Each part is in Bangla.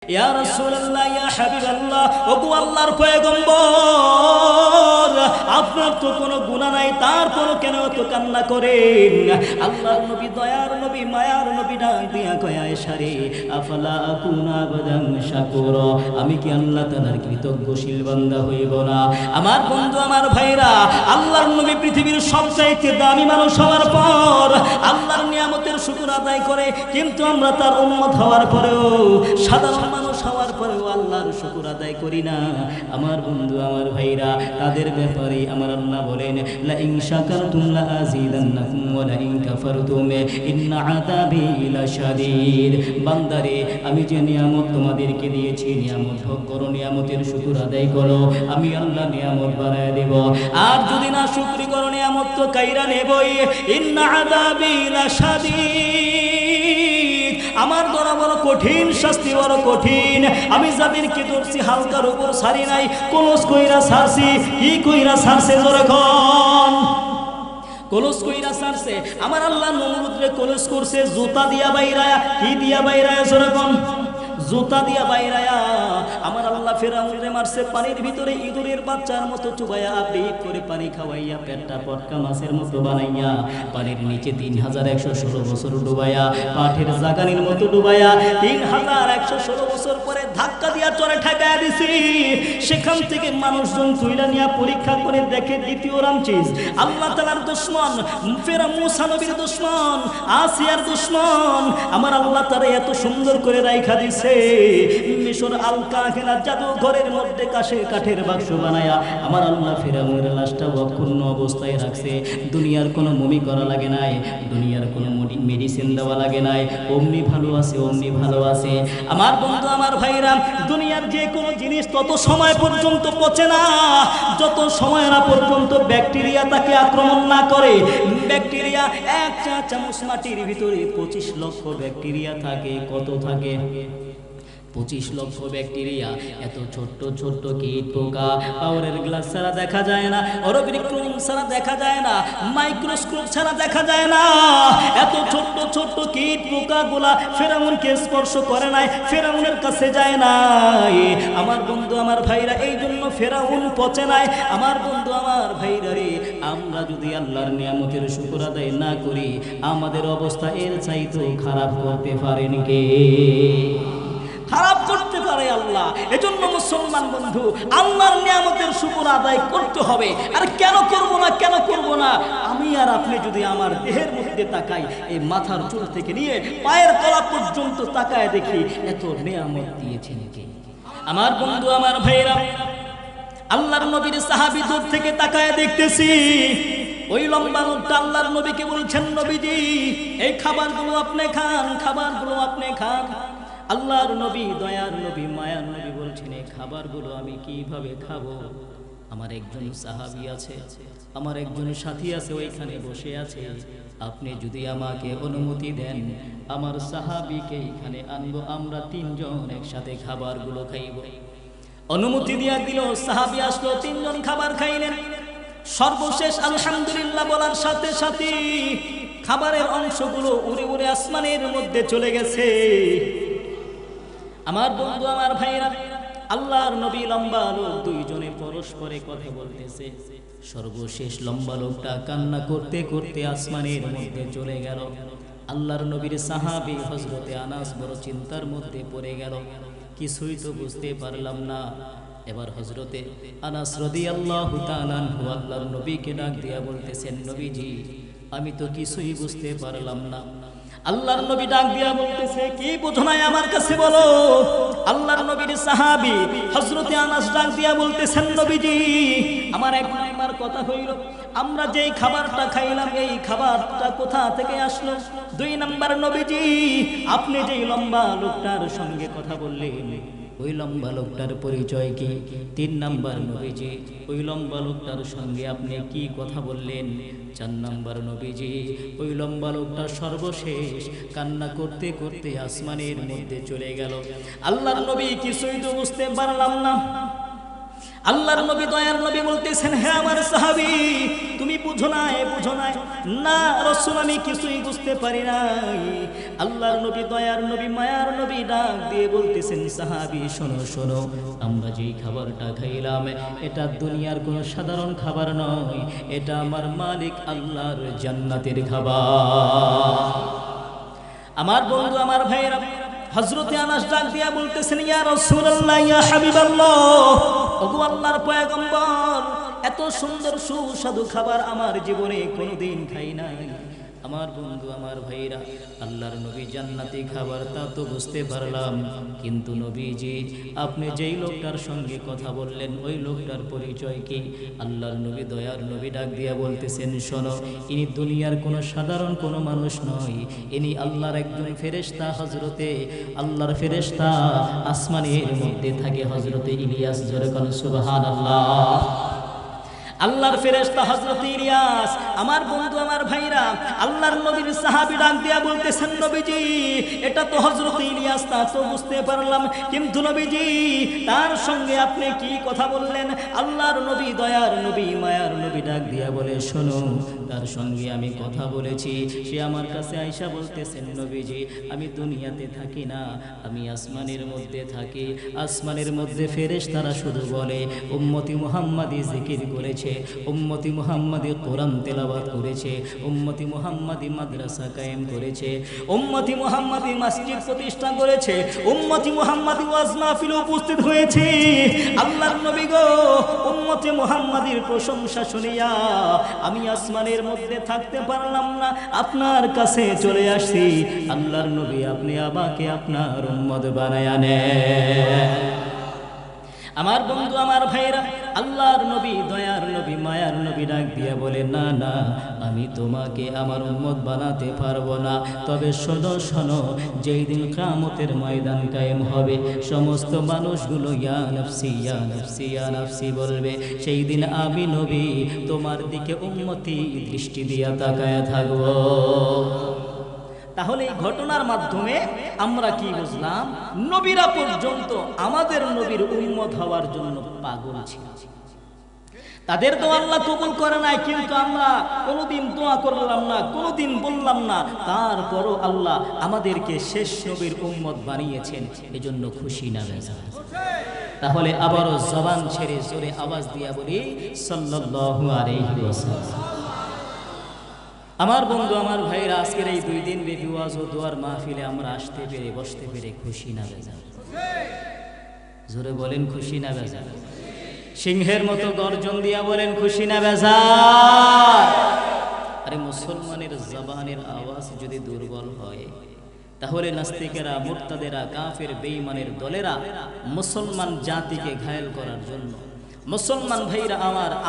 ইয়া রাসূলুল্লাহ, ইয়া হাবিবাল্লাহ, ওগো আল্লাহর পয়গম্বর, আপনার তো কোনো গুনাহ নাই, তারপর কেন এত কান্না করেন? আল্লাহর নবী, দয়ার নবী, মায়ার নবী ডাক দিয়া কয়, আয়েশা রে, আফালা আকুনা আবাদান শাকুরা, আমি কি আল্লাহ তাআলার কৃতজ্ঞশীল বান্দা হইব না? আমার বন্ধু, আমার ভাইরা, আল্লাহর নবী পৃথিবীর সবচাইতে দামি মানুষ হওয়ার পর আল্লাহর নিয়ামতের শুকর আদায় করে, কিন্তু আমরা তার উম্মত হওয়ার পরেও, সাধারণ মানুষ হওয়ার পরেও আল্লাহর শুকর আদায় করি না। আমার বন্ধু, আমার ভাইরা, তাদের ব্যাপারে আমার আল্লাহ বলেন, লা ইন শাকারতুম লা আযীদান্নাকুম ওয়া লা ইন কাফারতুম ইন্না আযাবি লাশাদীদ। বান্দারে, আমি যে নিয়ামত তোমাদেরকে দিয়েছি, নিয়ামত ভোগ করো, নিয়ামতের শুকর আদায় করো, আমি আল্লাহ নিয়ামত বাড়ায় দেব। আর যদি না শুকরি করো, নিয়ামত তো কাইরা নেবই। ইন্না আযাবি লাশাদীদ, আমার ধরা বড় কঠিন, শাস্তি বড় কঠিন। আমি যাদেরকে ধরছি হালকার উপর ছাড়ি নাই, কলস কইরা ছাড়ছি। কি কইরা ছাড়ছে জোরে কোন? কলস কইরা ছাড়ছে। আমার আল্লাহ নমরুদরে কলস করছে জুতা দিয়া বাইরায়া। কি দিয়া বাইরায়া জোরে কোন? জুতা দিয়া বাইরায়া। আমার আল্লাহ ফেরাউনরে মারছে পানির ভিতরে ইঁদুরের বাচ্চার মতো চুবাইয়া, আবৃত করে পানি খাওয়াইয়া, পেটটা পটকা মাছের মতো বানাইয়া, পানির নিচে 3116 বছর ডুবাইয়া, পাঠের জাগানির মতো ডুবাইয়া, 3116 বছর পরে ধাক্কা দিয়া চরে ঠেকাইয়া দিছি। সেখান থেকে মানুষজন তুইলা নিয়া পরীক্ষা করে দেখে দ্বিতীয় রামচিজ আল্লাহ তাআলার দুশমন, ফেরাউন মুসা নবীর দুশমন, আসিয়ার দুশমন। আমার আল্লাহ তাআলা এত সুন্দর করে রাইখা দিছে। মিশর আল কাহিরা জাদুঘরের মধ্যে কাঠের বাক্স বানায়া আমার আল্লাহ ফেরাউনের লাশটা অক্ষুণ্ণ অবস্থায় রাখছে। দুনিয়ার কোনো মমি করা লাগে নাই, দুনিয়ার কোনো মেডিসিন দেওয়া লাগে নাই, অমনি ভালো আছে, অমনি ভালো আছে। আমার বন্ধু, আমার ভাইরা, দুনিয়ার যে কোনো জিনিস তত সময় পর্যন্ত পচে না যত সময় না পর্যন্ত ব্যাকটেরিয়া তাকে আক্রমণ না করে। ব্যাকটেরিয়া এক চা চামচ মাটির ভিতরে 25 লক্ষ ব্যাকটেরিয়া থাকে। কত থাকে? 25 লক্ষ ব্যাকটেরিয়া। এত ছোট্ট ছোট্ট কীট পোকা পাওয়ারের গ্লাস ছাড়া দেখা যায় না, অরবিক্রম ছাড়া দেখা যায় না, মাইক্রোস্কোপ ছাড়া দেখা যায় না। এত ছোট্ট ছোট্ট কীট পোকাগুলা ফেরাউনকে স্পর্শ করে নাই, ফেরাউনের কাছে যায় নাই। আমার বন্ধু, আমার ভাইরা, এই জন্য ফেরাউন পচে নাই। আমার বন্ধু, আমার ভাইরা রে, আমরা যদি আল্লাহর নিয়ামতের শুকর আদায় না করি, আমাদের অবস্থা এর চাইতেও খারাপ করতে পারেন কে? খারাপ করতে পারে আল্লাহ। এজন্য মুসলমান বন্ধু, আল্লাহর নিয়ামতের শুকর আদায় করতে হবে। আর কেন করব না, কেন করব না? আমি আর আপনি যদি আমার দেহের মধ্যে তাকাই, এই মাথার চুল থেকে নিয়ে পায়ের তলা পর্যন্ত তাকায় দেখি, এত নিয়ামত দিয়েছেন কে? আমার বন্ধু, আমার ভাইরা, আল্লাহর নবীর সাহাবী দূর থেকে তাকায় দেখতেছি, ওই লম্বা লোকটা আল্লাহর নবীকে বলছেন, নবীজি, এই খাবারগুলো আপনি খান, খাবারগুলো আপনি খান। আল্লাহর নবী, দয়ার নবী, মায়ার নবী বলছেন, এই খাবারগুলো আমি কিভাবে খাবো? আমার একজন সাহাবী আছে, আমার একজন সাথী আছে, ওইখানে বসে আছে। আপনি যদি আমাকে অনুমতি দেন, আমার সাহাবীকে এখানে আনবো, আমরা 3 জন একসাথে খাবারগুলো খাইব। অনুমতি দিয়া দিল, সাহাবী আসলো, 3 জন খাবার খাইলেন। সর্বশেষ আলহামদুলিল্লাহ বলার সাথে সাথে খাবারের অংশগুলো উড়ে উড়ে আসমানের মধ্যে চলে গেছে। আমার বন্ধু, আমার ভাইরা, আল্লাহর নবী লম্বা লোক, 2 জনে পরস্পরে কথা বলতেছে। সর্বশেষ লম্বা লোকটা কান্না করতে করতে আসমানের মধ্যে চলে গেল। আল্লাহর নবীর সাহাবী হযরতে আনাস বড় চিন্তার মধ্যে পড়ে গেল, কিছুই তো বুঝতে পারলাম না। এবার হযরতে আনাস রাদিয়াল্লাহু তাআলা আনহু আল্লাহর নবীকে ডাক দিয়া বলতেছেন, নবীজি, আমি তো কিছুই বুঝতে পারলাম না। আল্লাহর নবী ডাক দিয়া বলতেছে, কি বুঝো নাই আমার কাছে বলো। আল্লাহর নবীর সাহাবী হযরতে আনাস ডাক দিয়া বলতেছেন, নবীজি, আমার 1 নাম্বার কথা হইল, আমরা যেই খাবারটা খাইলাম, এই খাবারটা কোথা থেকে আসলো? 2 নাম্বার, নবীজি, আপনি যেই লম্বা লোকটার সঙ্গে কথা বললেন, ওই লম্বা লোকটার পরিচয় কি? 3 নাম্বার, নবীজি, ওই লম্বা লোকটার সঙ্গে আপনি কি কথা বললেন? 4 নাম্বার, নবীজি, ওই লম্বা লোকটা সর্বশেষ কান্না করতে করতে আসমানের মধ্যে চলে গেল। আল্লাহর নবী কিছুই তো বুঝতে পারলাম না। আল্লাহর নবী দয়ার নবী বলতেছেন, হে আমার সাহাবী, তুমি বুঝো না না রাসূল, আমি কিছুই বুঝতে পারি নাই। আল্লাহর নবী দয়ার নবী মায়ার নবী ডাক দিয়ে বলতেছেন, সাহাবী শোনো শোনো, আমরা যেই খাবারটা খাইলাম এটা দুনিয়ার কোনো সাধারণ খাবার নয়, এটা আমার মালিক আল্লাহর জান্নাতের খাবার। আমার বন্ধু আমার ভাইরা, হযরতে আনাস ডাক দিয়া বলতেছেন, ইয়া রাসূলুল্লাহ, ইয়া হাবিবাল্লাহ, ওগো আল্লাহর পয়গম্বর, এত সুন্দর সুস্বাদু খাবার আমার জীবনে কোনোদিন খাই নাই। আমার বন্ধু আমার ভাইরা, আল্লাহর নবী জান্নাতি খাবার তা তো বুঝতে পারলাম, কিন্তু নবীজি আপনি যেই লোকটার সঙ্গে কথা বললেন ওই লোকটার পরিচয় কি? আল্লাহর নবী দয়ার নবী ডাক দিয়া বলতেছেন, শোনো, ইনি দুনিয়ার কোনো সাধারণ কোনো মানুষ নয়, ইনি আল্লাহর একজন ফেরেশতা, হযরতে আল্লাহর ফেরেশতা, আসমানের মধ্যে থাকে হযরতে ইলিয়াস। জোরে বলেন সুবহানাল্লাহ। আল্লাহর ফেরেশতা হযরত ইলিয়াস। আমার বন্ধু আমার ভাইরা, আল্লাহর নবীর সাহাবী ডাক দিয়া বলতেছেন, নবীজি এটা তো হযরত ইলিয়াস, তা তো বুঝতে পারলাম, কিন্তু নবীজি তার সঙ্গে আপনি কি কথা বললেন? আল্লাহর নবী দয়ার নবী মায়ার নবী ডাক দিয়া বলে, শোনো, তার সঙ্গে আমি কথা বলেছি, সে আমার কাছে আয়েশা বলতেছেন, নবীজি আমি দুনিয়াতে থাকি না, আমি আসমানের মধ্যে থাকি। আসমানের মধ্যে ফেরেশতারা শুধু বলে উম্মতি মুহাম্মাদি জিকির করেছে, উম্মতি মুহাম্মাদি কোরআন তেলাওয়াত করেছে, উম্মতি মুহাম্মাদি মাদ্রাসা কায়েম করেছে, উম্মতি মুহাম্মাদি মসজিদ প্রতিষ্ঠা করেছে, উম্মতি মুহাম্মাদি ওয়াজ মাহফিলে উপস্থিত হয়েছে। আল্লাহর নবী গো, উম্মতি মুহাম্মাদির প্রশংসা শুনিয়া আমি আসমানের মধ্যে থাকতে পারলাম না, আপনার কাছে চলে আসছি। আল্লাহর নবী আপনি আমাকে আপনার উম্মত বানায়া নেন। আমার বন্ধু আমার ভাইরা, আল্লাহর নবী দয়ার নবী মায়ার নবী ডাক দিয়ে বলে, না না, আমি তোমাকে আমার উম্মত বানাতে পারবো না, তবে শোনো শোনো, যেই দিন কিয়ামতের ময়দান কায়েম হবে, সমস্ত মানুষগুলো ইয়া নফসি ইয়া নফসি ইয়া নফসি বলবে, সেই দিন আমি নবী তোমার দিকে উম্মতি দৃষ্টি দিয়া তাকায়া থাকবো। তাহলে এই ঘটনার মাধ্যমে আমরা কি বুঝলাম? নবীরা পর্যন্ত আমাদের নবীর উম্মত হওয়ার জন্য পাগল ছিল। তাদের দোয়া আল্লাহ কবুল করে নাই, কিন্তু আমরা কোনোদিন দোয়া করলাম না, কোনোদিন বললাম না, তারপরও আল্লাহ আমাদেরকে শেষ নবীর উম্মত বানিয়েছেন, এজন্য খুশি না বেজার? তাহলে আবারও জবান ছেড়ে জোরে আওয়াজ দিয়া বলি, সাল্লাল্লাহু আলাইহি ওয়াসাল্লাম। আমার বন্ধু আমার ভাইরা, আজকের এই 2 দিন ব্যাপী ওয়াজ ও দোয়ার মাহফিলে আমরা আসতে পেরে বসতে পেরে খুশি না বেজার? জোরে বলেন খুশি না বেজার? সিংহের মতো গর্জন দিয়া বলেন খুশি না বেজার? আরে মুসলমানের জবানের আওয়াজ যদি দুর্বল হয়, তাহলে নাস্তিকেরা, মুরতাদেরা, কাফের বেঈমানের দলেরা মুসলমান জাতিকে ঘায়েল করার জন্য, মুসলমান ভাইরা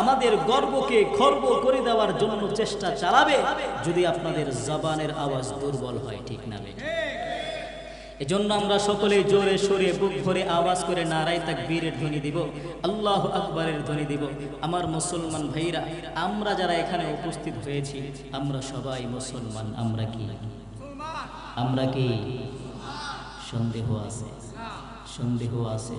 আমাদের গর্বকে খর্ব করে দেওয়ার জন্য চেষ্টা চালাবে, যদি আপনাদের জবানের আওয়াজ দুর্বল হয়, ঠিক না? এজন্য আমরা সকলে জোরে সোরে বুক ভরে আওয়াজ করে নারায়ে তাকবীরের ধ্বনি দিব, আল্লাহু আকবারের ধ্বনি দিব। আমার মুসলমান ভাইরা, আমরা যারা এখানে উপস্থিত হয়েছি, আমরা সবাই মুসলমান। আমরা কি? আমরা কি? সন্দেহ আছে? সন্দেহ আছে?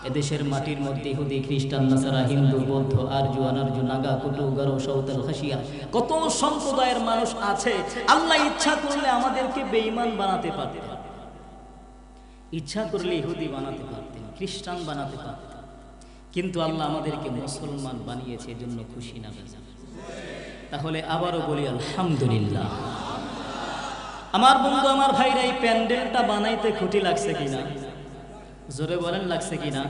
এদেশের মাটির মধ্যে ইহুদি, খ্রিস্টান, নাসারা, হিন্দু, বৌদ্ধ, আর্য, অনার্য, নাগা, কুটু, গারো, সাঁওতাল, খাসিয়া, কত সম্প্রদায়ের মানুষ আছে। আল্লাহ ইচ্ছা করলে আমাদেরকে বেঈমান বানাতে পারতেন, ইচ্ছা করলে ইহুদি বানাতে পারতেন, খ্রিস্টান বানাতে পারতেন, কিন্তু আল্লাহ আমাদেরকে মুসলমান বানিয়েছে, এজন্য খুশি না বেজার? তাহলে আবারও বলি আলহামদুলিল্লাহ। আমার বন্ধু আমার ভাইরা, এই প্যান্ডেলটা বানাইতে খুঁটি লাগছে কিনা? জোরে বলেন লাগছে কিনা?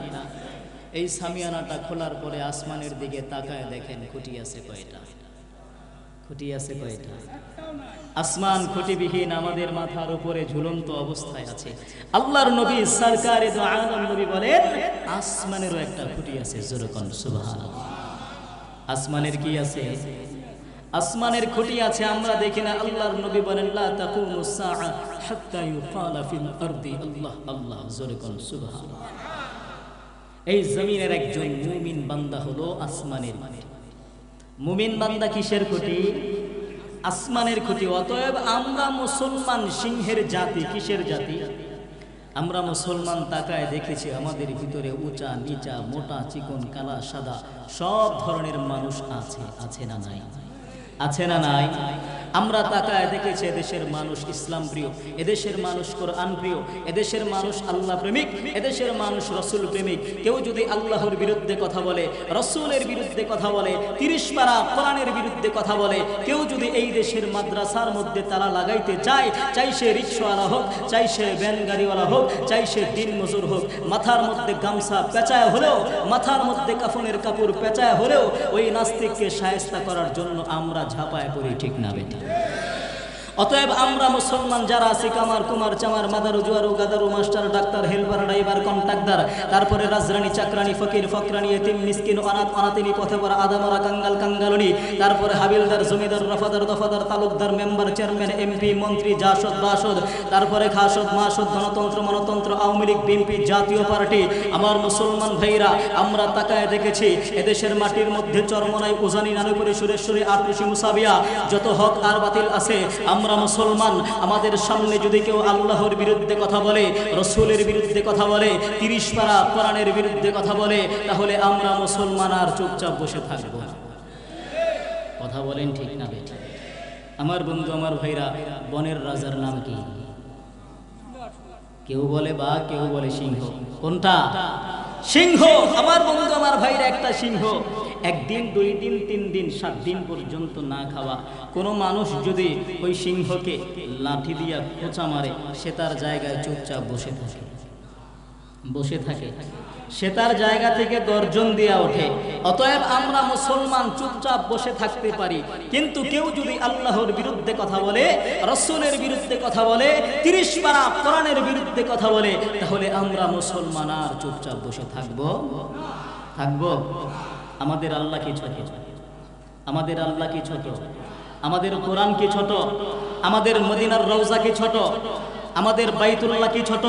এই সামিয়ানাটা খোলার পরে আসমানের দিকে তাকায় দেখেন খুঁটি আছে কয়টা? খুঁটি আছে কয়টা? আসমান খুঁটিবিহীন আমাদের মাথার উপরে ঝুলন্ত অবস্থায় আছে। আল্লাহর নবী সরকারে দো আলম নবী বলেন, আসমানেরও একটা খুঁটি আছে। জোরে কোন সুবহানাল্লাহ। আসমানের কি আছে? আসমানের খুঁটি আছে, আমরা দেখি না। আল্লাহর নবী বলেন, লা তাকুমুস সাআ হাত্তা ইউকালা ফিল আরদি আল্লাহ আল্লাহ। জোরে কোন সুবহানাল্লাহ। এই জমিনের একজন মুমিন বান্দা হলো আসমানের খুঁটি। মুমিন বান্দা কিসের খুঁটি? আসমানের খুঁটি। অতএব আমরা মুসলমান সিংহের জাতি। কিসের জাতি? আমরা মুসলমান তাকায় দেখেছি আমাদের ভিতরে উঁচা নিচা মোটা চিকন কালা সাদা সব ধরনের মানুষ আছে, আছে না নাই? আছে না নাই? আমরা তাকায় দেখেছি এদেশের মানুষ ইসলাম প্রিয়, এদেশের মানুষ কোরআন প্রিয়, এদেশের মানুষ আল্লাহ প্রেমিক, এদেশের মানুষ রসুল প্রেমিক। কেউ যদি আল্লাহর বিরুদ্ধে কথা বলে, রসুলের বিরুদ্ধে কথা বলে, 30 পারা কোরআনের বিরুদ্ধে কথা বলে, কেউ যদি এই দেশের মাদ্রাসার মধ্যে তালা লাগাইতে চায়, চাই সে রিক্সাওয়ালা হোক, চাই সে ভ্যান গাড়িওয়ালা হোক, চাই সে দিন মজুর হোক, মাথার মধ্যে গামছা পেঁচায় হলেও, মাথার মধ্যে কাফনের কাপড় পেঁচায় হলেও ওই নাস্তিককে শায়েস্তা করার জন্য আমরা ঝাঁপায় পড়ি, ঠিক না বেটা? অতএব আমরা মুসলমান যারা আছি, কামার কুমার চামার মাদারু জুয়ারু গাদারু master doctor helper driver contractor, তারপরে রাজরানী চাকরানি ফকির ফকরানি এতিম মিসকিন অনাথ অনাথিনী পথে পড়া আদামরা কাঙ্গাল কাঙ্গালনি, তারপরে হাবিলদার জমিদার রফাদার দফাদার তালুকদার মেম্বার চেয়ারম্যান এমপি মন্ত্রী জাসদ বাসদ, তারপরে খাসদ মাসদ গণতন্ত্র মনতন্ত্র আওয়ামী লীগ বিএনপি জাতীয় পার্টি। আমার মুসলমান ভাইরা, আমরা তাকায় দেখেছি এদেশের মাটির মধ্যে চরমনাই উজানি নানুপুরি সুরেশ্বরী আটুসি মুসাবিয়া যত হক আর বাতিল আছে, আমরা মুসলমান। আমাদের সামনে যদি কেউ আল্লাহর বিরুদ্ধে কথা বলে, রসুলের বিরুদ্ধে কথা বলে, 30 পারা কোরআনের বিরুদ্ধে কথা বলে, তাহলে আমরা মুসলমান আর চুপচাপ বসে থাকবো? কথা বলেন ঠিক না বেঠিক? আমার বন্ধু আমার ভাইরা, বনের রাজার নাম কি? কেউ বলে বাঘ, কেউ বলে সিংহ। কোনটা? সিংহ। আমার বন্ধু আমার ভাইরা, একটা সিংহ একদিন 2 দিন 3 দিন 7 দিন পর্যন্ত না খাওয়া কোনো মানুষ যদি ওই সিংহকে লাঠি দিয়া খোঁচা মারে, সে তার জায়গায় চুপচাপ বসে থাকে, বসে থাকে, সে তার জায়গা থেকে গর্জন দিয়া ওঠে। অতএব আমরা মুসলমান চুপচাপ বসে থাকতে পারি, কিন্তু কেউ যদি আল্লাহর বিরুদ্ধে কথা বলে, রসুলের বিরুদ্ধে কথা বলে, 30 পারা কোরআনের বিরুদ্ধে কথা বলে, তাহলে আমরা মুসলমান আর চুপচাপ বসে থাকবো? থাকবো? আমাদের আল্লাহ কি ছোট? আমাদের আল্লাহ কি ছোট? আমাদের কোরআন কি ছোট? আমাদের মদিনার রওজা কি ছোট? আমাদের বাইতুল্লাহ কি ছোট?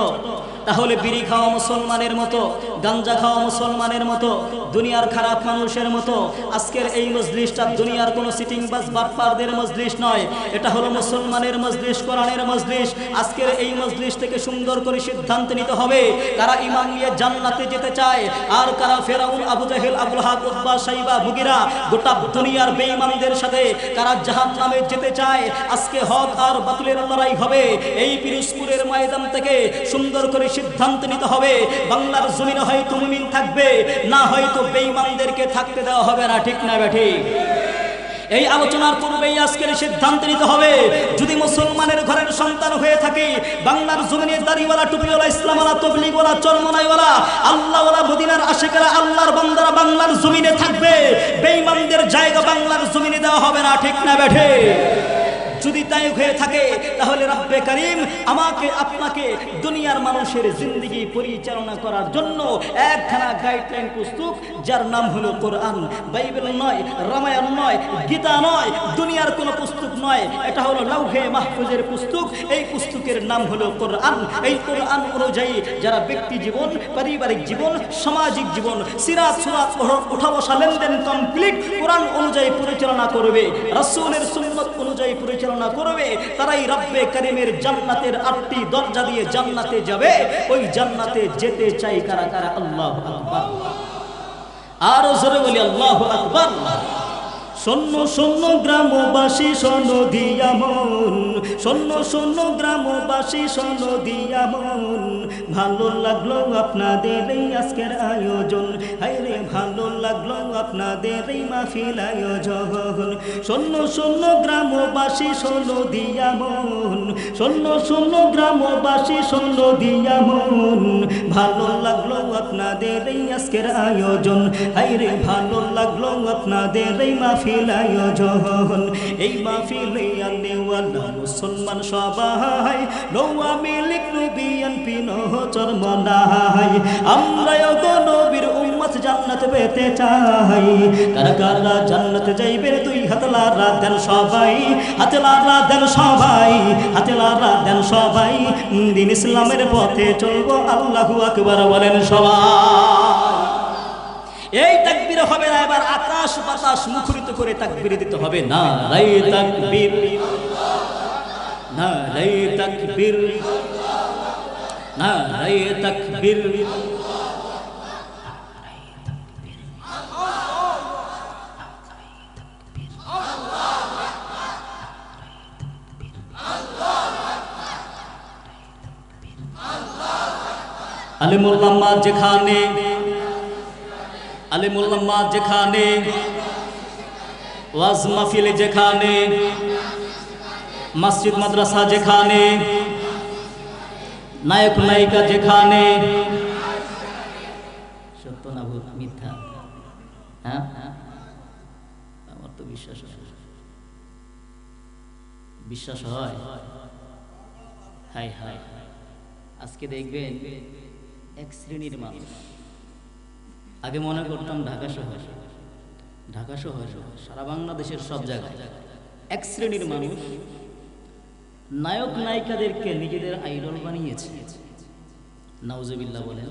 তাহলে বিড়ি খাওয়া মুসলমানের মতো, গাঞ্জা খাওয়া মুসলমানের মতো, দুনিয়ার খারাপ মানুষের মতো আজকের এই মজলিসটা দুনিয়ার কোনো সিটিং বাস বাটপারদের মজলিস নয়, এটা হলো মুসলমানের মজলিস, কোরআনের মজলিস। আজকের এই মজলিস থেকে সুন্দর করে সিদ্ধান্ত নিতে হবে কারা ঈমান নিয়ে জান্নাতে যেতে চায়, আর কারা ফেরাউন আবু জাহেল আবুল হাব উতবা সাইবা মুগিরা গোটা দুনিয়ার বেঈমানদের সাথে কারা জাহান্নামে যেতে চায়। আজকে হক আর বাতিলের লড়াই হবে। এই পিরোজপুরের ময়দান থেকে সুন্দর করে সিদ্ধান্ত নিতে হবে। বাংলার জমিনে হয়তো মুমিন থাকবে, না হয়তো বেঈমানদেরকে থাকতে দেওয়া হবে না, ঠিক না বেঠিক? এই আলোচনার পূর্বেই আজকের সিদ্ধান্ত নিতে হবে, যদি মুসলমানের ঘরের সন্তান হয়ে থাকে, বাংলার জমিনে দাড়িওয়ালা টুপিওয়ালা ইসলামওয়ালা তবলিগওয়ালা চরমনাইওয়ালা আল্লাহওয়ালা মদিনার আশিকেরা আল্লাহর বান্দারা বাংলার জমিনে থাকবে, বেঈমানদের জায়গা বাংলার জমিনে দেওয়া হবে না, ঠিক না বেঠিক? যদি তাই হয়ে থাকে তাহলে রব্বে করিম আমাকে আপনাকে দুনিয়ার মানুষের জিন্দেগি পরিচালনা করার জন্য একখানা গাইডলাইন পুস্তক, যার নাম হলো কোরআন। বাইবেল নয়, রামায়ণ নয়, গীতা নয়, দুনিয়ার কোনো পুস্তক নয়, এটা হলো লাউহে মাহফুজের পুস্তক। এই পুস্তকের নাম হলো কোরআন। এই কোরআন অনুযায়ী যারা ব্যক্তি জীবন, পারিবারিক জীবন, সামাজিক জীবন, সিরাত সুরাত ওঠা বসা লেনদেন কমপ্লিট কোরআন অনুযায়ী পরিচালনা করবে, রাসূলের সুন্নাত অনুযায়ী পরিচালনা করবে, তারাই রব্বে করিমের জান্নাতের 8টি দরজা দিয়ে জান্নাতে যাবে। ওই জান্নাতে যেতে চাই কারা কারা? আল্লাহু আকবার। আরো জোরে বলি আল্লাহু আকবার। শূন্য শূন্য গ্রামবাসী শোনো দিয়া মন, শূন্য শূন্য গ্রামবাসী শোনো দিয়া মন, ভালো লাগলো আপনাদের এই আজকের আয়োজন, হায়রে ভালো লাগলো আপনাদের এই মাহফিল আয়োজন। শূন্য শূন্য গ্রামবাসী শোনো দিয়া মন, শূন্য শূন্য গ্রামবাসী শোনো দিয়া মন, ভালো লাগলো আপনাদের এই আজকের আয়োজন, হায়রে ভালো লাগলো আপনাদের এই মাহফিল আয়োজন। এই মাহফিলে আল্লাহওয়ালা মুসলমান সবাই, নওয়ামী লীগ বিএনপি চরমনাই, আমরাও তো নবীর উম্মত জান্নাত পেতে চাই। কারা কারা জান্নাতে যাইবে? তুই হাত লারা দেন সবাই, হাত লারা দেন সবাই, হাত লারা দেন সবাই, দিন ইসলামের পথে চলবো, আল্লাহু আকবার বলেন সবাই। এই তাকবীর হবে না, এবার আকাশ বাতাস মুখরিত করে তাকবীর দিতে হবে। নারায়ে তাকবীর, নারায়ে তাকবীর, নারায়ে তাকবীর। আলিমুল্লামা যেখানে, আলিমুল্লামা যেখানে, ওয়াজ মাহফিল যেখানে, মসজিদ মাদ্রাসা যেখানে, নায়ক নায়িকা যেখানে, সত্য না ভূত মিথ্যা? হ্যাঁ, আমার তো বিশ্বাস হয়। বিশ্বাস হয়? হাই হাই, আজকে দেখবেন এক শ্রেণীর মানুষ, আগে মনে করতাম ঢাকা শহর, ঢাকা শহর সারা বাংলাদেশের সব জায়গায় এক শ্রেণীর মানুষ নায়ক নায়িকাদেরকে নিজেদের আইডল বানিয়েছে। নাউজুবিল্লাহ বলেন।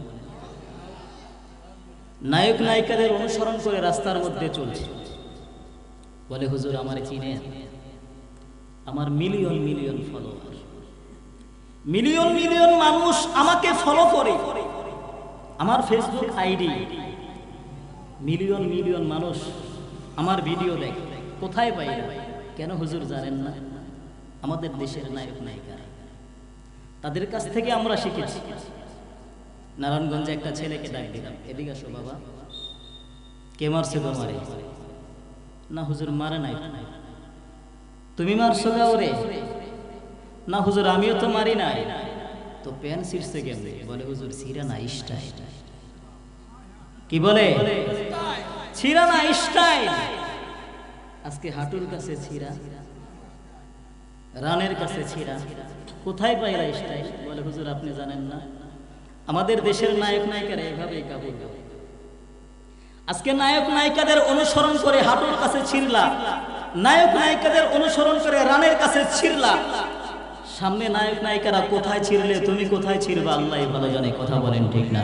নায়ক নায়িকাদের অনুসরণ করে রাস্তার মধ্যে চলছে, বলে হুজুর আমারে চিনেন, আমার million million follower, million million মানুষ আমাকে ফলো করে, আমার ফেসবুক আইডি, মিলিয়ন মিলিয়ন মানুষ আমার ভিডিও দেখে। কোথায় পাই? কেন হুজুর জানেন না? আমাদের দেশের নায়ক নায়িকা, তাদের কাছ থেকে আমরা শিখেছি। নারায়ণগঞ্জে একটা ছেলেকে ডাক দিলাম, এদিকে আসো বাবা, কে মারছে তোমারে? না হুজুর মারে নাই। তুমি মারছো গা ওরে? না হুজুর আমিও তো মারি নাই। তো প্যান ছিঁড়ছে কেমনে? বলে হুজুর ছিঁড়া না স্টাইল। কি বলে? ছিঁড়া না স্টাইল। আজকে হাঁটুর কাছে ছিঁড়া, রানের কাছে ছিঁড়া, কোথায় পাইলা স্টাইল? বলে হুজুর আপনি জানেন না, আমাদের দেশের নায়ক নায়িকারা এভাবেই কাবু। আজকে নায়ক নায়িকাদের অনুসরণ করে হাঁটুর কাছে ছিঁড়লা, নায়ক নায়িকাদের অনুসরণ করে রানের কাছে ছিঁড়লা, সামনে নায়ক নায়িকারা কোথায় ছিঁড়লে তুমি কোথায় ছিঁড়বা আল্লাহ ভালো জানে। কথা বলেন ঠিক না?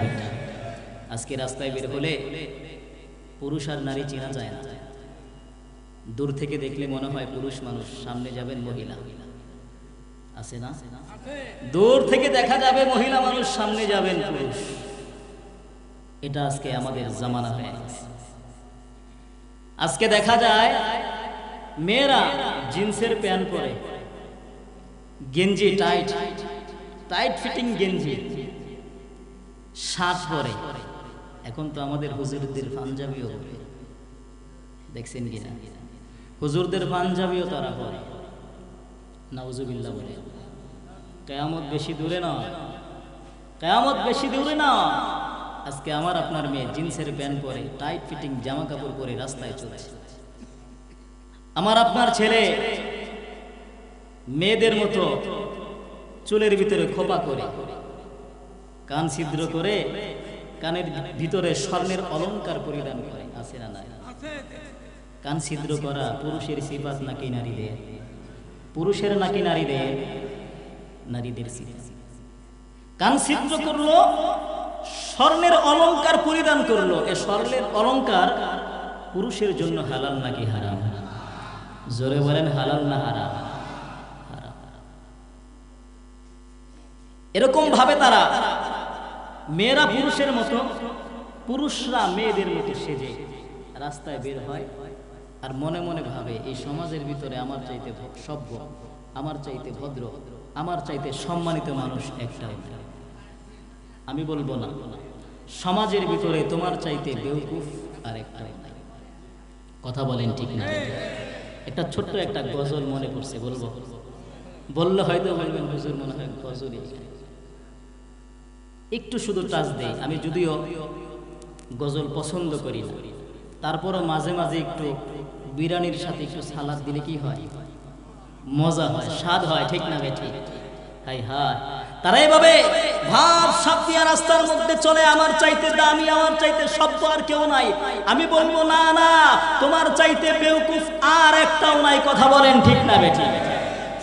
আজকে রাস্তায় বের হলে পুরুষ আর নারী চেনা যায় না। দূর থেকে দেখলে মনে হয় পুরুষ মানুষ, সামনে যাবেন মহিলা, আছে না? দূর থেকে দেখা যাবে মহিলা মানুষ, সামনে যাবেন পুরুষ। এটা আজকে আমাদের জামানা হয়ে গেছে। আজকে দেখা যায় মেয়েরা জিন্সের প্যান্ট পরে, গেঞ্জি টাইট টাইট ফিটিং গেঞ্জি, শার্ট পরে। এখন তো আমাদের হুজুরদের পাঞ্জাবিও পরে, দেখছেন কিনা? হুজুরদের পাঞ্জাবিও তারা পরে। নাউজুবিল্লাহ বলে। কিয়ামত বেশি দূরে না, কিয়ামত বেশি দূরে না। আজকে আমার আপনার মেয়ে জিন্সের প্যান্ট পরে, টাইট ফিটিং জামা কাপড় পরে রাস্তায় চলছে। আমার আপনার ছেলে মেয়েদের মতো চুলের ভিতরে খোপা করে, কান ছিদ্র করে, কানের ভিতরে স্বর্ণের অলংকার পরিধান করে, আছে না? নাই। কান ছিদ্র করা পুরুষের সিফাত নাকি নারীদের? পুরুষের নাকি নারীদের? নারীদের সিফাত। কান ছিদ্র করলো, স্বর্ণের অলংকার পরিধান করলো। এই স্বর্ণের অলংকার পুরুষের জন্য হালাল নাকি হারাম? জোরে বলেন, হালাল না হারাম? এরকম ভাবে তারা, মেয়েরা পুরুষের মতো, পুরুষরা মেয়েদের মতো সেজে রাস্তায় বের হয়, আর মনে মনে ভাবে এই সমাজের ভিতরে আমার চাইতে সভ্য, আমার চাইতে ভদ্র, আমার চাইতে সম্মানিত মানুষ একটাও নেই। আমি বলবো না, সমাজের ভিতরে তোমার চাইতে বেউকুফ আর একটাও নাই। কথা বলেন ঠিক না? একটা ছোট্ট একটা গজল মনে পড়ছে, বলবো? বললে হয়তো বলবেন হুজুর মনে হয় গজলই। একটু শুধু টাচ দেই। আমি যদিও গজল পছন্দ করি না, তারপরও মাঝে মাঝে একটু বিরিয়ানির সাথে একটু সালাদ দিলে কি হয়? মজা হয়, স্বাদ হয়, ঠিক না ভাই? ঠিক। হাই হাই, তারা এভাবে ভাব সাপিয়া রাস্তার মধ্যে চলে, আমার চাইতে দামি, আমার চাইতে সভ্য আর কেউ নাই। আমি বলবো না না, তোমার চাইতে বেউকুফ আর একটাও নাই। কথা বলেন ঠিক না বেঠি?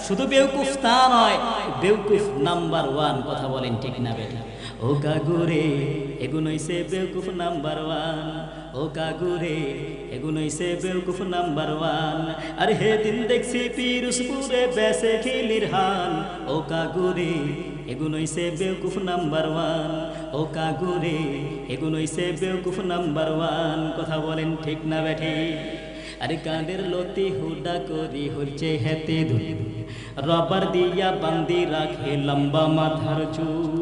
শুধু বেউকুফ তা নয়, বেউকুফ নাম্বার 1। কথা বলেন ঠিক না বেঠি? ও কাগুরে এগুন হইছে বেউকুফ নাম্বার 1, ও কাগুরে এগুন হইছে বেউকুফ নাম্বার 1। আর হে দিন দেখছি পিরুজপুরে বেসে খিলির হান, ও কাগুরে এগুন হইছে বেউকুফ নাম্বার 1। ও কাকুরে এগুন হইছে বেউকুফ নাম্বার 1। কথা বলেন ঠিক না বেঠি? আরে কাঁধের লতি হুডা করি হচ্ছে হেতে ধুই, রবার দিয়া বান্দি রাখে লম্বা মাথার চুল।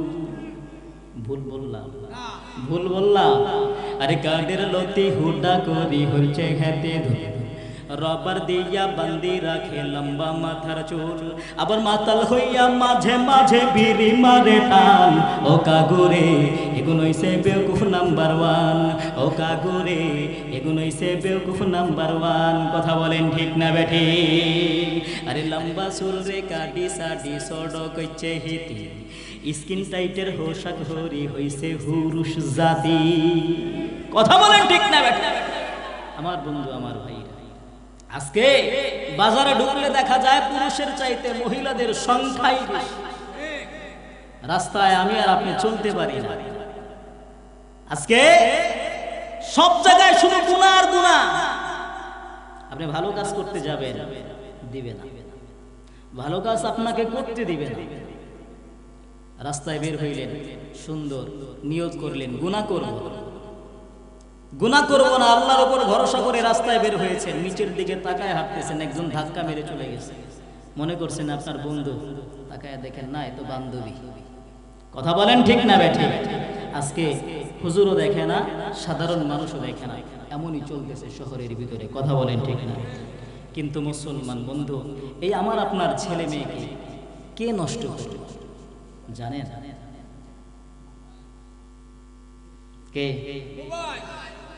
ভুল বললাম? ভুল বললাম? আরে কাঁধের লতি হুডা করি হচ্ছে হেতে ধুই, রবার দিয়া বান্দি রাখে লম্বা মাথার চুল। আবার মাতাল হইয়া মাঝে মাঝে বিড়ি মারে টান। ও কাগুরে এগুন হইছে বেউকুফ নাম্বার 1। ও কাগুরে এগুন হইছে বেউকুফ নাম্বার 1। কথা বলেন ঠিক না বেঠি? আরে লম্বা চুল রে কাটি সাটি সড়ক হইছে হিতি, স্কিন টাইটের হোশাক হরি হইছে হুরুষ জাতি। কথা বলেন ঠিক না বেঠি? আমার বন্ধু আমার ভাইরা, আজকে বাজারে ঢুকলে দেখা যায় পুরুষের চাইতে মহিলাদের সংখ্যাই বেশি। রাস্তায় আমি আর আপনি চলতে পারি না। আজকে সব জায়গায় শুধু গুনাহ আর গুনাহ। আপনি ভালো কাজ করতে যাবেন, দিবে না। ভালো কাজ আপনাকে করতে দিবে না। রাস্তায় বের হইলেন, সুন্দর নিয়ত করলেন গুনাহ করব, গুনাহ করবো না, আল্লাহর উপর ভরসা করে রাস্তায় বের হয়েছেন, নিচের দিকে তাকায় হাঁটতেছেন, একজন ধাক্কা মেরে চলে গেছে, মনে করছেন আপনার বন্ধু, তাকায় দেখেন না এ তো বান্ধবী। কথা বলেন ঠিক না বেঠি? আজকে হুজুরও দেখে না, সাধারণ মানুষও দেখে না, এমনই চলতেছে শহরের ভিতরে। কথা বলেন ঠিক না? কিন্তু মুসলমান বন্ধু, এই আমার আপনার ছেলে মেয়েকে কে নষ্ট করে জানেন? কে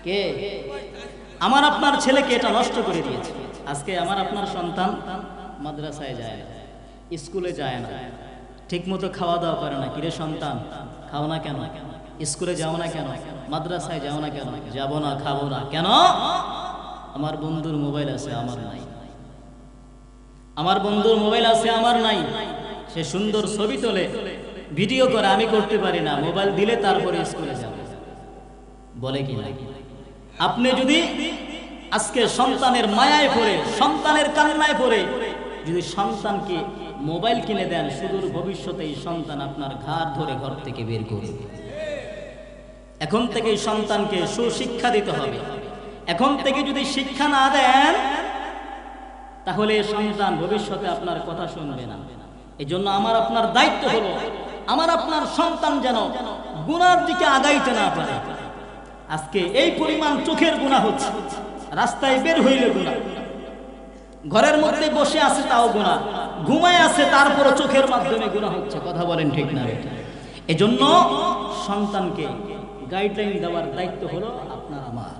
কে? আমার আপনার ছেলেকে এটা নষ্ট করে দিয়েছে। আজকে আমার আপনার সন্তান মাদ্রাসায় যায় না, স্কুলে যায় না, ঠিক মতো খাওয়া দাওয়া করে না। কিরে সন্তান, খাও না কেন? স্কুলে যাও না কেন? মাদ্রাসায় যাও না কেন? যাবো না, খাবো না কেন? আমার বন্ধুর মোবাইল আছে, আমার নাই। আমার বন্ধুর মোবাইল আছে, আমার নাই। সে সুন্দর ছবি তোলে, ভিডিও করে, আমি করতে পারি না। মোবাইল দিলে তারপরে স্কুলে যাবে, বলে কি না? আপনি যদি আজকে সন্তানের মায়ায় পড়ে, সন্তানের কান্নায় পড়ে যদি সন্তানকে মোবাইল কিনে দেন, সুদূর ভবিষ্যতে এই সন্তান আপনার ঘাড় ধরে ঘর থেকে বের করবে। এখন থেকে সন্তানকে সুশিক্ষা দিতে হবে। এখন থেকে যদি শিক্ষা না দেন, তাহলে সন্তান ভবিষ্যতে আপনার কথা শুনবে না। এই জন্য আমার আপনার দায়িত্ব হলো, আমার আপনার সন্তান যেন গুনার দিকে আগাইতে না পারে। আজকে এই পরিমাণ চোখের গুনাহ হচ্ছে, রাস্তায় বের হইলে গুনাহ, ঘরের মধ্যে বসে আছে তাও গুনাহ, ঘুমায় আছে তারপরে চোখের মাধ্যমে গুনাহ হচ্ছে। কথা বলেন ঠিক না? এজন্য সন্তানকে গাইডলাইন দেওয়ার দায়িত্ব হলো আপনার আমার।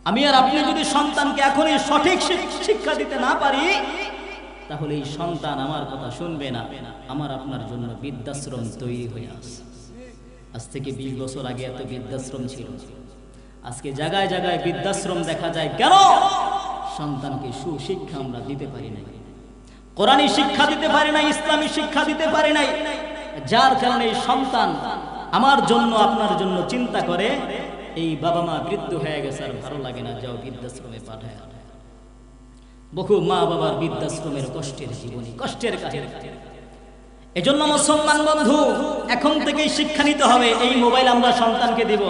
আমি আর আপনি যদি সন্তানকে এখনই সঠিক শিক্ষা দিতে না পারি, তাহলে এই সন্তান আমার কথা শুনবে না। আমার আপনার জন্য বৃদ্ধাশ্রম তৈরি হয়ে আসে। আজ থেকে 20 বছর আগে এত বৃদ্ধাশ্রম ছিল, আজকে জায়গায় জায়গায় বৃদ্ধাশ্রম দেখা যায়। কেন? সন্তানকে সুশিক্ষা আমরা দিতে পারি নাই, কোরআনী শিক্ষা দিতে পারি নাই, ইসলামী শিক্ষা দিতে পারি নাই। যার কারণে এই সন্তান আমার জন্য আপনার জন্য চিন্তা করে, এই বাবা মা বৃদ্ধ হয়ে গেছে আর ভালো লাগে না, যাও বৃদ্ধাশ্রমে পাঠায়। বহু মা বাবার বৃদ্ধাশ্রমের কষ্টের জীবনী, কষ্টের কাহিনী। এজন্য মুসলমান বন্ধু, এখন থেকেই শিক্ষা নিতে হবে। এই মোবাইল আমরা সন্তানকে দিব,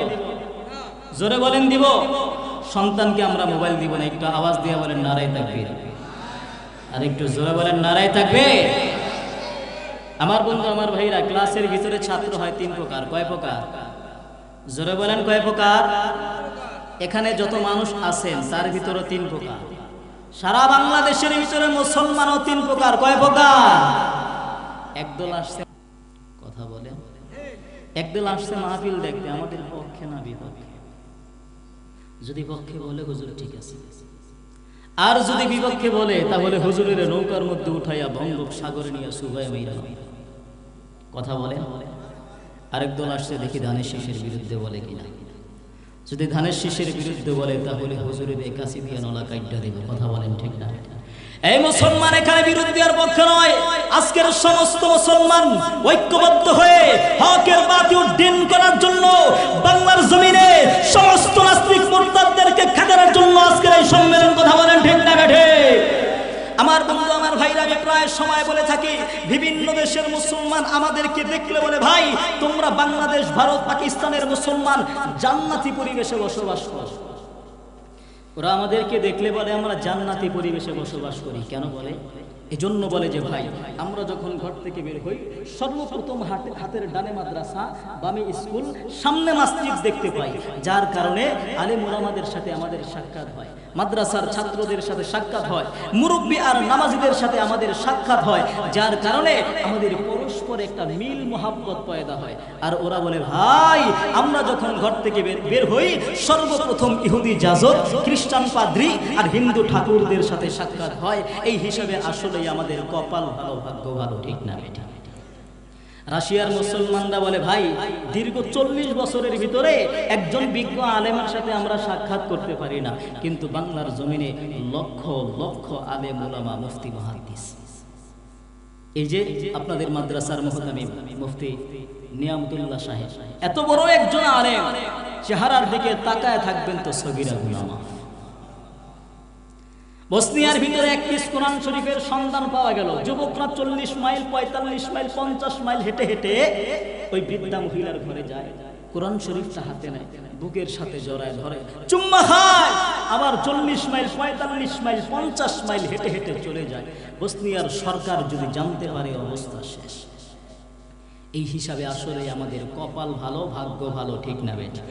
জোরে বলেন দিব? সন্তানকে আমরা মোবাইল দিব না। একটু আওয়াজ দিয়ে বলেন নারায়ে তাকবীর। আর একটু জোরে বলেন নারায়ে তাকবীর। আমার বন্ধু আমার ভাইরা, ক্লাসের ভিতরে ছাত্র হয় 3 প্রকার। কয় প্রকার? জোরে বলেন কয় প্রকার? এখানে যত মানুষ আছেন তার ভিতরে 3 প্রকার। সারা বাংলাদেশের ভিতরে মুসলমানও 3 প্রকার। কয় প্রকার? একদল আসছে, কথা বলে, একদল আসছে মাহফিল দেখতে, আমাদের পক্ষে না বিপক্ষে। যদি পক্ষে বলে হুজুর ঠিক আছে, আর যদি বিপক্ষে বলে তাহলে হুজুরের নৌকার মধ্যে উঠাইয়া বঙ্গোপসাগরে নিয়ে সুবাই মাইরা। কথা বলে। আরেক দল আসছে, দেখি ধানের শীষের বিরুদ্ধে বলে কিনা। যদি ধানের শীষের বিরুদ্ধে বলে তাহলে হুজুরের একাশি দিয়ে নলা কাইটটা দেবে। কথা বলেন ঠিক না? এই মুসলমান এখানে বিরুদ্ধে আর পক্ষে নয়। আজকের সমস্ত মুসলমান ঐক্যবদ্ধ হয়ে হকের বাতি উড্ডীন করার জন্য, বাংলার জমিনে সমস্ত নাস্তিক মুরতাদদেরকে খাদার জন্য আজকের এই সম্মেলন। কথা বলেন ঠিক না বেঠে? আমার বন্ধু আমার ভাইরা, আমি প্রায় প্রায় সময় বলে থাকি, বিভিন্ন দেশের মুসলমান আমাদেরকে দেখলে বলে, ভাই তোমরা বাংলাদেশ, ভারত, পাকিস্তানের মুসলমান জান্নাতি পরিবেশে বসবাস করো। ওরা আমাদেরকে দেখলে বলে আমরা জান্নাতি পরিবেশে বসবাস করি। কেন বলে? এজন্য বলে যে ভাই আমরা যখন ঘর থেকে বের হই সর্বপ্রথম হাতের ডানে মাদ্রাসা, বামে স্কুল, সামনে মসজিদ দেখতে পাই, যার কারণে আলেম ওলামাদের সাথে আমাদের সাক্ষাৎ হয়, মাদ্রাসার ছাত্রদের সাথে সাক্ষাৎ হয়, মুরব্বী আর নামাজিদের সাথে আমাদের সাক্ষাৎ হয়, যার কারণে আমাদের পরস্পর একটা মিল মোহাব্বত পয়দা হয়। আর ওরা বলে ভাই আমরা যখন ঘর থেকে বের হই সর্বপ্রথম ইহুদি যাজক, খ্রিস্টান পাদ্রী আর হিন্দু ঠাকুরদের সাথে সাক্ষাৎ হয়। এই হিসাবে আসলে আমাদের কপাল ভালো, ভাগ্য ভালো, ঠিক না বেটা? রাশিয়ার মুসলমানরা বলে ভাই দীর্ঘ 40 বছরের ভিতরে একজন বিজ্ঞ আলেমের সাথে আমরা সাক্ষাৎ করতে পারি না, কিন্তু বাংলার জমিনে লক্ষ লক্ষ আলেম ওলামা, মুফতি, মুহাদ্দিস। এই যে আপনাদের মাদ্রাসার মুহতামিম মুফতি নিয়ামতুল্লাহ সাহেব, এত বড় একজন আলেম, চেহারার দিকে তাকায় থাকবেন তো সগীরা গুনাহ। বসনিয়ার ভিতরে একটি কোরআন শরীফের সন্ধান পাওয়া গেল। যুবকরা 40 মাইল, 45 মাইল, 50 মাইল হেঁটে হেঁটে ওই বৃদ্ধা মহিলার ঘরে যায়, কোরআন শরীফটা হাতে নেয়, বুকের সাথে জড়ায় ধরে, চুম্মা খায়, আবার 40 মাইল, 45 মাইল, 50 মাইল হেঁটে হেঁটে চলে যায়। বসনিয়ার সরকার যদি জানতে পারে অবস্থা শেষ। এই হিসাবে আসলে আমাদের কপাল ভালো, ভাগ্য ভালো, ঠিক না বেটা?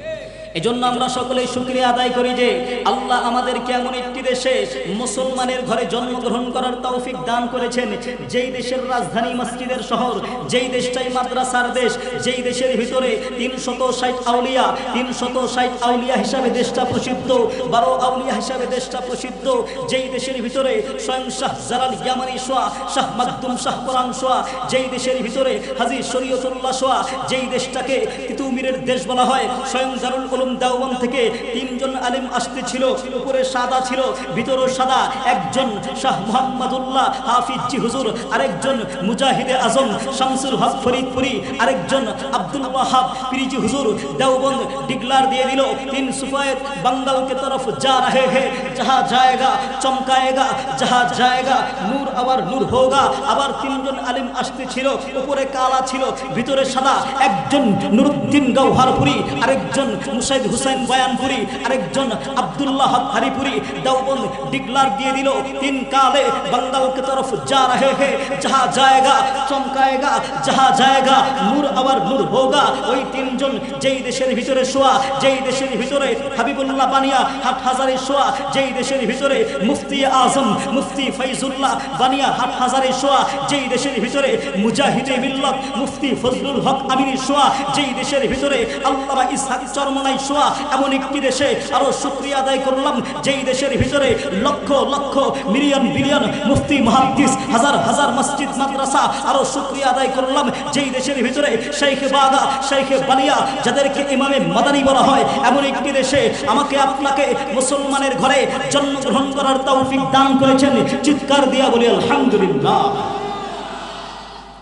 এজন্য আমরা সকলেই শুকরিয়া আদায় করি যে আল্লাহ আমাদেরকে এমন একটি দেশে মুসলমানের ঘরে জন্মগ্রহণ করার তৌফিক দান করেছেন, যেই দেশের রাজধানী মসজিদের শহর, যেই দেশটাই মাদ্রাসার দেশ, যেই দেশের ভিতরে 360 আউলিয়া, 360 আউলিয়া হিসাবে দেশটা প্রসিদ্ধ, 12 আউলিয়া হিসাবে দেশটা প্রসিদ্ধ, যেই দেশের ভিতরে স্বয়ং শাহ জালাল ইয়ামানি সোয়া, শাহ মাকদুম শাহ কোরআন সোয়া, যেই দেশের ভিতরে হাজী শরীয়তুল্লাহ সোয়া, যেই দেশটাকে তিতুমিরের দেশ বলা হয়, স্বয়ং দারুল উলুম দেওবন্দ থেকে 3 জন আলেম আসতেছিল, উপরে সাদা ছিল, ভিতরে সাদা, একজন শাহ মুহাম্মদুল্লাহ হাফিজি হুজুর, আরেকজন মুজাহিদে আজম শামসুল হক ফরিদপুরি, আরেকজন আব্দুল ওয়াহাব পিরিজি হুজুর। দেওবন্দ ডিক্লার দিয়ে দিল 3 সুফায়েত बंगाल के तरफ जा रहे हैं, जहाँ जाएगा चमकाएगा, जहाँ जाएगा नूर आबार नूर होगा। আবার 3 জন আলেম আসতেছিল, উপরে কালা ছিল, ভিতরে সাদা, একজন নুরুদ্দিন গওহারপুরি, আরেকজন মুসাইদ হুসাইন বয়ানপুরি, আরেকজন আব্দুল্লাহ হক হরিপুরি। দেওবন্দ ডিক্লার দিয়ে দিল 3 কালে बंगाल के तरफ जा रहे हैं, जहाँ जाएगा चमकाएगा, जहाँ जाएगा नूर आबार नूर होगा। ওই 3 জন যেই দেশের ভিতরে শোয়া, যেই দেশের ভিতরে হাবিবুল্লাহ বানিয়া হাটহাজারে শোয়া, যেই দেশের ভিতরে মুফতি আজম মুফতি ফৈজুল্লাহ বানিয়া হাটহাজারে শোয়া, যেই দেশের ভিতরে মুজাহিদে মিল্লাত মুফতি ফজলুল হক আমিনী শোয়া, যেই দেশের ভিতরে আল্লামা ইসহাক চরমনাই শোয়া, এমন একটি দেশে আরো শুকরিয়া আদায় করলাম যেই দেশের ভিতরে লক্ষ লক্ষ মিলিয়ন বিলিয়ন মুফতি মুহাদ্দিস, হাজার হাজার মসজিদ মাদ্রাসা, আরো শুকরিয়া আদায় করলাম যেই দেশের ভিতরে শেখে বাগা, শেখে বানিয়া, যাদেরকে ইমামে মাদানী বলা হয়, এমন একটি দেশে আমাকে আপনাকে মুসলমানের ঘরে জন্মগ্রহণ করার তৌফিক দান করেছেন। চিৎকার দিয়া বলি আলহামদুলিল্লাহ।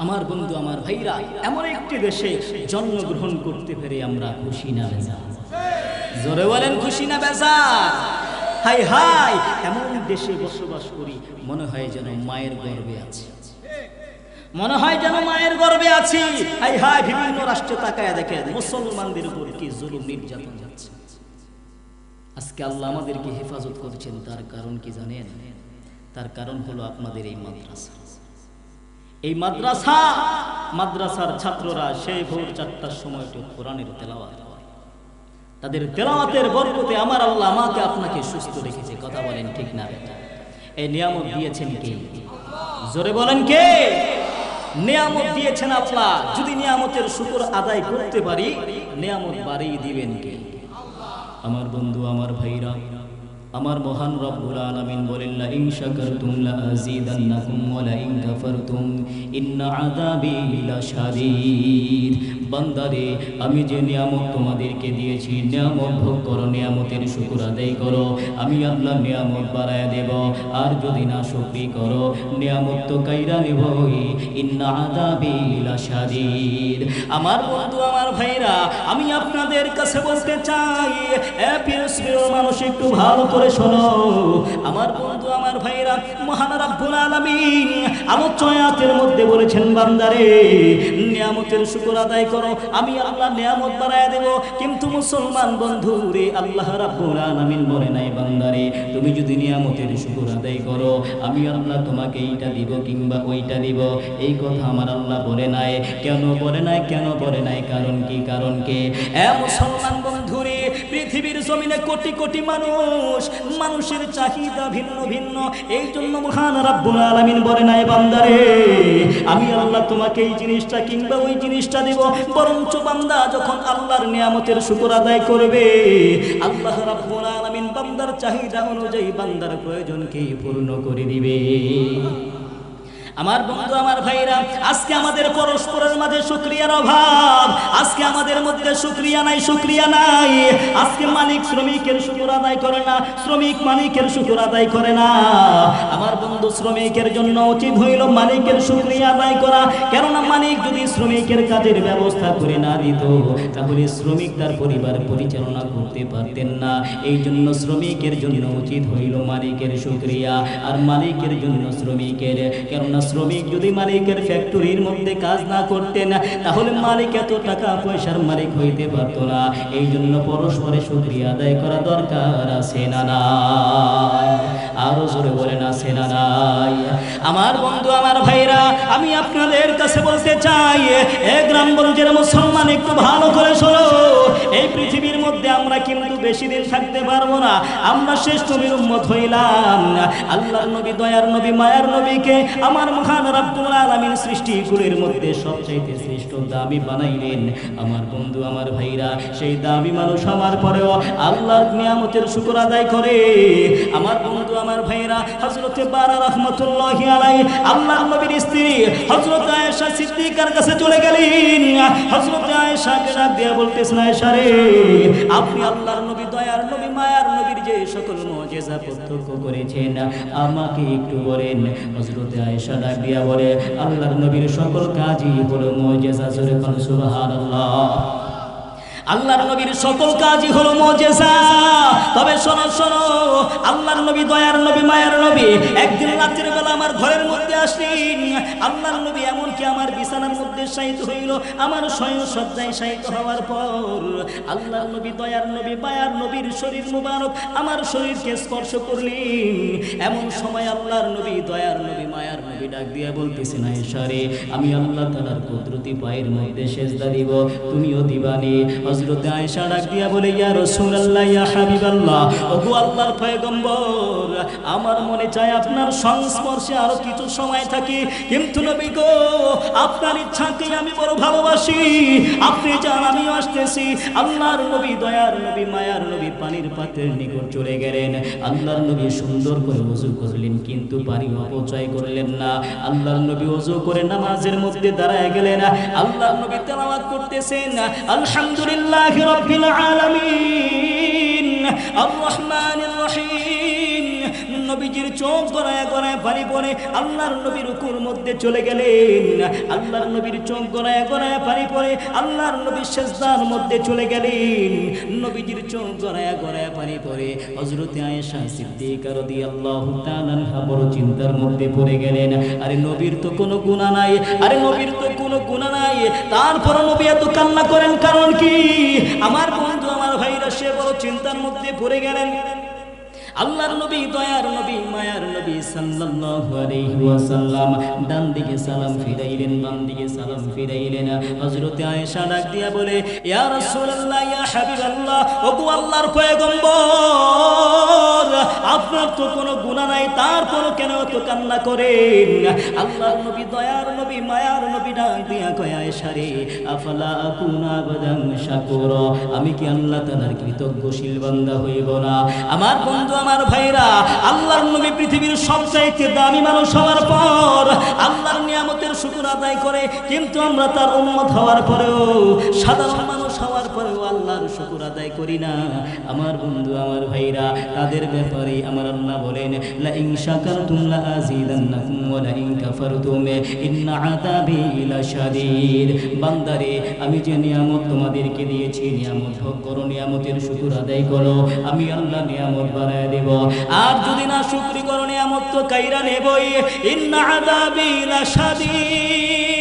আমার বন্ধু, আমার ভাইরা, এমন একটি দেশে জন্মগ্রহণ করতে পেরে আমরা খুশি না বেজার? জোরে বলেন খুশি না বেজার? হাই হাই, এমন দেশে বসবাস করি মনে হয় যেন মায়ের গর্ভে আছি, মনে হয় যেন মায়ের গর্ভে আছি। হাই হাই, বিভিন্ন রাষ্ট্রে তাকায় দেখেন মুসলমানদের উপর কি জুলুম নির্যাতন যাচ্ছে। আজকে আল্লাহ আমাদেরকে হেফাজত করেছেন, তার কারণ কি জানেন? তার কারণ হলো আপনাদের এই মাদ্রাসা। এই মাদ্রাসার ছাত্ররা সেই ভোর 4টার সময় কোরআনের তেলাওয়াত করে। তাদের তেলাওয়াতের বরকতে আমার আল্লাহ আমাকে আপনাকে সুস্থ রেখেছে। কথা বলেন ঠিক না বেটা? এই নিয়ামত দিয়েছেন কে? জোরে বলেন কে? নিয়ামত দিয়েছেন আল্লাহ। যদি নিয়ামতের শুকর আদায় করতে পারি, নিয়ামত বাড়িয়ে দিবেন কে? আমার বন্ধু, আমার ভাইরা, আমার মহান রব্বুল আলামিন বলেন, লা ইন শাকারতুম লা আযীদান্নাকুম ওয়া লা ইন কাফারতুম ইন্না আযাবি লাশাদীদ। বান্দারে আমি যে নিয়ামত তোমাদেরকে দিয়েছি নিয়ামত ভোগ করো, নিয়ামতের শুকর আদায় করো, আমি আল্লাহ নিয়ামত বাড়ায় দেব। আর যদি না শুকরি করো নিয়ামত তো কাইরা নেবই, ইন্না আযাবি লাশাদীদ। আমার বন্ধু আমার ভাইরা, আমি আপনাদের কাছে বলতে চাই, প্রিয় মানুষ একটু ভালো করে শোনো। আমার বন্ধু আমার ভাইরা, মহান রব্বুল আলামিন আলোচনাতের মধ্যে বলেছেন বান্দারে নিয়ামতের শুকর আদায় করো, আমি আল্লাহ নিয়ামত বাড়ায় দেব। কিন্তু মুসলমান বন্ধু রে, আল্লাহ রাব্বুল আলামিন বলে নাই বান্দারে তুমি যদি নিয়ামতের শুকর আদায় করো আমি আল্লাহ তোমাকে এইটা দিব কিংবা ওইটা দিব। এই কথা আমার আল্লাহ বলে নাই। কেন বলে নাই? কেন বলে নাই? কারণ কি? কারণ কি? মুসলমান বন্ধু রে, পৃথিবীর জমিনে কোটি কোটি মানুষ, মানুষের চাহিদা ভিন্ন ভিন্ন। এই জন্য মহান রাব্বুল আলামিন বলে নাই বান্দারে আমি আল্লাহ তোমাকে এই জিনিসটা কিংবা ওই জিনিসটা দিব। বরঞ্চ বান্দা যখন আল্লাহর নিয়ামতের শুকর আদায় করবে, আল্লাহ রাব্বুল আলামিন বান্দার চাহিদা অনুযায়ী বান্দার প্রয়োজনকে পূর্ণ করে দিবে। আমার বন্ধু আমার ভাইরা, আজকে আমাদের পরস্পরের মাঝে শুকরিয়ার অভাব। আজকে আমাদের মধ্যে শুকরিয়া নাই, শুকরিয়া নাই। আজকে মালিক শ্রমিকের শুকর আদায় করে না, শ্রমিক মালিকের শুকর আদায় করে না। আমার বন্ধু শ্রমিকের জন্য উচিত হইল মালিকের শুকরিয়া আদায় করা। কেননা মালিক যদি শ্রমিকের কাজের ব্যবস্থা করে না দিত তাহলে শ্রমিক তার পরিবার পরিচালনা করতে পারতেন না। এই জন্য শ্রমিকের জন্য উচিত হইল মালিকের শুকরিয়া, আর মালিকের জন্য শ্রমিকের। কেননা শ্রমিক যদি মালিকের ফ্যাক্টরির মধ্যে কাজ না করতেন তাহলে মালিক এত টাকা পয়সার মালিক হইতে পারত না। এই জন্য পরস্পরে শুকরিয়া আদায় করা দরকার আছে না নাই? আরো জোরে বলেন আছে না নাই? আমার বন্ধু আমার ভাইরা, আমি আপনাদের কাছে বলতে চাই, গ্রামগঞ্জের মুসলমান একটু ভালো করে শোনো। এই পৃথিবীর মধ্যে আমরা কিন্তু বেশি দিন থাকতে পারবো না। আমরা শেষ নবীর উম্মত হইলাম। আল্লাহর নবী, দয়ার নবী, মায়ার নবীকে আমার মহান রব্বুল আলামিন সৃষ্টিগুলির মধ্যে সবচাইতে শ্রেষ্ঠ দামি বানাইলেন। আমার বন্ধু আমার ভাইরা, সেই দামি মানুষ হওয়ার পরেও আল্লাহর নিয়ামতের শুকর আদায় করে। আমার বন্ধু আমার ভাইরা, হযরতে বারা রাহমাতুল্লাহি আলাইহি আল্লাহর নবীর স্ত্রী হযরত আয়েশা সিদ্দিকার কাছে চলে গেলেন। হযরত আয়েশাকে ডাক দিয়ে বলতেছেন, আয়েশা রে, আপনি আল্লাহর নবী, দয়ার নবী, মায়ার নবীর যে সকল মুজিজা প্রত্যক্ষ করেছেন আমাকে একটু বলেন। হযরতে আয়েশা ডাক দিয়া বলে, আল্লাহর নবীর সকল কাজই হলো মুজিজা। জোরে বলুন সুবহানাল্লাহ। আল্লাহর নবীর সকল কাজই হলো মুজিজা। তবে শোনো শোনো, আল্লাহর নবী, দয়ার নবী, মায়ার নবী একদিন রাতের বেলা আমার ঘরের মধ্যে আসলেন। আল্লাহর নবী এমনকি আমার বিছানার মধ্যে শায়িত হইল। আমার শয়্যায় শায়িত হওয়ার পর আল্লাহর নবী, দয়ার নবী, মায়ার নবীর শরীর মুবারক আমার শরীরকে স্পর্শ করলেন। এমন সময় আল্লাহর নবী, দয়ার নবী, মায়ার নবী ডাক দিয়া বলতেছেন, আয়েশা রে, আমি আল্লাহ তাআলার কুদরতি পায়ের মধ্যে সেজদা দিব, তুমিও দিবানি। হযরতে আয়েশা ডাক দিয়া বলে, ইয়া রাসূলুল্লাহ, ইয়া হাবিবাল্লাহ, ওগো আল্লাহর পয়গম্বর, আমার মনে চায় আপনার সংস্পর্শে আরো কিছু সময় থাকি। কিন্তু নবী গো, আপনার ইচ্ছাকে আমি বড় ভালোবাসি, আপনি যান আমিও আসতেছি। আল্লাহর নবী, দয়ার নবী, মায়ার নবী পানির পাত্রের নিকট চলে গেলেন। আল্লাহর নবী সুন্দর করে ওযু করলেন, কিন্তু পানি অপচয় করলেন না। আল্লাহর নবী ওযু করে নামাজের মধ্যে দাঁড়ায় গেলেন। আল্লাহর নবী তেলাওয়াত করতেছেন, আলহামদুলিল্লাহি রাব্বিল আলামিন আর রহমানির রহিম। নবীজির চোখ গড়ায় গড়ায় পানি পড়ে। আল্লাহর নবী রুকুর মধ্যে চলে গেলেন। আল্লাহর নবীর চোখ গড়ায় গড়ায় পানি পড়ে। আল্লাহর নবী সিজদার মধ্যে চলে গেলেন। নবীজির চোখ গড়ায় গড়ায় পানি পড়ে। হযরতে আয়েশা সিদ্দিকা রাদিয়াল্লাহু তাআলা আনহা বড় চিন্তার মধ্যে পড়ে গেলেন। আরে নবীর তো কোনো গুনাহ নাই, আরে নবীর তো কোনো গুনাহ নাই, তারপর নবী এত কান্না করেন কারণ কি? আমার বন্ধু আমার ভাইরা, সে বড় চিন্তার মধ্যে পড়ে গেলেন। আল্লাহর নবী, দয়ার নবী, মায়ার নবী সাল্লাল্লাহু আলাইহি ওয়াসাল্লাম ডান দিকে সালাম ফিরাইলেন, বাম দিকে সালাম ফিরাইলেন। হযরতে আয়েশা ডাক দিয়া বলে, ইয়া রাসূলুল্লাহ, ইয়া হাবিবাল্লাহ, ওগো আল্লাহর পয়গম্বর, আপনার তো কোনো গুনাহ নাই, তারপরও কেন এত কান্না করেন? আল্লাহর নবী, দয়ার নবী, মায়ার নবী ডাক দিয়া কয় আয়েশা রে, আফালা আকুনা আবাদান শাকুরা, আমি কি আল্লাহ তাআলার কৃতজ্ঞশীল বান্দা হইব না? আমার বন্ধু, আমার ভাইরা, আল্লাহর নবী পৃথিবীর সবচাইতে দামি মানুষ হওয়ার পর আল্লাহর নিয়ামতের শুকর আদায় করে, কিন্তু আমরা তার উম্মত হওয়ার পরেও, সাধারণ মানুষ হওয়ার পরেও আল্লাহর শুকর আদায় করি না। আমার বন্ধু, আমার ভাইরা, তাদের ব্যাপারে আমার আল্লাহ বলেন, লা ইন শাকারতুম লা আযীদান্নাকুম ওয়া লা ইন কাফারতুম ইন্না আযাবি লাশাদীদ। বান্দারে, আমি যে নিয়ামত তোমাদেরকে দিয়েছি, নিয়ামত ভোগ করো, নিয়ামতের শুকর আদায় করো, আমি আল্লাহ নিয়ামত বাড়ায় দেব। আর যদি না শুকরি করো, নিয়ামত তো কাইরা নেবই। ইন্না আযাবি লাশাদীদ,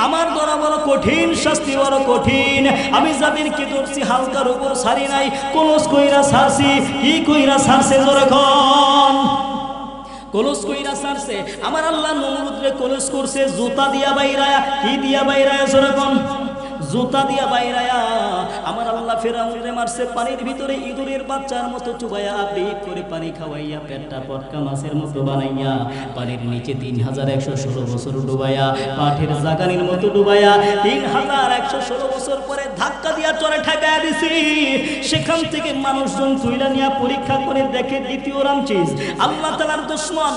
আমার ধরা বড় কঠিন, শাস্তি বড় কঠিন। আমি যাদেরকে ধরছি হালকার উপর ছাড়ি নাই, কলস কইরা ছাড়ছি। কি কইরা ছাড়ছে যখন কলস কইরা ছাড়ছে, আমার আল্লাহ নমরুদরে কলস করছে জুতা দিয়া বাইরায়া। কি দিয়া বাইরায়া যখন? জুতা দিয়া বাইরায়া। আমার আল্লাহ ফেরাউনরে মারছে পানির ভিতরে ইঁদুরের বাচ্চার মতো চুবাইয়া, আবৃত করে পানি খাওয়াইয়া, পেটটা পটকা মাছের মতো বানাইয়া, পানির নিচে 3116 বছর ডুবাইয়া, পাঠের জাগানির মতো ডুবাইয়া, 3116 বছর পরে ধাক্কা দিয়া চরে ঠেকায়া দিছি। সেখান থেকে মানুষজন তুইলা নিয়া পরীক্ষা করে দেখে দ্বিতীয় রামচিজ আল্লাহ তাআলার দুশমন,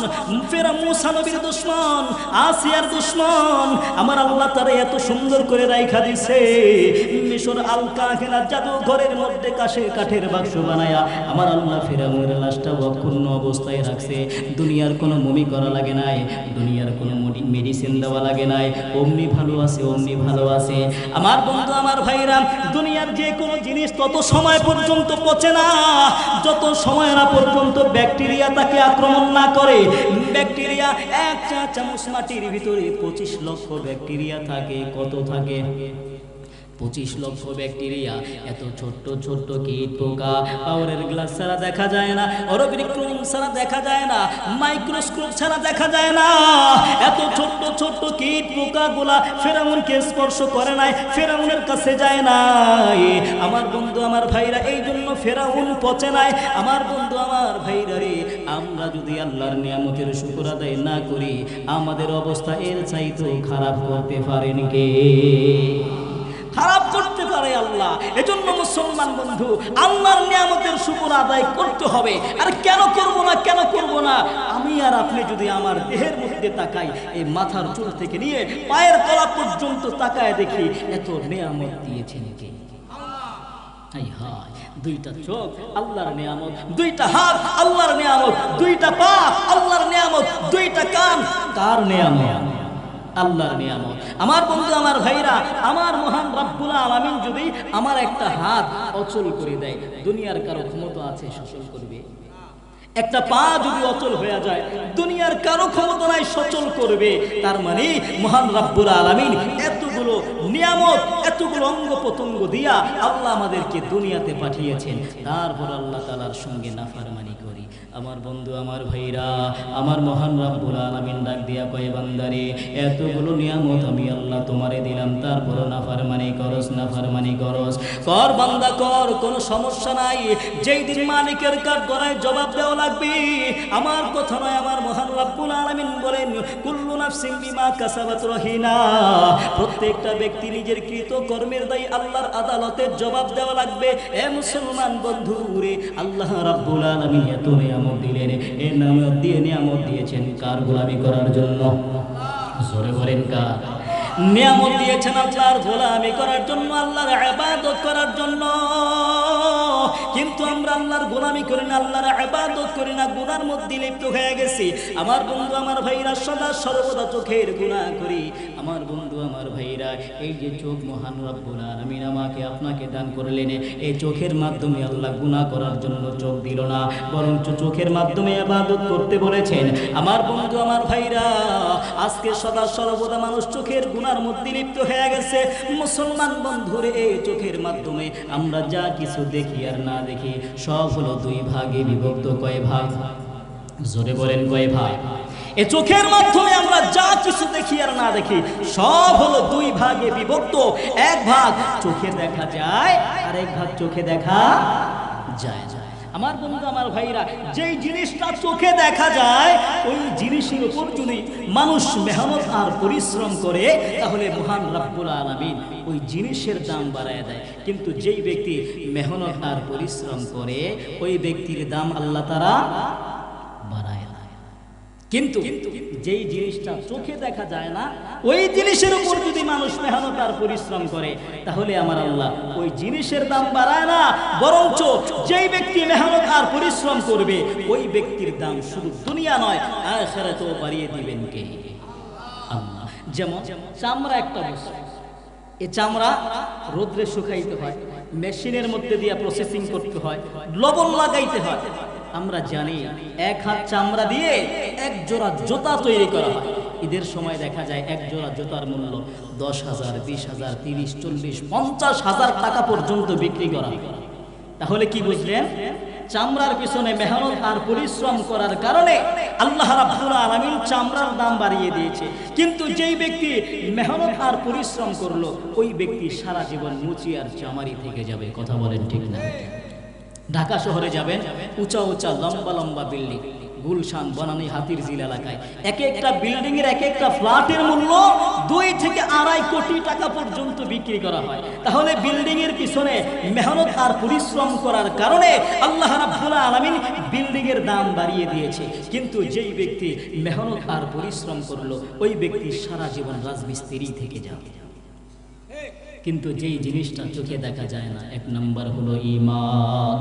ফেরাউন মুসা নবীর দুশমন, আসিয়ার দুশমন, আমার আল্লাহ তাআলা এত সুন্দর করে রাইখা দিছে। মিশর আল কাহিরা জাদুঘরের মধ্যে কাঠের বাক্স বানায়া আমার আল্লাহ ফেরাউনের লাশটা অক্ষুণ্ণ অবস্থায় রাখছে। দুনিয়ার কোনো মমি করা লাগে নাই, দুনিয়ার কোনো মেডিসিন দেওয়া লাগে নাই, অমনি ভালো আছে, অমনি ভালো আছে। আমার বন্ধু, আমার ভাইরা, দুনিয়ার যে কোনো জিনিস তত সময় পর্যন্ত পচে না যত সময় না পর্যন্ত ব্যাকটেরিয়া তাকে আক্রমণ না করে। ব্যাকটেরিয়া এক চা চামচ মাটির ভিতরে 25 লক্ষ ব্যাকটেরিয়া থাকে। কত থাকে? 25 লক্ষ ব্যাকটেরিয়া। এত ছোট্ট ছোট্ট কীট পোকা পাওয়ারের গ্লাস ছাড়া দেখা যায় না, অরবিক্রম ছাড়া দেখা যায় না, মাইক্রোস্কোপ ছাড়া দেখা যায় না। এত ছোট্ট ছোট্ট কীট পোকাগুলা ফেরাউনকে স্পর্শ করে নাই, ফেরাউনের কাছে যায় নাই। আমার বন্ধু, আমার ভাইরা, এই জন্য ফেরাউন পচে নাই। আমার বন্ধু, আমার ভাইরা রে, আমরা যদি আল্লাহর নিয়ামতের শুকর আদায় না করি, আমাদের অবস্থা এর চাইতেও খারাপ করতে পারেন কে? খারাপ করতে পারে আল্লাহ। এজন্য মুসলমান বন্ধু, আল্লাহর নিয়ামতের শুকর আদায় করতে হবে। আর কেন করব না, কেন করব না? আমি আর আপনি যদি আমার দেহের মধ্যে তাকাই, এই মাথার চুল থেকে নিয়ে পায়ের তলা পর্যন্ত তাকায় দেখি, এত নিয়ামত দিয়েছেন কে? হায় হায়, দুইটা চোখ আল্লাহর নিয়ামত, দুইটা হাত আল্লাহর নিয়ামত, দুইটা পা আল্লাহর নিয়ামত, দুইটা কান কার নিয়ামত? আল্লাহর নিয়ামত। আমার বন্ধু, আমার ভাইরা, আমার মহান রব্বুল আলামিন যদি আমার একটা হাত অচল করে দেয়, দুনিয়ার কারো ক্ষমতা আছে সচল করবে? একটা পা যদি অচল হয়ে যায়, দুনিয়ার কারো ক্ষমতা নাই সচল করবে। তার মানে মহান রব্বুল আলামিন এতগুলো নিয়ামত, এতগুলো অঙ্গ প্রত্যঙ্গ দিয়া আল্লাহ আমাদেরকে দুনিয়াতে পাঠিয়েছেন, তারপর আল্লাহ তাআলার সঙ্গে নাফরমানি করি। আমার বন্ধু, আমার ভাইরা, আমার মহান রব্বুল আলামিন ডাক দিয়া কয়, বান্দারে, এতগুলো নিয়ামত আমি আল্লাহ তোমারে দিলাম, তারপর নাফরমানি করস, নাফরমানি করস। কর বান্দা কর, কোনো সমস্যা নাই। যেই দিন মালিকের কাঠ গড়ায় জবাব দেওয়া লাগবে, আমার কথা নয়, আমার মহান রব্বুল আলামিন বলেন, কুল্লু নাফসিন বিমা কাসাবাত রহিনা। প্রত্যেকটা ব্যক্তি নিজের কৃত কর্মের দায়ী আল্লাহর আদালতে জবাব দেওয়া লাগবে। এ মুসলমান বন্ধু রে, আল্লাহ রাব্বুল আলামিন এত নিয়ামত দিলেন, এই নিয়ামত দিয়ে নিয়ামত দিয়েছেন কার গোলামি করার জন্য? জোরে বলেন কার? নিয়ামত দিয়েছেন আল্লাহর গোলামি করার জন্য, আল্লাহর ইবাদত করার জন্য। কিন্তু আমরা আল্লাহর গোলামি করি না, আল্লাহর ইবাদত করি না, গুনার মধ্যে লিপ্ত হয়ে গেছি। আমার বন্ধু, আমার ভাইরা, সদা সর্বদা চোখের গুনাহ করি। আমার বন্ধু, আমার ভাইরা, এই যে চোখ মহান রব্বুল আলামিন আমাকে আপনাকে দান করলেন, এই চোখের মাধ্যমে আল্লাহ গুনাহ করার জন্য চোখ দিল না, বরং চোখের মাধ্যমে ইবাদত করতে বলেছেন। আমার বন্ধু, আমার ভাইরা, আজকে সদা সর্বদা মানুষ চোখের গুনার মধ্যে লিপ্ত হয়ে গেছে। মুসলমান বন্ধুরে, এই চোখের মাধ্যমে আমরা যা কিছু দেখি আর না দেখি, সব হলো দুই ভাগে বিভক্ত। কয় ভাগ? জোরে বলেন, কয় ভাগ? এই চোখের মাধ্যমে আমরা যা কিছু দেখি আর না দেখি, সব হলো দুই ভাগে বিভক্ত। এক ভাগ চোখে দেখা যায়, আর এক ভাগ চোখে দেখা যায় না। আমার বন্ধু আমার ভাইরা, যেই জিনিসটা চোখে দেখা যায় ওই জিনিসের উপর যদি মানুষ মেহনত আর পরিশ্রম করে তাহলে মহান রব্বুল আলামিন ওই জিনিসের দাম বাড়ায় দেয়। কিন্তু যেই ব্যক্তি মেহনত আর পরিশ্রম করে ওই ব্যক্তির দাম আল্লাহ তাআলা বাড়ায় দেয়। কিন্তু যেই জিনিসটা চোখে দেখা যায় না ওই জিনিসের উপর যদি মানুষ মেহনত আর পরিশ্রম করে তাহলে আমার আল্লাহ ওই জিনিসের দাম বাড়ায় না, বরঞ্চ যেই ব্যক্তি মেহনত আর পরিশ্রম করবে ওই ব্যক্তির দাম শুধু দুনিয়া নয় আখিরাতেও বাড়িয়ে দিবেন কে? আল্লাহ। যেমন চামড়া একটা বস্তু, এই চামড়া রোদ্রে শুকাইতে হয়, মেশিনের মধ্যে দিয়ে প্রসেসিং করতে হয়, লবণ লাগাইতে হয়। আমরা জানি এক হাত চামড়া দিয়ে এক জোড়া জুতা তৈরি করা হয়। ঈদের সময় দেখা যায় এক জোড়া জুতার মূল্য 10,000, 20,000, 30, 40, 50,000 টাকা পর্যন্ত বিক্রি করা হয়। তাহলে কি বুঝলেন? চামড়ার পিছনে মেহনত আর পরিশ্রম করার কারণে আল্লাহ রাব্বুল আলামিন চামড়ার দাম বাড়িয়ে দিয়েছে। কিন্তু যেই ব্যক্তি মেহনত আর পরিশ্রম করলো ওই ব্যক্তি সারা জীবন মুচি আর চামারি থেকে যাবে। কথা বলেন ঠিক না? ঢাকা শহরে যাবেন, উঁচা উঁচা লম্বা লম্বা বিল্ডিং, গুলশান, বনানী, হাতিরঝিল এলাকায় এক একটা বিল্ডিং এর এক একটা ফ্ল্যাটের মূল্য 2 থেকে 2.5 কোটি টাকা পর্যন্ত বিক্রি করা হয়। তাহলে বিল্ডিং এর পিছনে মেহনত আর পরিশ্রম করার কারণে আল্লাহ রাব্বুল আলামিন বিল্ডিং এর দাম বাড়িয়ে দিয়েছে। কিন্তু যেই ব্যক্তি মেহনত আর পরিশ্রম করলো ওই ব্যক্তি সারা জীবন রাজমিস্ত্রি থেকে যাবে। কিন্তু যেই জিনিসটা চোখে দেখা যায় না, এক নাম্বার হলো ঈমান।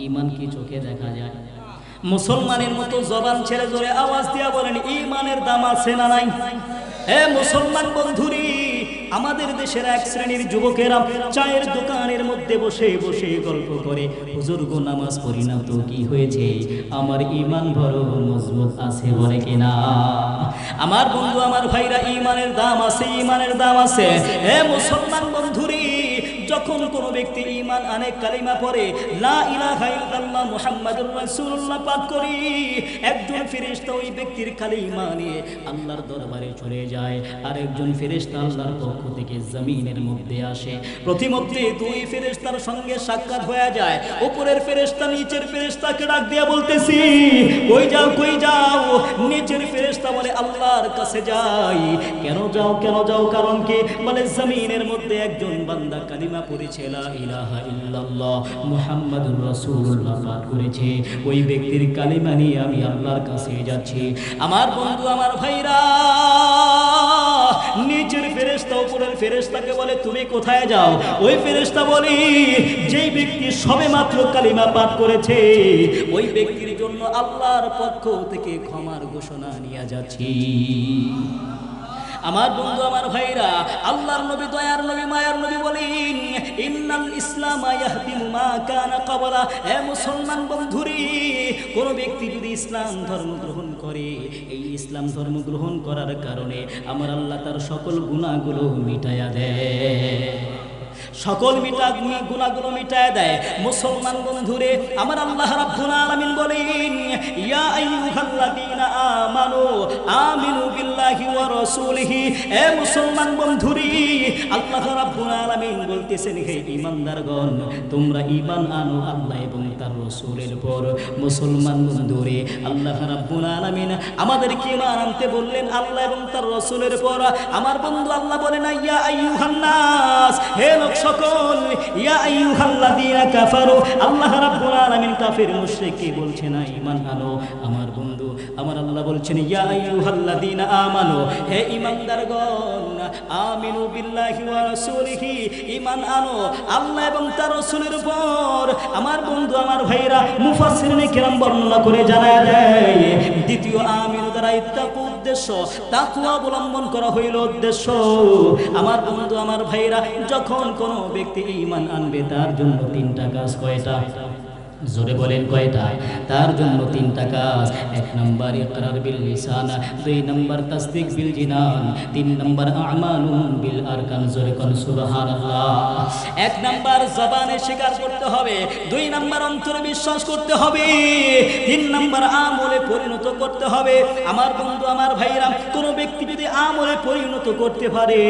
ঈমান কি চোখে দেখা যায়? মুসলমানের মতো জবান ছেড়ে জোরে আওয়াজ দিয়া বলেন ঈমানের দাম আছে না নাই? হে মুসলমান বন্ধুরি, আমাদের দেশের এক শ্রেণীর যুবকেরা চায়ের দোকানের মধ্যে বসে বসে গল্প করে, হুজুর গো নামাজ পড়ি না তো কি হয়েছে, আমার ঈমান বড় মজবুত আছে বলে কিনা? আমার বন্ধু আমার ভাইরা, ঈমানের দাম আছে, ঈমানের দাম আছে। হে মুসলমান বন্ধুরি, যখন কোনো ব্যক্তি ঈমান আনে, কালিমা পড়ে, লা ইলাহা ইল্লাল্লাহ মুহাম্মাদুর রাসূলুল্লাহ পাঠ করি, একজন ফেরেশতা ওই ব্যক্তির কালিমা নিয়ে আল্লাহর দরবারে চলে যায়। আর একজন ফেরেশতা আল্লাহর পক্ষ থেকে জমিনের মধ্যে আসে। প্রতিমধ্যে 2 ফেরেশতার সঙ্গে সাক্ষাৎ হয়ে যায়। উপরের ফেরেশতা নিচের ফেরেশতাকে ডাক দিয়ে বলতেছি, কই যাও কই যাও? নিচের ফেরেশতা বলে আল্লাহর কাছে যাই। কেন যাও কেন যাও, কারণ কি? বলে জমিনের মধ্যে একজন বান্দা কালিমা পড়েছে, লা ইলাহা ইল্লাল্লাহ মুহাম্মাদুর রাসূলুল্লাহ পাঠ করেছে, ওই ব্যক্তির কালিমা নিয়ে আমি আল্লাহর কাছে যাচ্ছি। আমার বন্ধু আমার ভাইরা, নিচের ফেরেশতা উপরের ফেরেশতাকে বলে তুমি কোথায় যাও? ওই ফেরেশতা বলি, যেই ব্যক্তি সবেমাত্র কালিমা পাঠ করেছে ওই ব্যক্তির জন্য আল্লাহর পক্ষ থেকে ক্ষমার ঘোষণা নিয়ে যাচ্ছি। আমার বন্ধু আমার ভাইরা, আল্লাহর নবী, দয়ার নবী, মায়ার নবী বলেন, ইন্নাল ইসলামা ইয়াহদিমু মা কানা ক্বাবলা। হে মুসলমান বন্ধুরি, কোন ব্যক্তি যদি ইসলাম ধর্ম গ্রহণ করে, এই ইসলাম ধর্ম গ্রহণ করার কারণে আমার আল্লাহ তার সকল গুনাহগুলো মিটায়া দেয়, সকল গুনাহগুলো মিটায় দেয়। মুসলমান বন্ধুরে, আমার আল্লাহ রাব্বুল আলামিন বলেন, ইয়া আইয়ুহাল্লাযীনা আমানু আমিনু বিল্লাহি ওয়া রাসূলিহি। হে মুসলমান বন্ধুরে, আল্লাহ রাব্বুল আলামিন বলতেছেন, হে ঈমানদারগণ, তোমরা ঈমান আনো আল্লাহ এবং তার রাসূলের উপর। মুসলমান বন্ধুরে, আল্লাহ রাব্বুল আলামিন আমাদেরকে ঈমান আনতে বললেন আল্লাহ এবং তার রাসূলের উপর। আমার বন্ধু আল্লাহ বলেন, ইয়া আইয়ুহান নাস, হে লোক সকল, ইয়া আইয়ুহাল্লাযীনা কাফারু। আল্লাহ রাব্বুল আলামিন কাফির মুশরিককে বলছে না ঈমান আনো। আমার বন্ধু আমার আল্লাহ বলছেন, ইয়া আইয়ুহাল্লাযীনা আমানু, হে ঈমানদারগণ, আমিনু বিল্লাহি ওয়া রাসূলিহি, ঈমান আনো আল্লাহ এবং তার রাসূলের উপর। আমার বন্ধু আমার ভাইরা, মুফাসসিরিনে কিরাম বর্ণনা করে জানায় দেয়, দ্বিতীয় আমিনু দ্বারা ইত্তাকু উদ্দেশ্য, তাকওয়া অবলম্বন করা হইল উদ্দেশ্য। আমার বন্ধু আমার ভাইরা, যখন কোনো ব্যক্তি ঈমান আনবে তার জন্য 3টা কাজ। কয়টা? জোরে বলেন কয়টা? তার জন্য 3টা কাজ। 1 নাম্বার ইকরার বিল লিসান, 2 নাম্বার তাসদিক বিল জিনান, 3 নাম্বার আমালুন বিল আরকান। জোরে কোন সুবহানাল্লাহ। 1 নাম্বার জবানে স্বীকার করতে হবে, 2 নাম্বার অন্তরে বিশ্বাস করতে হবে, 3 নাম্বার আমলে পরিণত করতে হবে। আমার বন্ধু আমার ভাইরা, কোন ব্যক্তি যদি আমলে পরিণত করতে পারে,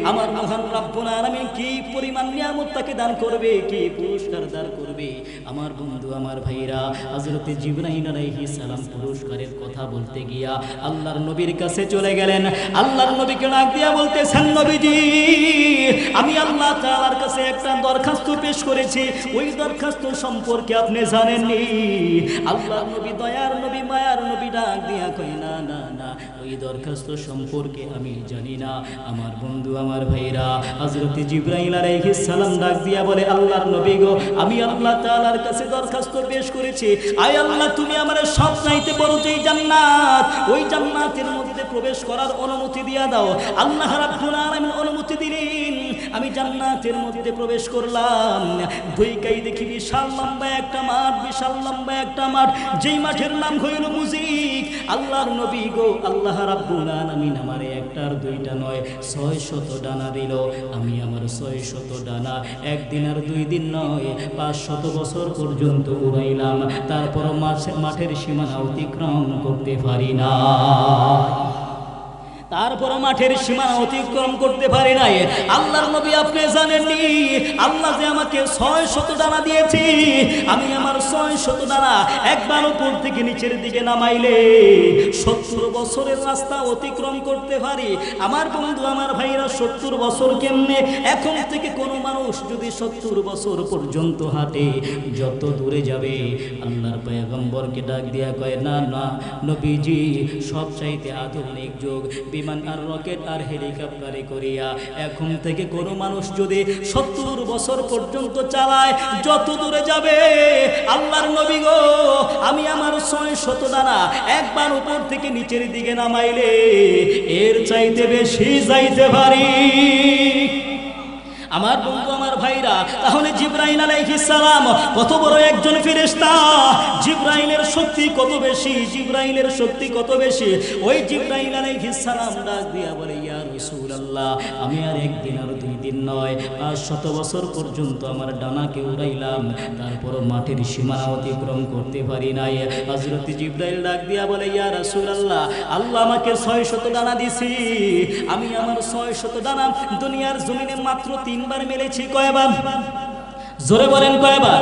আমার মহান রব্বুল আলামিন কি পরিমাণ নিয়ামত তাকে দান করবে, কি পুরস্কার দান করবে। আমার বন্ধু আমার ভাইরা, হযরতে জিবরাইল আলাইহিস সালাম পুরস্কারের কথা বলতে গিয়া আল্লাহর নবীর কাছে চলে গেলেন। আল্লাহর নবীকে ডাক দিয়া বলতেছেন, নবীজি আমি আল্লাহ তাআলার কাছে একটা দরখাস্ত পেশ করেছি, ওই দরখাস্ত সম্পর্কে আপনি জানেননি? আল্লাহর নবী দয়ার নবী মায়ার নবী ডাক দিয়া কই, না না না, ওই দরখাস্ত সম্পর্কে আমি জানি না। আমার বন্ধু আমার ভাইরা, হযরতে জিবরাইল আলাইহিস সালাম ডাক দিয়া বলে, আল্লাহর নবী গো, আমি আল্লাহ তাআলার কাছে দরখাস্ত পেশ করেছি, আয় আল্লাহ তুমি আমারে সব চাইতে বড় যে জান্নাত, ওই জান্নাতের মধ্যে প্রবেশ করার অনুমতি দিয়া দাও। আল্লাহ রাব্বুল আলামিন অনুমতি দিলেন, আমি জান্নাতের মধ্যে প্রবেশ করলাম। দুইকাই দেখি বিশাল লম্বা একটা মাঠ, বিশাল লম্বা একটা মাঠ, যেই মাঠের নাম হইল মুজিক। আল্লাহর নবী গো, আল্লাহ রাব্বুল আলামিন আমারে একটার দুইটা নয় 600 ডানা দিল। আমি আমার 600 ডানা একদিন আর 2 দিন নয় 500 বছর পর্যন্ত উড়াইলাম, তারপর মাঠের সীমানা অতিক্রম করতে পারি না। তারপর মাঠের সীমানা অতিক্রম করতে পারি নাই। আল্লাহর নবী আপনি জানেননি, আল্লাহ যে আমাকে 600 ডানা দিয়েছি, আমি আমার 600 ডানা একবার উপর থেকে নিচের দিকে নামাইলে 70 বছরের রাস্তা অতিক্রম করতে পারি। আমার বন্ধু আমার ভাইরা, 70 বছর কেমনে? এখন থেকে কোনো মানুষ যদি 70 বছর পর্যন্ত হাঁটে, যত দূরে যাবে, আল্লাহর পয়গম্বরকে ডাক দিয়া কয়, না না নবীজি, সব চাইতে আধুনিক যুগ, বিমান আর রকেট আর হেলিকপ্টারে করিয়া এখন থেকে কোনো মানুষ যদি 70 বছর পর্যন্ত চালায়, যত দূরে যাবে, আল্লাহর নবী গো, আমি আমার 600 ডানা একবার উপর থেকে নিচের দিকে নামাইলে এর চাইতে বেশি যাইতে পারি। আমার বন্ধু আমার ভাইরা, তাহলে জিবরাইল আলাইহিস সালাম কত বড় একজন ফেরেশতা, জিবরাইলের শক্তি কত বেশি, জিবরাইলের শক্তি কত বেশি। ওই জিবরাইল আলাইহিস সালাম ডাক দিয়া বলে, ইয়া রাসূলুল্লাহ, আমি আর একদিন আর 2 দিন নয় 500 বছর পর্যন্ত আমার ডানাকে উড়াইলাম, তারপর মাঠের সীমানা অতিক্রম করতে পারি নাই। হযরত জিবরাইল ডাক দিয়া বলে, ইয়া রাসূলুল্লাহ, আল্লাহ আমাকে 600 ডানা দিয়েছি, আমি আমার 600 ডানা দুনিয়ার জমিনে মাত্র 3 বার মেলেছি। কয়বার? জোরে বলেন কয়বার?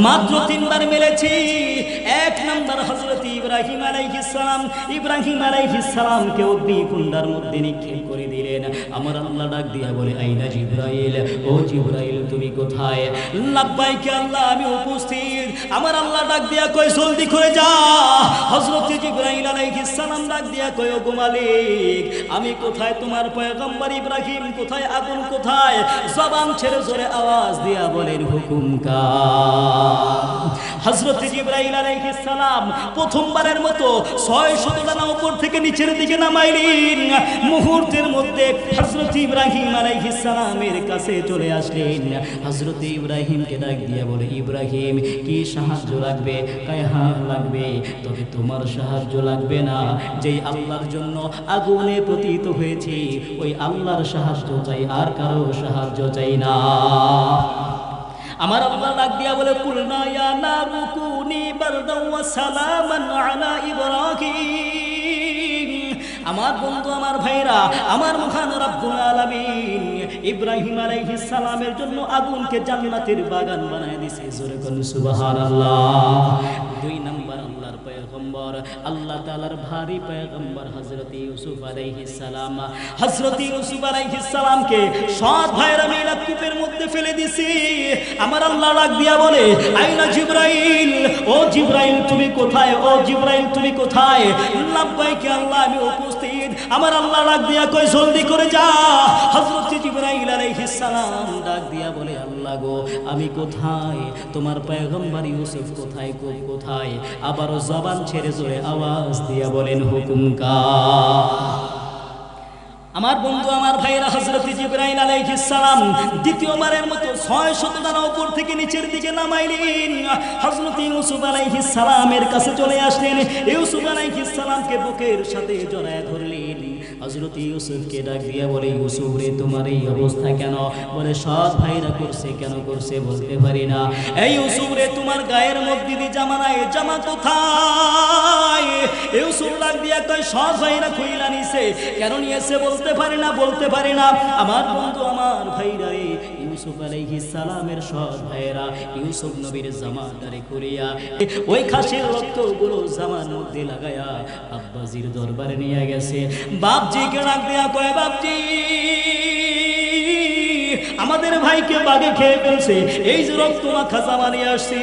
মাত্র 3 বার মেলেছি। এক নাম্বার হযরত ইব্রাহিম আলাইহিস সালাম, ইব্রাহিম আলাইহিস সালামকে অগ্নিকুণ্ডের মধ্যে নিক্ষেপ করে দিলেন। আমার আল্লাহ ডাক দিয়া বলে, আইনা জিবরাইল, ও জিবরাইল তুমি কোথায়? লাব্বাইক আল্লাহ, আমি উপস্থিত। আমার আল্লাহ ডাক দিয়া কয়, জলদি করে যা। হযরত জিবরাইল আলাইহিস সালাম ডাক দিয়া কয়, ওগো মালিক, আমি কোথায়? তোমার পয়গম্বর ইব্রাহিম কোথায়? আগুন কোথায়? জবান ছেড়ে জোরে আওয়াজ দিয়া বলেন, হুকুম কা। হযরত জিবরাইল আলাইহিস সালাম প্রথমবারের মতো 600 ডানা উপর থেকে নিচের দিকে নামাইলেন। মুহূর্তের মধ্যে হযরত ইব্রাহিম আলাইহিস সালামের কাছে চলে আসলেন। হযরত ইব্রাহিমকে ডাক দিয়া বলে, ইব্রাহিম কি সাহায্য লাগবে? কয় হ্যাঁ লাগবে, তবে তোমার সাহায্য লাগবে না, যেই আল্লাহর জন্য আগুনে পতিত হয়েছে ওই আল্লাহর সাহায্য চাই, আর কারো সাহায্য চাই না। আমার আল্লাহ ডাক দিয়া বলে, কুলনা ইয়া নারু কুনি বারদাও ওয়া সালামান আলা ইব্রাহিম। আমার বন্ধু আমার ভাইরা, আমার মহান রব্বুল আলামিন ইব্রাহিম আলাইহিস সালামের জন্য আগুনকে জান্নাতের বাগান বানায় দিয়েছে। জোরে কোন সুবহানাল্লাহ। 2 নাম্বার আল্লাহর পয়গম্বর, আল্লাহ তাআলার ভারী পয়গম্বর হযরত ইউসুফ আলাইহিস সালাম, হযরত ইউসুফ আলাইহিস সালামকে সৎ ভাইরা মিলে কূপের মধ্যে ফেলে দিয়েছে। আমার আল্লাহ ডাক দিয়া বলে, আইনা জিবরাইল, ও জিবরাইল তুমি কোথায়? ও জিবরাইল তুমি কোথায়? লাব্বাইক আল্লাহ, আমি উপস্থিত। আমার আল্লাহ ডাক দিয়া কই, জলদি করে যা। হযরত জিবরাইল আলাইহিস সালাম ডাক দিয়া বলে, আল্লাহ গো, আমি কোথায়? তোমার পয়গম্বর ইউসুফ কোথায়? কোথায়? আবারও জবান ছেড়ে জোরে আওয়াজ দিয়া বলেন, হুকুম কা। আমার বন্ধু আমার ভাইরা, হযরত জিবরাইল আলাইহিস সালাম দ্বিতীয়বারের মতো 600 ডানা উপর থেকে নিচের দিকে নামাইলেন। হযরত ইউসুফ আলাইহিস সালামের কাছে চলে আসলেন। ইউসুফ আলাইহিস সালামকে বুকের সাথে জড়ায় ধরলেন। হযরত ইউসুফকে ডাক দিয়া বলে, ইউসুফ রে, তোমার এই অবস্থা কেন? বলে, সৎ ভাইরা করছে। কেন করছে বলতে পারি না। এই ইউসুফ রে, তোমার গায়ের মধ্যে দিয়ে জামা নাই, জামা কোথায়? ইউসুফ ডাক দিয়া কয়, সৎ ভাইরা খুইলা নিছে। কেন নিয়েছে বলতে পারি না, বলতে পারি না। আমার বন্ধু আমার ভাইরা রে, ইউসুফ আলাইহিস সালামের সৎ ভাইয়েরা ইউসুফ নবীর জামাটারে করিয়া ওই খাসির রক্তগুলো জামার মধ্যে লাগায়া আব্বাজির দরবারে নিয়ে গেছে। বাপজিকে ডাক দিয়া কয়, বাপজি আমাদের ভাইকে বাগে খেয়ে ফেলছে, এই যে রক্ত মাখা জামা নিয়ে আসছি।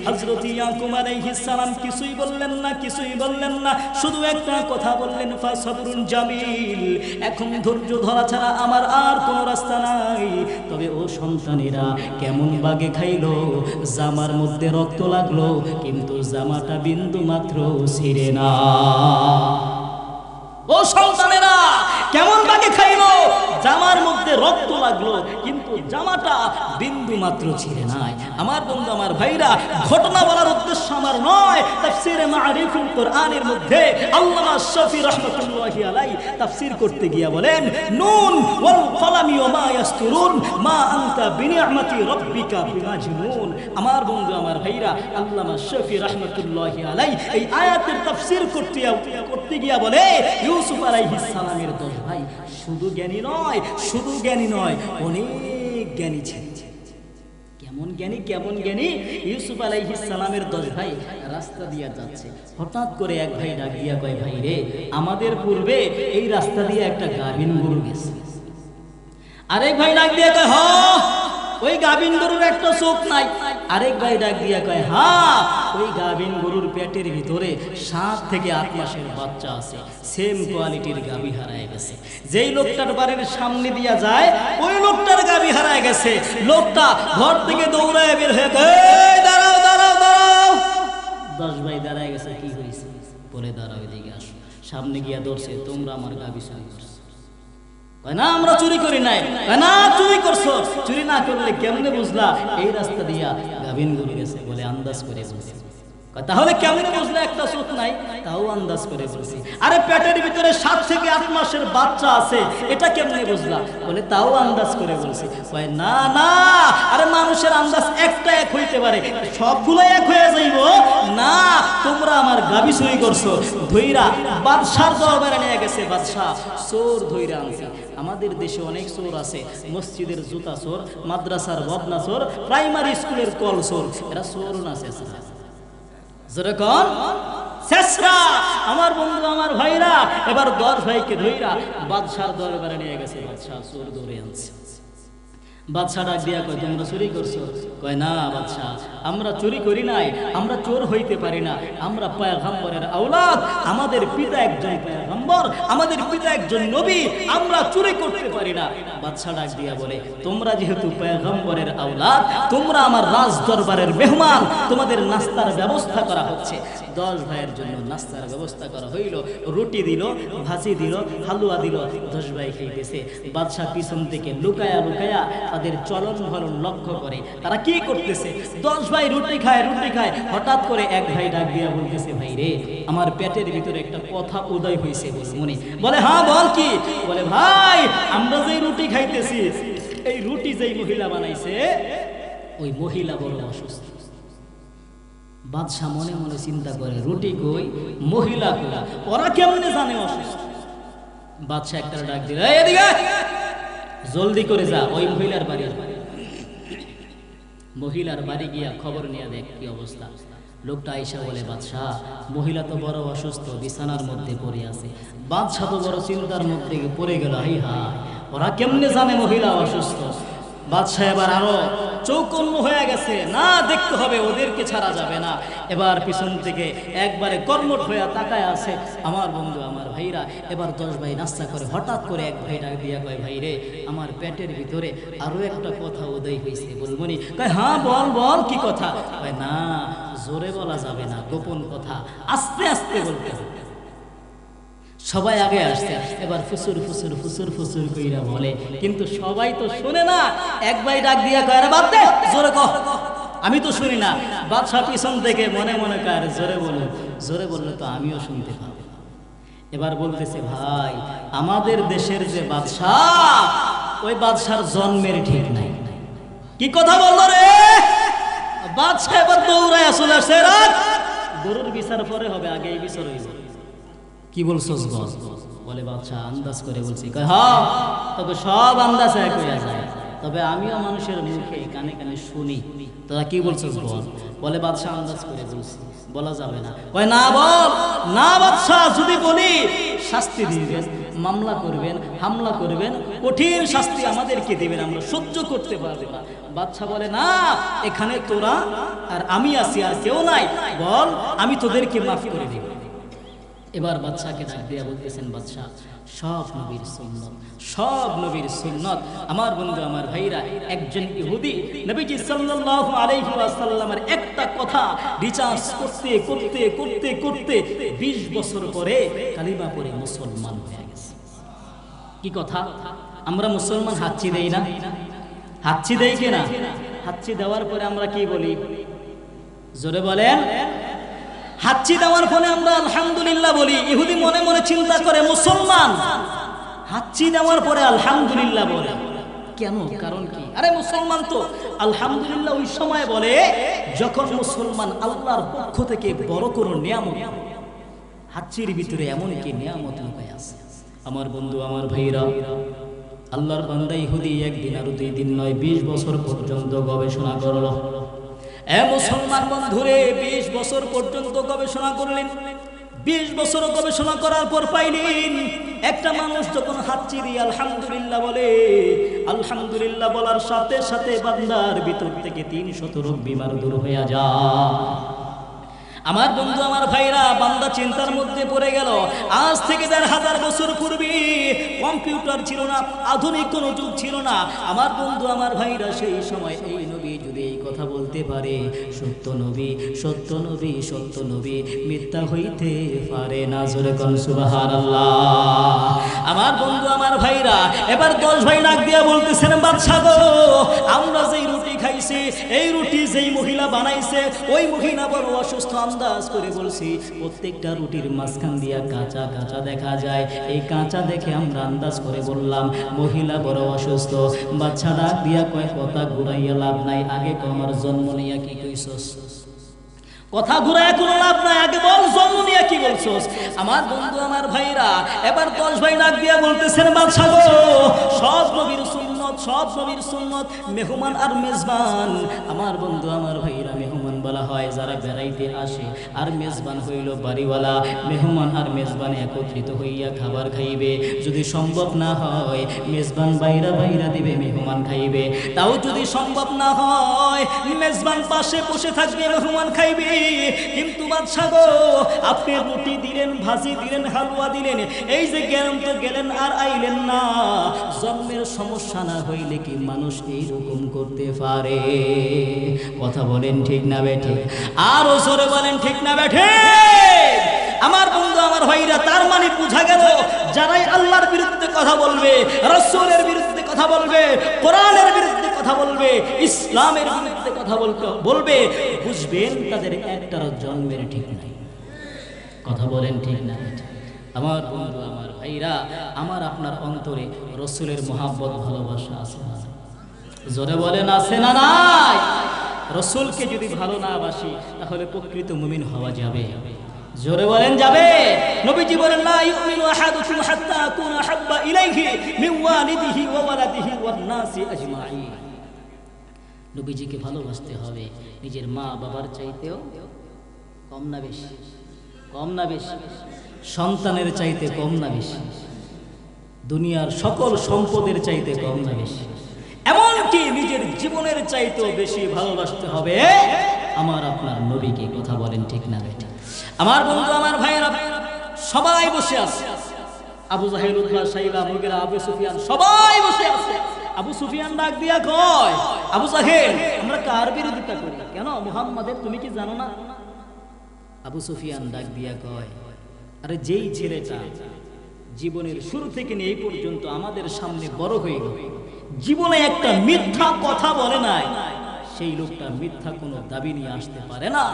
হযরত ইয়াকুব আলাইহিস সালাম কিছুই বললেন না, কিছুই বললেন না, শুধু একটা কথা বললেন, ফাসবরুন জামিল, এখন ধৈর্য ধরা ছাড়া আমার আর কোনো রাস্তা নাই। তবে ও সন্তানেরা কেমন বাগে খাইলো, জামার মধ্যে রক্ত লাগলো কিন্তু জামাটা বিন্দু মাত্র ছিঁড়ে না। ও সন্তানেরা কেমন বাগে খাইলো, জামার মধ্যে রক্ত লাগলো কিন্তু জামাটা বিন্দু মাত্র ছিঁড়ে নাই। আমার বন্ধু, আমার ভাইরা, ঘটনা বলার উদ্দেশ্য আমার নয়। তাফসীরে মাআরিফুল কোরআনের মধ্যে আল্লামা শফি রাহমাতুল্লাহি আলাইহি তাফসীর করতে গিয়া বলেন, নুন ওয়াল কলামি ওয়া মা ইয়াসতুরুন মা আনতা বিনিআমাতি রাব্বিকা বিমাজনুন। আমার বন্ধু, আমার ভাইরা, আল্লামা শফি রাহমাতুল্লাহি আলাইহি এই আয়াতের তাফসীর করতে গিয়া বলে, ইউসুফ আলাইহিস সালামের 10 ভাই শুধু জ্ঞানী নয়, শুধু জ্ঞানী নয়, অনেক জ্ঞানী ছিল। কেমন জ্ঞানী, কেমন জ্ঞানী? ইউসুফ আলাইহিস সালামের 10 ভাই রাস্তা দিয়ে যাচ্ছে, হঠাৎ করে এক ভাই ডাক দিয়া কয়, ভাই রে, আমাদের পূর্বে এই রাস্তা দিয়ে একটা গাভিন গরু গেছে। আরেক ভাই ডাক দিয়া কয়, হ ওই গাভিন গরুর একটা চোখ নাই। আরেক ভাই ডাক দিয়া কয়, হ্যাঁ ওই গাভিন গরুর পেটের ভিতরে 7 থেকে 8 মাসের বাচ্চা আছে, সেম কোয়ালিটির গাভী হারায় গেছে। যেই লোকটার বাড়ির সামনে দিয়া যায় ওই লোকটার গাভী হারায় গেছে। লোকটা ঘর থেকে দৌড়ায় বের হয়ে গেছে, দাঁড়াও দাঁড়াও দাঁড়াও। 10 ভাই দাঁড়ায় গেছে, কি হয়েছে বলে, দাঁড়াও এদিকে আসো। সামনে গিয়া ধরছে, তোমরা আমার গাভী চুরি করছো। না আমরা চুরি করি নাই। না চুরি করছো, চুরি না করলে কেমনে বুঝলা এই রাস্তা দিয়া গাভিন গরু গেছে? বলে আন্দাজ করে বলছি। তাহলে কেমনে বুঝলা একটা চোখ নাই? তাও আন্দাজ করে বলছি। আরে পেটের ভিতরে 7 থেকে 8 মাসের বাচ্চা আছে, এটা কেমনে বুঝলা? বলে তাও আন্দাজ করে বলছি। কয় না না, আরে মানুষের আন্দাজ একটা এক হইতে পারে, সবগুলো এক হয়ে যাইব না। তোমরা আমার গাভী চুরি করছো। ধইরা বাদশার দরবারে নিয়ে গেছে। বাদশা চোর ধইরা আনছে। আমাদের দেশে অনেক চোর আছে, মসজিদের জুতা চোর, মাদ্রাসার বদনা চোর, প্রাইমারি স্কুলের কল চোর, এরা চোর না শেষরা। যেরকম শেষরা। আমার বন্ধু, আমার ভাইরা, এবার 10 ভাইকে ধইরা বাদশার দরবারে নিয়ে গেছে। বাদশা চোর ধরে আনছে। বাদশা ডাক দিয়া কয়, তোমরা চুরি করছো? কয় না বাদশা, আমরা চুরি করি নাই, আমরা চোর হইতে পারি না, আমরা পয়গম্বরের আওলাদ, আমাদের পিতা একজন পয়গম্বর, আমাদের পিতা একজন নবী, আমরা চুরি করতে পারি না। বাদশা ডাক দিয়া বলে, তোমরা যেহেতু পয়গম্বরের আওলাদ, তোমরা আমার রাজ দরবারের মেহমান, তোমাদের নাস্তার ব্যবস্থা করা হচ্ছে। 10 ভাইয়ের জন্য নাস্তার ব্যবস্থা করা হইল। রুটি দিল, ভাজি দিল, হালুয়া দিল। 10 ভাই খাইতেছে। বাদশা পিছন থেকে লুকায়া লুকায়া তাদের চলন ভরণ লক্ষ্য করে, তারা কি করতেছে। 10 ভাই রুটি খায়, রুটি খায়। হঠাৎ করে এক ভাই ডাক দিয়া বলতেছে, ভাই রে, আমার পেটের ভিতরে একটা কথা উদয় হয়েছে মনে। বলে হ্যাঁ বল কি? বলে ভাই, আমরা যে রুটি খাইতেছি, এই রুটি যেই মহিলা বানাইছে ওই মহিলা বড় অসুস্থ। বাদশা মনে মনে চিন্তা করে, রুটি কই, মহিলা কই, ওরা কেমনে জানে অসুস্থ? বাদশা একটা ডাক দিল, এদিকে জলদি করে যা ওই মহিলার বাড়ি। মহিলার বাড়ি গিয়া খবর নিয়ে দেখ কি অবস্থা। লোকটা আইসা বলে, বাদশা, মহিলা তো বড় অসুস্থ, বিছানার মধ্যে পড়ে আছে। বাদশা তো বড় চিন্তার মধ্যে পড়ে গেল, হাই হাই, ওরা কেমনে জানে মহিলা অসুস্থ? বাদশা এবার আরো চৌকন্ন হয়ে গেছে, না দেখতে হবে, ওদেরকে ছাড়া যাবে না। এবার পিছন থেকে একবারে কর্মঠ হয়ে তাকায় আছে। আমার বন্ধু, আমার ভাইরা, এবার 10 ভাই নাস্তা করে। হঠাৎ করে এক ভাই ডাক দিয়া কয়, ভাই রে, আমার পেটের ভিতরে আরো একটা কথা উদয় হয়েছে, বলবনি? কয় হ্যাঁ বল বল, কি কথা? কয় না, জোরে বলা যাবে না, গোপন কথা, আস্তে আস্তে বলতে হবে। সবাই আগে আসছে। এবার ফুসুর ফুসুর ফুসুর ফুসুর কইরা বলে, কিন্তু সবাই তো শুনে না। এক ভাই ডাক দিয়া কয়, আরে বাদ দে, জোরে কহ, আমি তো শুনি না। বাদশা পিছন থেকে মনে মনে কয়, জোরে বলো, জোরে বললে তো আমিও শুনতে পাবো। এবার বলতেছে, ভাই, আমাদের দেশের যে বাদশা, ওই বাদশার জন্মের ঠিক নাই। কি কথা বললো রে? বাদশা এবার দৌড়ায় চলে আসছে। রাত গরুর বিচার পরে হবে, আগে এই বিচার হইবে। কি বলছস বল? বলে বাদশা আন্দাজ করে বলছি। কয় হ্যাঁ, তবে সব আন্দাজ এক হইয়া যায়। তবে আমিও মানুষের মুখে কানে কানে শুনি। তোরা কি বলছিস বল? বলে বাদশাহ আন্দাজ করে বলছি, বলা যাবে না। কয় না বল না বাদশাহ, যদি বলি শাস্তি দিবেন, মামলা করবেন, হামলা করবেন, কঠিন শাস্তি আমাদেরকে দিবেন, আমরা সহ্য করতে পারবো না। বাদশাহ বলে না, এখানে তোরা আর আমি আছি, আর কেউ নাই, বল আমি তোদেরকে মাফ করে দিব। এবার বাদশাকে ডাক দিয়া বলতেছেন, বাদশাহ সব নবীর সুন্নত, সব নবীর সুন্নত। আমার বন্ধু আমার ভাইরা, একজন ইহুদি নবীজি সাল্লাল্লাহু আলাইহি ওয়াসাল্লামের একটা কথা রিচার্জ করতে করতে করতে করতে 20 বছর পরে কালিমা পড়ে মুসলমান হয়ে গেছে। কি কথা? আমরা মুসলমান হাচ্ছি দেই না? হাচ্ছি দেই কিনা? হাচ্ছি দেওয়ার পরে আমরা কি বলি? জোরে বলেন। হাচ্ছি দেওয়ার ফলে আমরা আলহামদুলিল্লাহ বলি। ইহুদি মনে মনে চিন্তা করে মুসলমান হাচ্ছি দেওয়ার পরে আলহামদুলিল্লাহ বলে কেন? কারণ কি? আরে মুসলমান তো আলহামদুলিল্লাহ ওই সময় বলে যখন মুসলমান আল্লাহর পক্ষ থেকে বড় কোনো নিয়ামত, হাচ্ছির ভিতরে এমন কি নিয়ামত লুকায় আছে। আমার বন্ধু আমার ভাইরা, আল্লাহর বান্দা ইহুদি একদিন আর 2 দিন নয় 20 বছর পর্যন্ত গবেষণা করলো। এ মুসলমান বন্ধুরে, 20 বছর পর্যন্ত গবেষণা করলেন। 20 বছর গবেষণা করার পর পাইলেন একটা মানুষ যখন হাচ্ছি দিয়ে আলহামদুলিল্লাহ বলে, আলহামদুলিল্লাহ বলার সাথে সাথে বান্দার ভিতর থেকে 300 রোগ বিমার দূর হয়ে যায়। আমার বন্ধু আমার ভাইরা, বান্দা চিন্তার মধ্যে পড়ে গেল। আজ থেকে 1000 বছর পূর্বে কম্পিউটার ছিল না, আধুনিক কোনো যুগ ছিল না। আমার বন্ধু আমার ভাইরা, সেই সময় এই নবী যদি এই কথা বলতে পারে, সত্য নবী সত্য নবী সত্য নবী মিথ্যা হইতে পারে না। জোরে কোন সুবহানাল্লাহ। আমার বন্ধু আমার ভাইরা, এবার 10 ভাই ডাক দিয়া বলতেছেন, বাদশা গো, আমরা যেই রুটি খাইছি, এই রুটি যেই মহিলা বানাইছে, ওই মহিলা বড় অসুস্থ। আন্দাজ করে বলছি, প্রত্যেকটা রুটির মাঝখান দিয়া কাঁচা কাঁচা দেখা যায়। এই কাঁচা দেখে আমরা আন্দাজ করে বললাম মহিলা বড় অসুস্থ। বাচ্চা ডাক দিয়া কয়, কথা ঘুরাইয়া লাভ নাই, আগে আমার জন্ম নিয়া কি কইছস? কথা ঘুরাইয়া কোনো লাভ নাই, আগে বল জন্ম নিয়া কি বলছস? আমার বন্ধু আমার ভাইরা, এবার 10 ভাই ডাক দিয়া বলতেছেন, বাদশা গো, সব নবীর সুন্নত, সব নবীর সুন্নত মেহমান আর মেজবান। আমার বন্ধু আমার ভাইরা, মেহমান বলা হয় যারা বেড়াইতে আসে, আর মেজবান হইল বাড়িওয়ালা। মেহমান আর মেজবান একত্রিত হইয়া খাবার খাইবে। যদি সম্ভব না হয় মেজবান বাইরা বাইরা দিবে, মেহমান খাইবে। তাও যদি সম্ভব না হয় মেজবান পাশে বসে থাকবে, মেহমান খাইবে। কিন্তু বাদশা গো, আপনি রুটি দিলেন, ভাজি দিলেন, হালুয়া দিলেন, এই যে গেলেন তো গেলেন আর আইলেন না। জন্মের সমস্যা না হইলে কি মানুষ এইরকম করতে পারে? কথা বলেন ঠিক না বেঠে? আরো জোরে বলেন ঠিক না বেঠে? আমার বন্ধু আমার ভাইরা, তার মানে বোঝা গেল যারাই আল্লাহর বিরুদ্ধে কথা বলবে, রাসূলের বিরুদ্ধে কথা বলবে, কোরআনের বিরুদ্ধে কথা বলবে, ইসলামের বিরুদ্ধে কথা বলবে, বুঝবেন তাদের একটারও জন্মের ঠিক নাই। কথা বলেন ঠিক না? আমার বন্ধু আমার ভাইরা, আমার আপনার অন্তরে রাসূলের মহব্বত ভালোবাসা আছে না? জোরে বলেন আছে না নাই? রাসূলকে যদি ভালো না বাসি তাহলে প্রকৃত মুমিন হওয়া যাবে? জোরে বলেন যাবে? নবীজি বলেন, লা ইউমিনু আহাদুকুম হাত্তা আকুনা হাব্বা ইলাইহি মিন ওয়ালিদিহি ওয়া ওয়ালাদিহি ওয়ান নাসি আজমাইন। নবীজিকে ভালোবাসতে হবে নিজের মা বাবার চাইতেও কম না বেশি? কম না বেশি? সন্তানের চাইতে কম না বেশি? দুনিয়ার সকল সম্পদের চাইতে কম না বেশি? এমনকি নিজের জীবনের চাইতেও বেশি ভালোবাসতে হবে আমার আপনার নবীকে। কথা বলেন ঠিক না বেঠি? আমার বন্ধু আমার ভাইয়েরা, সবাই বসে আছে। আবু জাহেল, উতবা, শাইবা, মুগীরা, আবু সুফিয়ান সবাই বসে আছে। আবু সুফিয়ান ডাক দিয়া কয়, আবু জাহেল, আমরা কার বিরোধিতা করি? কেন? মুহাম্মাদের, তুমি কি জানো না? আবু সুফিয়ান ডাক দিয়া কয়, আরে যেই ছেলেটা জীবনের শুরু থেকে নিয়ে এই পর্যন্ত আমাদের সামনে বড় হয়ে গেল, জীবনে একটা মিথ্যা কথা বলে নাই, সেই লোকটা মিথ্যা কোনো দাবি নিয়ে আসতে পারে না।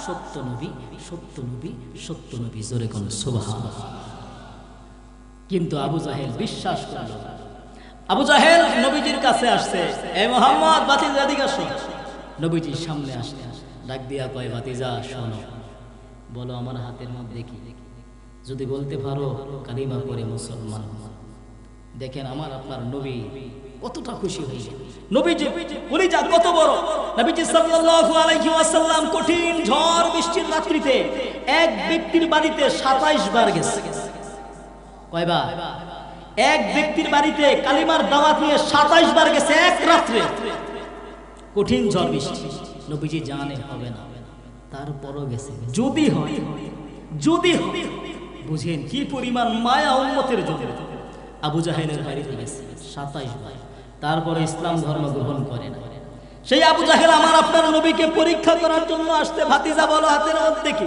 সত্য নবী সত্য নবী সত্য নবী, জোরে কোন সুবহানাল্লাহ। কিন্তু আবু জাহেল বিশ্বাস করল। আবু জাহেল নবীজির কাছে আসছে, এ মুহাম্মদ, বাতিজা এদিকে আসো। নবীজির সামনে আসতে ডাক দিয়া কয়, বাতিজা শোনো, বলো আমার হাতের মধ্যে কি? যদি বলতে পারো কালিমা পড়ে মুসলমান। দেখেন আমার আপনার নবী কতটা খুশি হয়েছে নবীজি কলিজা কত বড়। নবীজি সাল্লাল্লাহু আলাইহি ওয়াসাল্লাম কঠিন ঝড় বৃষ্টির রাত্রিতে এক ব্যক্তির বাড়িতে 27 বার গেছে। কয়বার? এক ব্যক্তির বাড়িতে কালিমার দাওয়াত নিয়ে 27 বার গেছে এক রাত্রে। কঠিন ঝড় বৃষ্টি, নবীজি জানেন হবে না, তারপরও গেছে। যদি হয়, যদি হয়, বুঝেন কি পরিমাণ মায়া উম্মতের জন্য। আবু জাহেলের বাড়িতে গেছে 27 বার, তারপরে ইসলাম ধর্ম গ্রহণ করে না। সেই আবু জাহেল আমার আপনার নবীকে পরীক্ষা করার জন্য আসতে, ভাতিজা বলো হাতের মধ্যে কি?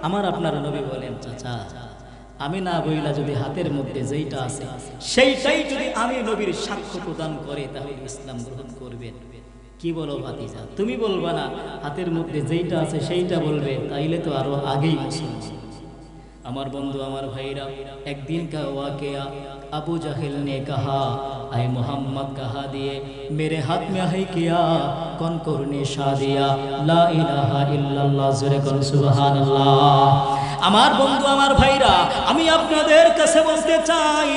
আমার আপনার নবী বলেন, চাচা আমি না বইলা যদি হাতের মধ্যে যেইটা আছে সেইটাই যদি আমি নবীর সাক্ষ্য প্রদান করে তাহলে ইসলাম গ্রহণ করবেন। কি বলো ভাতিজা, তুমি বলবা না হাতের মধ্যে যেইটা আছে সেইটা বলবে, তাইলে তো আরো আগেই মুসলমান। আমার বন্ধু আমার ভাইরা, একদিন का वाकया, अबू जहल ने कहा आए मोहम्मद कहा दिए मेरे हाथ में है किया कौन करने शादिया ला इलाहा इल्लल्लाह जुरे कौन सुबहान अल्लाह। আমার বন্ধু আমার ভাইরা, আমি আপনাদের কাছে বলতে চাই,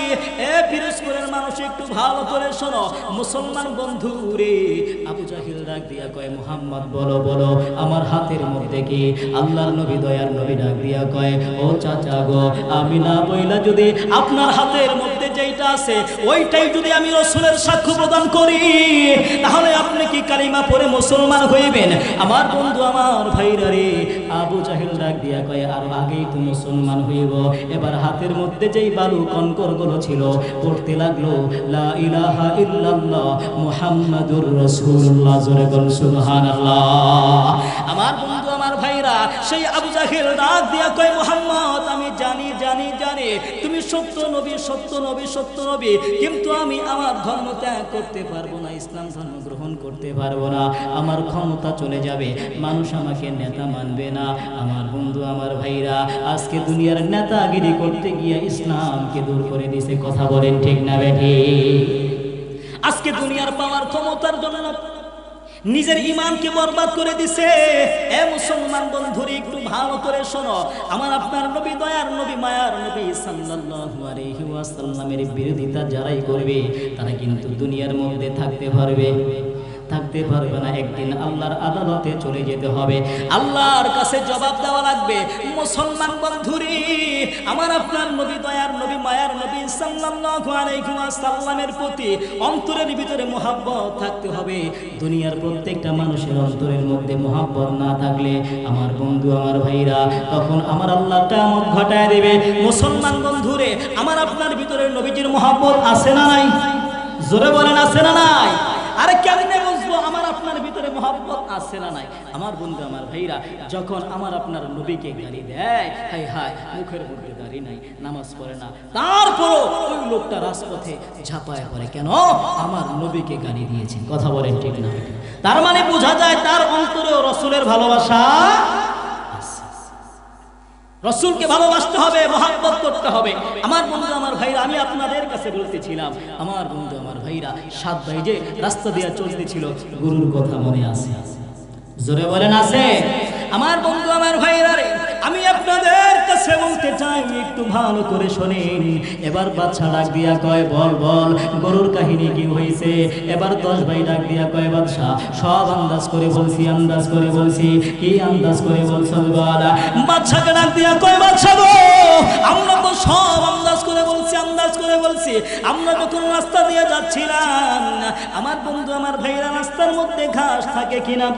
এ পিরোজপুরের মানুষ একটু ভালো করে শোনো, মুসলমান বন্ধু রে। আবু জাহিল ডাক দিয়া কয়, মুহাম্মদ বলো বলো আমার হাতের মধ্যে কি? আল্লাহর নবী দয়ার নবী ডাক দিয়া কয়, ও চাচা গো, আমি না বইলা যদি আপনার হাতের মধ্যে যেইটা আছে ওইটাই যদি আমি রাসূলের সাক্ষ্য প্রদান করি তাহলে আপনি কি কালিমা পড়ে মুসলমান হইবেন? আমার বন্ধু আমার ভাইরা রে, আবু জাহিল ডাক দিয়া কয়, আর আগেই তো মুসলমান হইব। এবার হাতের মধ্যে যেই বালু কনকর গুলো ছিল পড়তে লাগলো, লা ইলাহা ইল্লাল্লাহ মুহাম্মাদুর রাসূলুল্লাহ, জোরে বল সুবহানাল্লাহ। আমার বন্ধু আমার ভাইরা, সেই আবু জাহিল ডাক দিয়া কয়, মুহাম্মদ আমি জানি জানি জানি তুমি সত্য নবী, সত্য নবী, সত্য নবী, কিন্তু আমি আমার ধর্ম ত্যাগ করতে পারবো না, ইসলাম ধর্ম গ্রহণ করতে পারবো না, আমার ক্ষমতা চলে যাবে, মানুষ আমাকে নেতা মানবে না। আমার বন্ধু আমার ভাইরা, আজকে দুনিয়ার নেতাগিরি করতে গিয়ে ইসলামকে দূর করে দিয়েছে। কথা বলেন ঠিক না বেঠি? আজকে দুনিয়ার পাওয়ার ক্ষমতার জন্য নিজের ঈমানকে বরবাদ করে দিছে। এ মুসলমান বন্ধুরা একটু ভালো করে শোনো, আমার আপনার নবী দয়ার নবী মায়ার নবী সাল্লাল্লাহু আলাইহি ওয়াসাল্লামের বিরোধিতা যারাই করবে তারা কিন্তু দুনিয়ার মধ্যে থাকতে পারবে না, একদিন আল্লাহর আদালতে চলে যেতে হবে, আল্লাহর কাছে জবাব দেওয়া লাগবে। মুসলমান বন্ধুরি, আমার আপনার নবী দয়ার নবী মায়ার নবী সাল্লাল্লাহু আলাইহি ওয়াসাল্লামের প্রতি অন্তরের ভিতরে মুহাব্বত থাকতে হবে। দুনিয়ার প্রত্যেকটা মানুষের অন্তরের মধ্যে মুহাব্বত না থাকলে আমার বন্ধু আমার ভাইরা, তখন আমার আল্লাহ কিয়ামত ঘটায় দেবে। মুসলমান বন্ধুরে, আমার আপনার ভিতরে নবীজির মুহাব্বত আছে না নাই? জোরে বলেন আছে না নাই? আরে কেমনে বুঝবো আমার আপনার ভিতরে মহব্বত আছে না নাই? আমার বন্ধু আমার ভাইরা, যখন আমার আপনার নবীকে গালি দেয়, হাই হাই মুখের মধ্যে দাড়ি নাই, নামাজ পড়ে না, তারপরও ওই লোকটা রাজপথে ঝাঁপায় পড়ে, কেন? আমার নবীকে গালি দিয়েছে। কথা বলেন ঠিক না? তার মানে বোঝা যায় তার অন্তরেও রাসূলের ভালোবাসা, রাসূলকে ভালোবাসতে হবে, মহব্বত করতে হবে। আমার বন্ধু আমার ভাইরা, আমি আপনাদের কাছে বলতেছিলাম, আমার বন্ধু আমার ভাইরা, 7 ভাই যে রাস্তা দিয়ে চলতেছিল, গুরুর কথা মনে আছে? জোরে বলেন আছে? আমার বন্ধু আমার ভাইরা রে, আমি আপনাদের কাছে বলতে চাই, একটু ভালো করে শোনেন। এবার বাদশা ডাক দিয়া কয়, বল বল গরুর কাহিনী কি হয়েছে? এবার 10 ভাই ডাক দিয়া কয়, বাদশা সব আন্দাজ করে বলছি, আন্দাজ করে বলছি। কি আন্দাজ করে বলছো বল? বাদশাকে ডাক দিয়া কয়, বাদশা গো, আমরা তো সব আন্দাজ করে বলছি, আন্দাজ করে বলছি। আমরা যখন রাস্তা দিয়ে যাচ্ছিলাম, আমার বন্ধু আমার ভাইরা, রাস্তার মধ্যে ঘাস থাকে কিনা?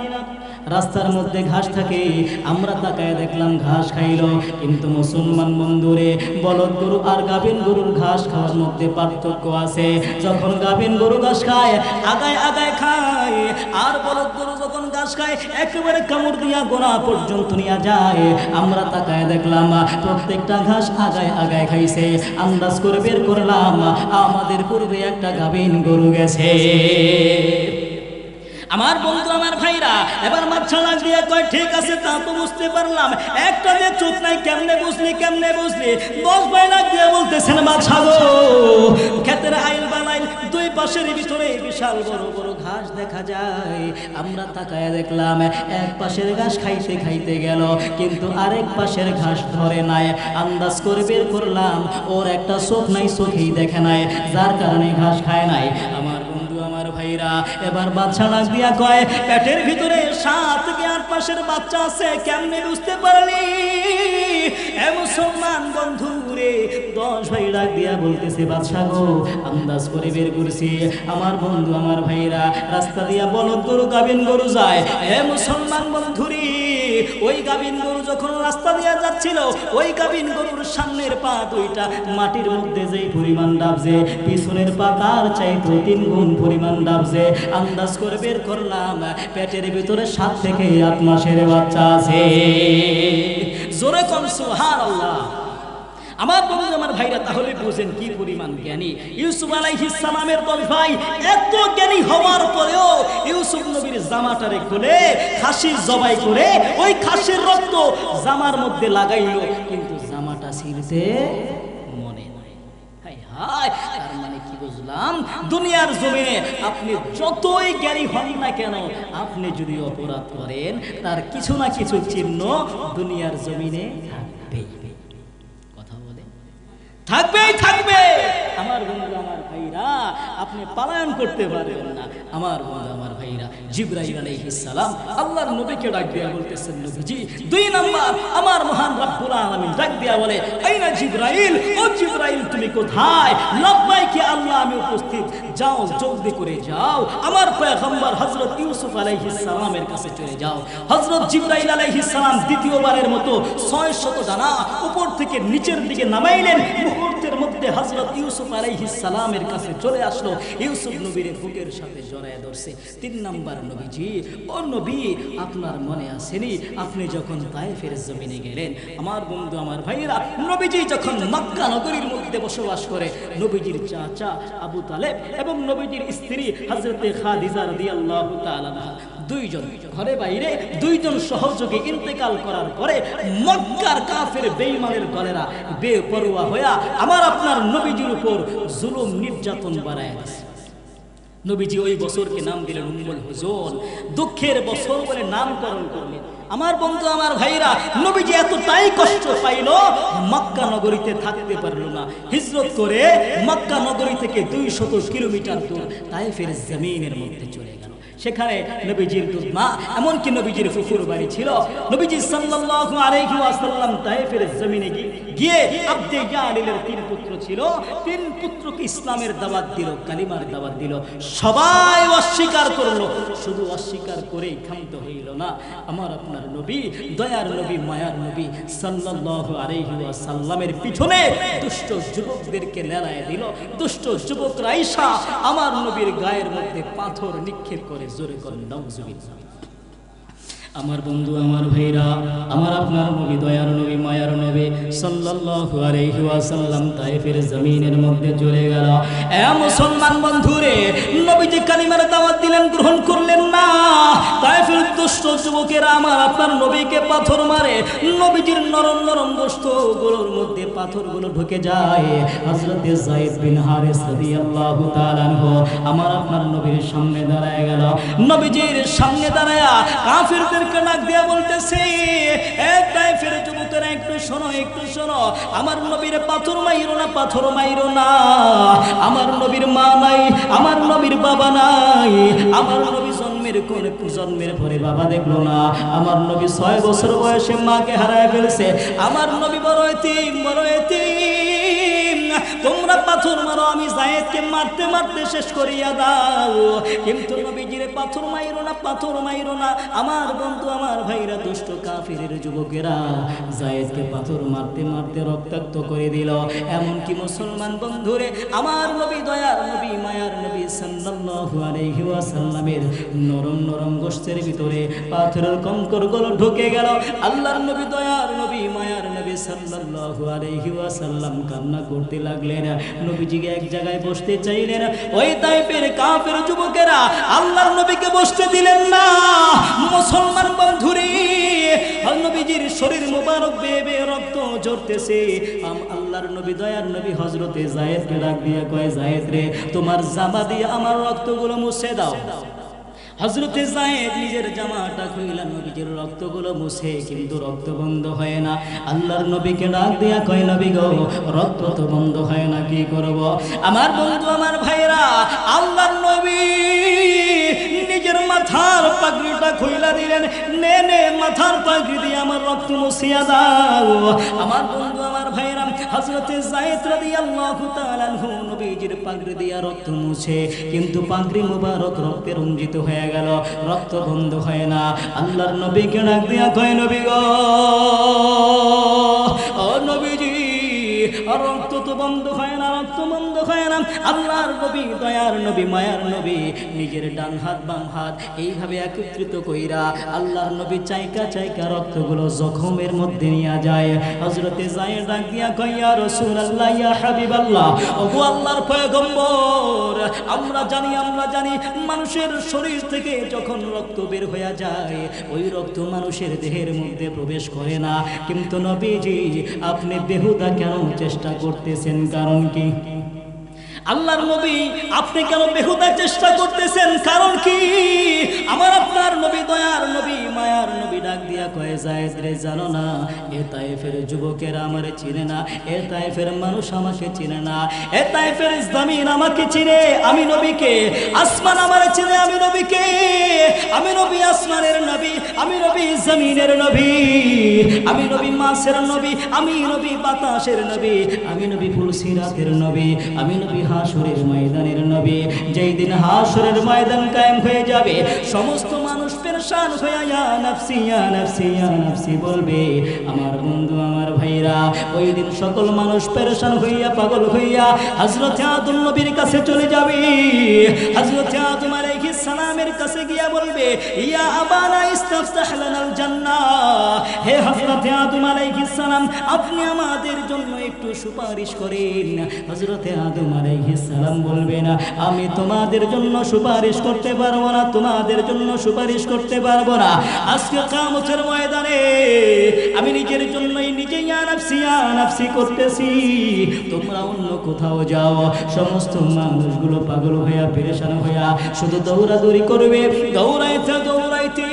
রাস্তার মধ্যে ঘাস থাকে, আমরা তাকায় দেখলাম ঘাস খাইলো। কিন্তু মুসলমান বন্ধুরে, বলদ গরু আর গাভীন গরুর ঘাস খাওয়ার মধ্যে পার্থক্য আছে। যখন গাভীন গরু ঘাস খায় আগায় আগায় খায়, আর বলদ গরু যখন ঘাস খায় একেবারে কামড় দিয়া গোড়া পর্যন্ত নিয়ে যায়। আমরা তাকায় দেখলাম প্রত্যেকটা ঘাস আগায় আগায় খাইছে। আন্দাজ করে বের করলাম আমাদের পূর্বে একটা গাভীন গরু গেছে। আমার বন্ধু আমার ভাইরা, এবার মাথা লাগিয়ে কয়, ঠিক আছে তা তো বুঝতে পারলাম, একটা যে চোখ নাই, কেমনে বুঝলি কেমনে বুঝলি? 10 ভাই লাগিয়ে বলতেছেন, বাদশা গো, ক্ষেতের আইল বানাইল, দুই পাশের ভিতরে বিশাল বড় বড় ঘাস দেখা যায়। আমরা তাকায় দেখলাম এক পাশের ঘাস খাইতে খাইতে গেল, কিন্তু আরেক পাশের ঘাস ধরে নাই। আন্দাজ করে বের করলাম ওর একটা চোখ নাই, চোখেই দেখে নাই, যার কারণে ঘাস খায় নাই। আমার বন্ধু ভাইরা, এবার বাদশা ডাক দিয়া কয়, পেটের ভিতরে 7 থেকে 8 মাসের বাচ্চা আছে, কেমনে বুঝতে পারলি? এ মুসলমান বন্ধু রে, 10 ভাই ডাক দিয়া বলতেছে, বাদশা গো, আন্দাজ করে বের করছি। আমার বন্ধু আমার ভাইরা, রাস্তা দিয়া বলদ গরু গাবিন গরু যায়। এ মুসলমান বন্ধু রে, ওই গাবিন গরু যখন রাস্তা দিয়া যাচ্ছিল, ওই গাবিন গরুর সামনের পা দুইটা মাটির মধ্যে যেই পরিমাণ ডাবছে, পিছনের পা তার চাইতে 3 গুণ পরিমাণ ডাবছে। আন্দাজ করে বের করলাম, পেটের ভিতরে 7 থেকে 8 মাসের বাচ্চা আছে। জোরে কোন সুবহানাল্লাহ। আমার বন্ধু আমার ভাইরা, তাহলে বুঝেন কি পরিমাণ জ্ঞানী ইউসুফ আলাইহিস সালামের 10 ভাই। এত জ্ঞানী হওয়ার পরেও ইউসুফ নবীর জামাটারে খুলে খাসি জবাই করে ওই খাসির রক্ত জামার মধ্যে লাগাইলো, কিন্তু জামাটা ছিঁড়তে মনে নাই। হায় হায়, তার মানে কি বুঝলাম? দুনিয়ার জমিনে আপনি যতই জ্ঞানী হন না কেন, আপনি যদি অপরাধ করেন, তার কিছু না কিছু চিহ্ন দুনিয়ার জমিনে থাকবেই থাকবে। আমার বন্ধু আমার ভাইরা, আপনি পলায়ন করতে পারবেন না। আমার বন্ধু আমার ভাইরা, জিবরাইল আলাইহিস সালাম আল্লাহর নবীকে ডাক দিয়া বলতেছেন, নবীজি 2 নাম্বার আমার মহান রব্বুল আলামিন ডাক দিয়া বলে, আইনা জিবরাইল, ও জিবরাইল তুমি কোথায়? লাব্বাইকে আল্লাহ, আমি উপস্থিত, যাও জলদি করে যাও, আমার পয়গম্বর হযরত ইউসুফ আলাইহিস সালামের কাছে চলে যাও। হযরত জিবরাইল আলাইহিস সালাম দ্বিতীয়বারের মতো 600 ডানা উপর থেকে নিচের দিকে নামাইলেন। মুহূর্তের মধ্যে হযরত ইউসুফ আলাইহিস সালামের কাছে চলে আসলো, ইউসুফ নবীর বুকের সাথে জড়ায় ধরছে। 3 নাম্বার, নবীজি, ও নবী, আপনার মনে আসেনি আপনি যখন তায়েফের জমিনে গেলেন? আমার বন্ধু আমার ভাইরা, নবীজি যখন মক্কা নগরীর মধ্যে বসবাস করে, নবীজির চাচা আবু তালেব এবং নবীজির স্ত্রী হযরতে খাদিজা রাদিয়াল্লাহু তাআলা আনহা, 2 জন ঘরে বাইরে 2 জন সহযোগী ইন্তেকাল করার পরে মক্কার কাফের বেঈমানের দলেরা বেপরোয়া হইয়া আমার আপনার নবীজির উপর জুলুম নির্যাতন বাড়ায় দিয়েছে। নবীজি ওই বছরকে নাম দিলেন উম্মুল হুজুন, দুঃখের বছর বলে নামকরণ করলেন। আমার বন্ধু আমার ভাইরা, নবীজি এতটাই কষ্ট পাইল, মক্কা নগরীতে থাকতে পারল না। হিজরত করে মক্কা নগরী থেকে 200 কিলোমিটার দূর তায়েফের জমিনের মধ্যে চলে গেল। সেখানে নবীজির দুধমা, এমনকি নবীজির ফুফুর বাড়ি ছিল। নবীজি সাল্লাল্লাহু আলাইহি ওয়াসাল্লাম তায়েফের জমিনে গিয়ে আব্দে জালিলের 3 পুত্র ছিল, 3 পুত্রকে ইসলামের দাওয়াত দিল, কালিমার দাওয়াত দিল। সবাই অস্বীকার করলো, শুধু অস্বীকার করেই ক্ষান্ত হইল না। আমার আপনার নবী, দয়ার নবী, মায়ার নবী সাল্লাল্লাহু আলাইহি ওয়াসাল্লামের পিছনে দুষ্ট যুবকদেরকে লেলায় দিল। দুষ্ট যুবকরা আইসা আমার নবীর গায়ের মধ্যে পাথর নিক্ষেপ করে, জোরে করেন নাউজুবিল্লাহ। আমার বন্ধু আমার ভাইরা, আমার আপনার নবী, দয়ার নবী, মায়ার নবী সাল্লাল্লাহু আলাইহি ওয়াসাল্লাম তায়েফের জমিনের মধ্যে চলে গেল। এ মুসলমান বন্ধুরে, নবীজি কালিমার দাওয়াত দিলেন, গ্রহণ করলেন না। তায়েফের দুষ্ট যুবকেরা আমার আপনার নবীকে পাথর মারে। নবীজির নরম নরম গোশতগুলোর মধ্যে পাথরগুলো ঢুকে যায়। হযরতে যায়েদ বিন হারিস রাদিয়াল্লাহু তাআলা আনহু আমার আপনার নবীর সামনে দাঁড়ায় গেল। নবীজির সামনে দাঁড়ায়া কাফিরদের ডাক দিয়া বলতেছে, এ তায়েফের যুবকেরা, একটু শোনো, একটু শোনো, আমার নবীর পাথর মাইরো না, পাথর মাইরো না। আমার নবীর মা নাই, আমার নবীর বাবা নাই, আমার নবী জন্মের পরে বাবা দেখলো না। আমার নবী 6 বছর বয়সে মাকে হারায় ফেলছে। আমার নবী বড় এতিম, বড় এতিম। তোমরা পাথর মারো, আমি যায়েদকে মারতে মারতে শেষ করিয়া দাও, কিন্তু নবীজিরে পাথর মাইরো না, পাথর মাইরো না। আমার বন্ধু আমার ভাইরা, দুষ্ট কাফিরের যুবকেরা যায়েদকে পাথর মারতে মারতে রক্তাক্ত করে দিল। এমনকি মুসলমান বন্ধুরে, আমার নবী, দয়ার নবী, মায়ার নবী সাল্লাল্লাহু আলাইহি ওয়াসাল্লামের নরম নরম গোশতের ভিতরে পাথরের কঙ্করগুলো ঢুকে গেল। আল্লাহর নবী, দয়ার নবী, মায়ার নবী সাল্লাল্লাহু আলাইহি ওয়াসাল্লাম কান্না করতে লাগলেন। নবীজিকে এক জায়গায় বসতে চাইলেন। ওই তায়েফের কাফের যুবকেরা আল্লাহর নবীকে বসতে দিলেন না। মুসলমান বন্ধুরে, নবীজির শরীর মোবারক বেয়ে বেয়ে রক্ত ঝরতেছে। আল্লাহর নবী, দয়ার নবী হযরতে যায়েদকে ডাক দিয়ে কয়, যায়েদ রে, তোমার জামা দিয়ে আমার রক্তগুলো মুছে দাও। হযরতে যায়েদ নিজের জামাটা খুইলা নবীজির রক্তগুলো মুছে, কিন্তু রক্ত বন্ধ হয় না। আল্লাহর নবীকে ডাক দিয়া কয়, নবী গো, রক্ত তো বন্ধ হয় না, কি করব? আমার বন্ধু, আমার ভাইরা, আল্লাহর নবী নিজের মাথার পাগড়িটা খুইলা দিলেন, নে নে মাথার পাগড়ি দিয়ে আমার রক্ত মুছিয়া দাও। আমার বন্ধু, আমার ভাইরা, হযরতে যায়েদ রাদিয়াল্লাহু তাআলা আনহু নবীজির পাগড়ি দিয়া রক্ত মুছে, কিন্তু পাগড়ি মুবারক রক্তে রঞ্জিত হয়ে গেল, রক্ত বন্ধ হয় না। আল্লাহর নবীকে ডাক দিয়া কয়, নবী গো, ও নবীজি, রক্ত তো বন্ধ হয় না, রক্ত বন্ধ হয় না। আল্লাহর নবী, দয়ার নবী, মায়ার নবী নিজের ডান হাত বাম হাত এইভাবে একত্রিত কইরা আল্লাহর নবী চাইকা চাইকা রক্তগুলো জখমের মধ্যে নিয়ে যায়। হযরতে যায়েদ ডাক দিয়া কয়, ইয়া রাসূলুল্লাহ, ইয়া হাবিবাল্লাহ, ওগো আল্লাহর পয়গম্বর, আমরা জানি মানুষের শরীর থেকে যখন রক্ত বের হয়ে যায়, ওই রক্ত মানুষের দেহের মধ্যে প্রবেশ করে না, কিন্তু নবীজি আপনি বেহুদা কেন চেষ্টা করতেছেন? কারণ কি? আল্লাহর নবী, আপনি কেন বেহুদা চেষ্টা করতেছেন? কারণ কি? আমার আপনার নবী, দয়ার নবী, মায়ার নবী ডাক দিয়া কয়ে, যায়েদ রে, জানো না, এ তায়েফের যুবকেরা আমারে চিনে না, এ তায়েফের মানুষ আমাকে চিনে না, এ তায়েফের জমিন আমাকে চিনে, আমি নবীকে, আসমান আমারে চিনে, আমি নবীকে, আমি নবী আসমানের নবী, আমি নবী জমিনের নবী, আমি নবী মাছের নবী, আমি নবী বাতাসের নবী, আমি নবী ফুলসিরাতের নবী, আমি নবী হাসরের ময়দানের নবী। যেই দিন হাসরের ময়দান কায়েম হয়ে যাবে, সমস্ত মানুষ পেরেশান হয়ে ইয়া নাফসি, ইয়া নাফসি, ইয়া নাফসি বলবে। আমার বন্ধু, আমার ভাইরা, ওই দিন সকল মানুষ পেরেশান হইয়া, পাগল হইয়া হযরত আদম নবীর কাছে চলে যাবে। হযরত আদম আলাইহিস সালামের কাছে গিয়া বলবে, ইয়া আবানা ইস্তাফতাহ লানাল জান্নাহ, হে হযরত আদম আলাইহিস সালাম, আপনি আমাদের জন্য একটু সুপারিশ করেন। হযরত আদম আলাইহিস সালাম বলবে, না, আমি তোমাদের জন্য সুপারিশ করতে পারবো না, তোমাদের জন্য সুপারিশ করতে পারবো না। আজকে কিয়ামতের ময়দানে আমি নিজের জন্যই নিজে ইয়া নাফসি, ইয়া নাফসি করতেছি, তোমরা অন্য কোথাও যাও। সমস্ত মানুষগুলো পাগল হইয়া, পেরেশান হইয়া শুধু দৌড়াদৌড়ি করবে, দৌড়াইতে দৌড়াইতে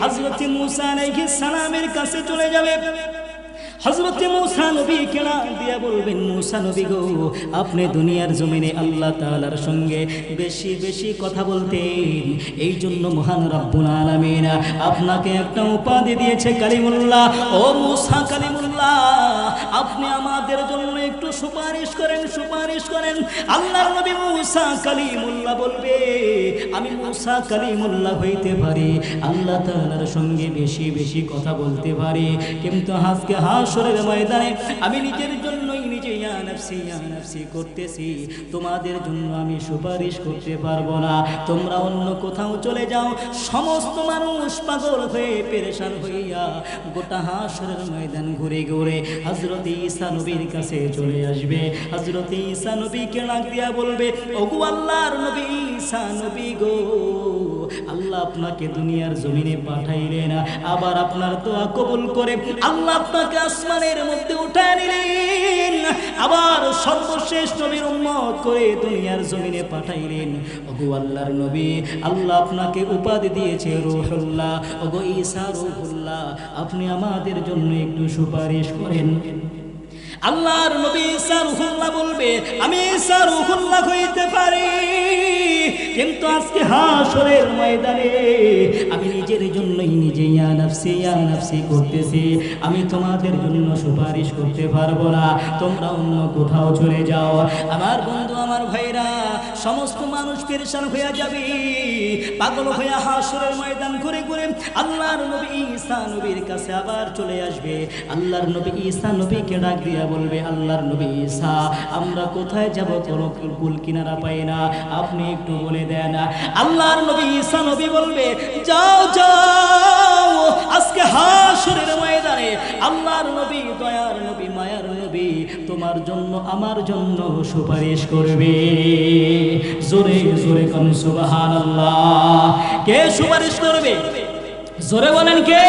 হযরত মূসা আলাইহিস সালামের কাছে চলে যাবে। হযরত মূসা নবী কেনা দিয়া বলবেন, মূসা নবী গো, আপনি দুনিয়ার জমিনে আল্লাহ তাআলার সঙ্গে বেশি বেশি কথা বলতেন, এই জন্য মহান রব্বুল আলামিন আপনাকে একটা উপাধি দিয়েছে কালিমুল্লাহ। ও মূসা কালিমুল্লাহ, আপনি আমাদের জন্য একটু সুপারিশ করেন, সুপারিশ করেন। আল্লাহর নবী মূসা কালিমুল্লাহ বলবে, আমি মূসা কালিমুল্লাহ হইতে পারি, আল্লাহ তাআলার সঙ্গে বেশি বেশি কথা বলতে পারি, কিন্তু আজকে হাসরের ময়দানে আমি নিজের জন্যই নিজে ইয়া নাফসি, ইয়া নাফসি করতেছি, তোমাদের জন্য আমি সুপারিশ করতে পারবো না, তোমরা অন্য কোথাও চলে যাও। সমস্ত মানুষ পাগল হয়ে, পেরেশান হইয়া গোটা হাসরের ময়দান ঘুরে ঘুরে হযরত ঈসা নবীর কাছে চলে আসবে। হযরত ঈসা নবীকে ডাক দিয়া বলবে, ওগো আল্লাহর নবী ঈসা নবী গো, আল্লাহ আপনাকে দুনিয়ার জমিনে পাঠাইলেন, আবার আপনার দোয়া কবুল করে আল্লাহ আপনাকে আসমানের মধ্যে উঠায় নিলেন, আবার সর্বশেষ নবীর উম্মত করে দুনিয়ার জমিনে পাঠাইলেন। ওগো আল্লাহর নবী, আল্লাহ আপনাকে উপাধি দিয়েছে রূহুল্লাহ, ওগো ঈসা রূহুল্লাহ, আপনি আমাদের জন্য একটু সুপারিশ করেন। আল্লাহর নবী ঈসা রূহুল্লাহ বলবে, আমি ঈসা রূহুল্লাহ হইতে পারি, কিন্তু আজকে হাসরের ময়দানে আমি নিজের জন্যই নিজে ইয়া নাফসি, ইয়া নাফসি করতেছি, আমি তোমাদের জন্য সুপারিশ করতে পারবো না, তোমরা অন্য কোথাও চলে যাও। আমার বন্ধু, আমার ভাইরা, সমস্ত মানুষ পেরেশান হয়ে যাবে, পাগল হয়ে হাসরের ময়দান ঘুরে ঘুরে আল্লাহর নবী ঈসা নবীর কাছে আবার চলে আসবে। আল্লাহর নবী ঈসা নবীকে ডাক দিয়া বলবে, আল্লাহর নবী ঈসা, আমরা কোথায় যাব, কোনো কুল কিনারা পাই না, আপনি একটু বলে দেন। আল্লাহর নবী ঈসা নবী বলবে, যাও যাও, আজকে হাসরের ময়দানে আল্লাহর নবী, দয়ার নবী, মায়ার নবী তোমার জন্য আমার জন্য সুপারিশ করবে। জোরে জোরে কোন সুবহানাল্লাহ। কে সুপারিশ করবে? জোরে বলেন কে?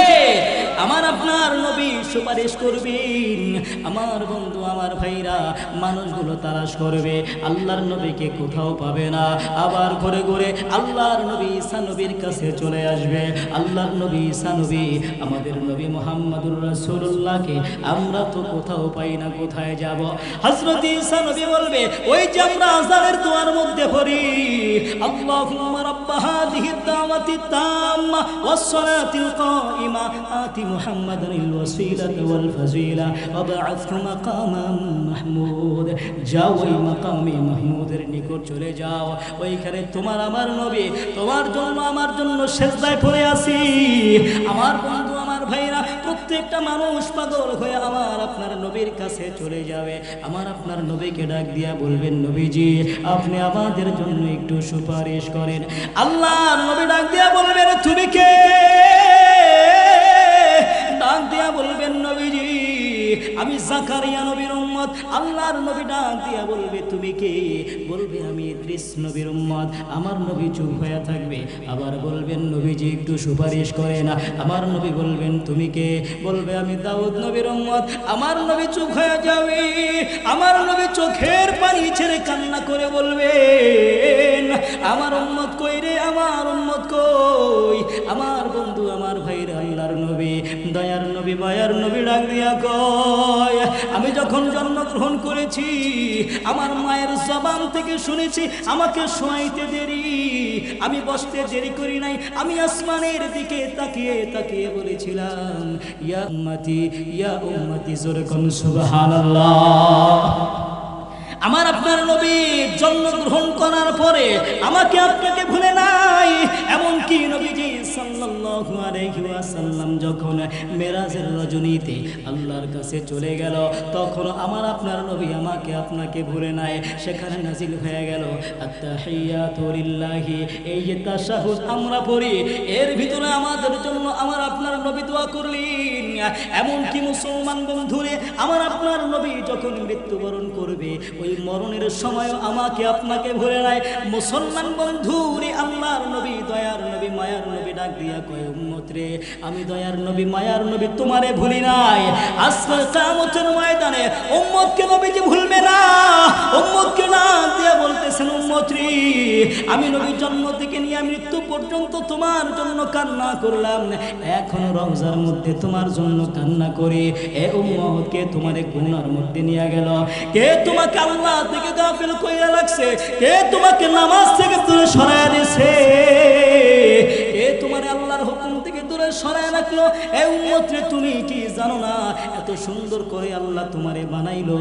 আমার আপনার নবী সুপারিশ করবেন। আমার বন্ধু আমার ভাইরা মানুষগুলো তালাশ করবে, আল্লাহর নবীকে কোথাও পাবে না, আবার ঘুরে ঘুরে আল্লাহর নবী ঈসা নবীর কাছে চলে আসবে। আল্লাহর নবী ঈসা নবী আমাদের নবী মুহাম্মদুর রাসূলুল্লাহকে আমরা তো কোথাও পাই না, কোথায় যাব? হযরত ঈসা নবী বলবে, ওই যে আমরা আযানের দোয়ার মধ্যে পড়ি, আল্লাহুম্মা রাব্বা হাযিহিদ দাওয়াতিত তাম্মা ওয়াস সালাতিল কাইমা আতি মুহাম্মাদানিল ওয়াসিলাতা ওয়াল ফাজিলা ওয়াবআথহু মাকামান মাহমুদ। যাও ওই মাকামে মাহমুদের নিকট চলে যাও, ওইখানে তোমার আমার নবী তোমার জন্য আমার জন্য সিজদায় পড়ে আছি। আমার বন্ধু আমার ভাইরা প্রত্যেকটা মানুষ পাগল হয়ে আমার আপনার নবীর কাছে চলে যাবে। আমার আপনার নবীকে ডাক দিয়া বলবেন, নবীজি আপনি আমাদের জন্য একটু সুপারিশ করেন। আল্লাহর নবী ডাক দিয়া বলবেন, তুমি কে? ডাক দিয়া বলবেন, নবীজি আমি জাকারিয়া নবীর উম্মত। আল্লাহর নবী ডাক দিয়া বলবে, তুমি কে? বলবে, আমি ইদ্রিস নবীর উম্মত। আমার নবী চুপ হয়ে থাকবে, আবার বলবেন, নবীজি একটু সুপারিশ করে না। আমার নবী বলবেন, তুমি কে? বলবে, আমি দাউদ নবীর উম্মত। আমার নবী চুপ হয়ে যাবে, আমার নবী চোখের পানি ছেড়ে কান্না করে বলবেন, আমার উম্মত কই রে, আমার উম্মত কই? আমার বন্ধু আমার ভাইরা আল্লাহর নবী দয়ার নবী মায়ার নবী ডাক দিয়া কয়, আমি যখন জন্মগ্রহণ করেছি আমার মায়ের জবান থেকে শুনেছি আমাকে শোয়াইতে দেরি, আমি বসতে দেরি করি নাই, আমি আসমানের দিকে তাকিয়ে তাকিয়ে বলেছিলাম, ইয়া উম্মতি ইয়া উম্মতি, জোরে কোন সুবহানাল্লাহ। আমার আপনার নবী জন্মগ্রহণ করার পরে আমাকে আপনাকে ভুলে নাই। এমনকি নবীজি সাল্লাল্লাহু আলাইহি ওয়াসাল্লাম যখন মেরাজের রজনীতে আল্লাহর কাছে চলে গেল, তখন আমার আপনার নবী আমাকে আপনাকে ভুলে নাই। সেখানে নাজিল হয়ে গেল আত-তাহিয়াতু লিল্লাহি, এই যে তাশাহুদ আমরা পড়ি, এর ভিতরে আমাদের জন্য আমার আপনার নবী দোয়া করলেন। এমনকি মুসলমান বন্ধুরে আমার আপনার নবী যখন মৃত্যুবরণ করবে, ওই মরণের সময় আমাকে আপনাকে ভুলে নাই। মুসলমান বন্ধুরে আল্লাহর নবী দয়ার নবী মায়ার নবী ডাক দিয়া কয়, উম্মত রে আমি দয়ার নবী মায়ার নবী তোমারে ভুলি নাই। আজকে কিয়ামতের ময়দানে উম্মতকে নবীজি ভুলবে না। উম্মতকে না দিয়া বলতেছেন, উম্মত রে আমি নবী জন্ম থেকে নিয়ে মৃত্যু পর্যন্ত তোমার জন্য কান্না করলাম, এখনো রওজার মধ্যে তোমার জন্য কান্না করি। এ উম্মত, কে তোমারে গুনার মধ্যে নিয়ে গেল? কে তোমাকে আল্লাহ থেকে গাফিল কইরা রাখছে? কে তোমাকে নামাজ থেকে দূরে সরায় দিয়েছে? কে তোমার আল্লাহর হুকুম থেকে দূরে সরায় রাখলো? এ উম্মত রে, তুমি কি জানো না এত সুন্দর করে আল্লাহ তোমারে বানাইলো?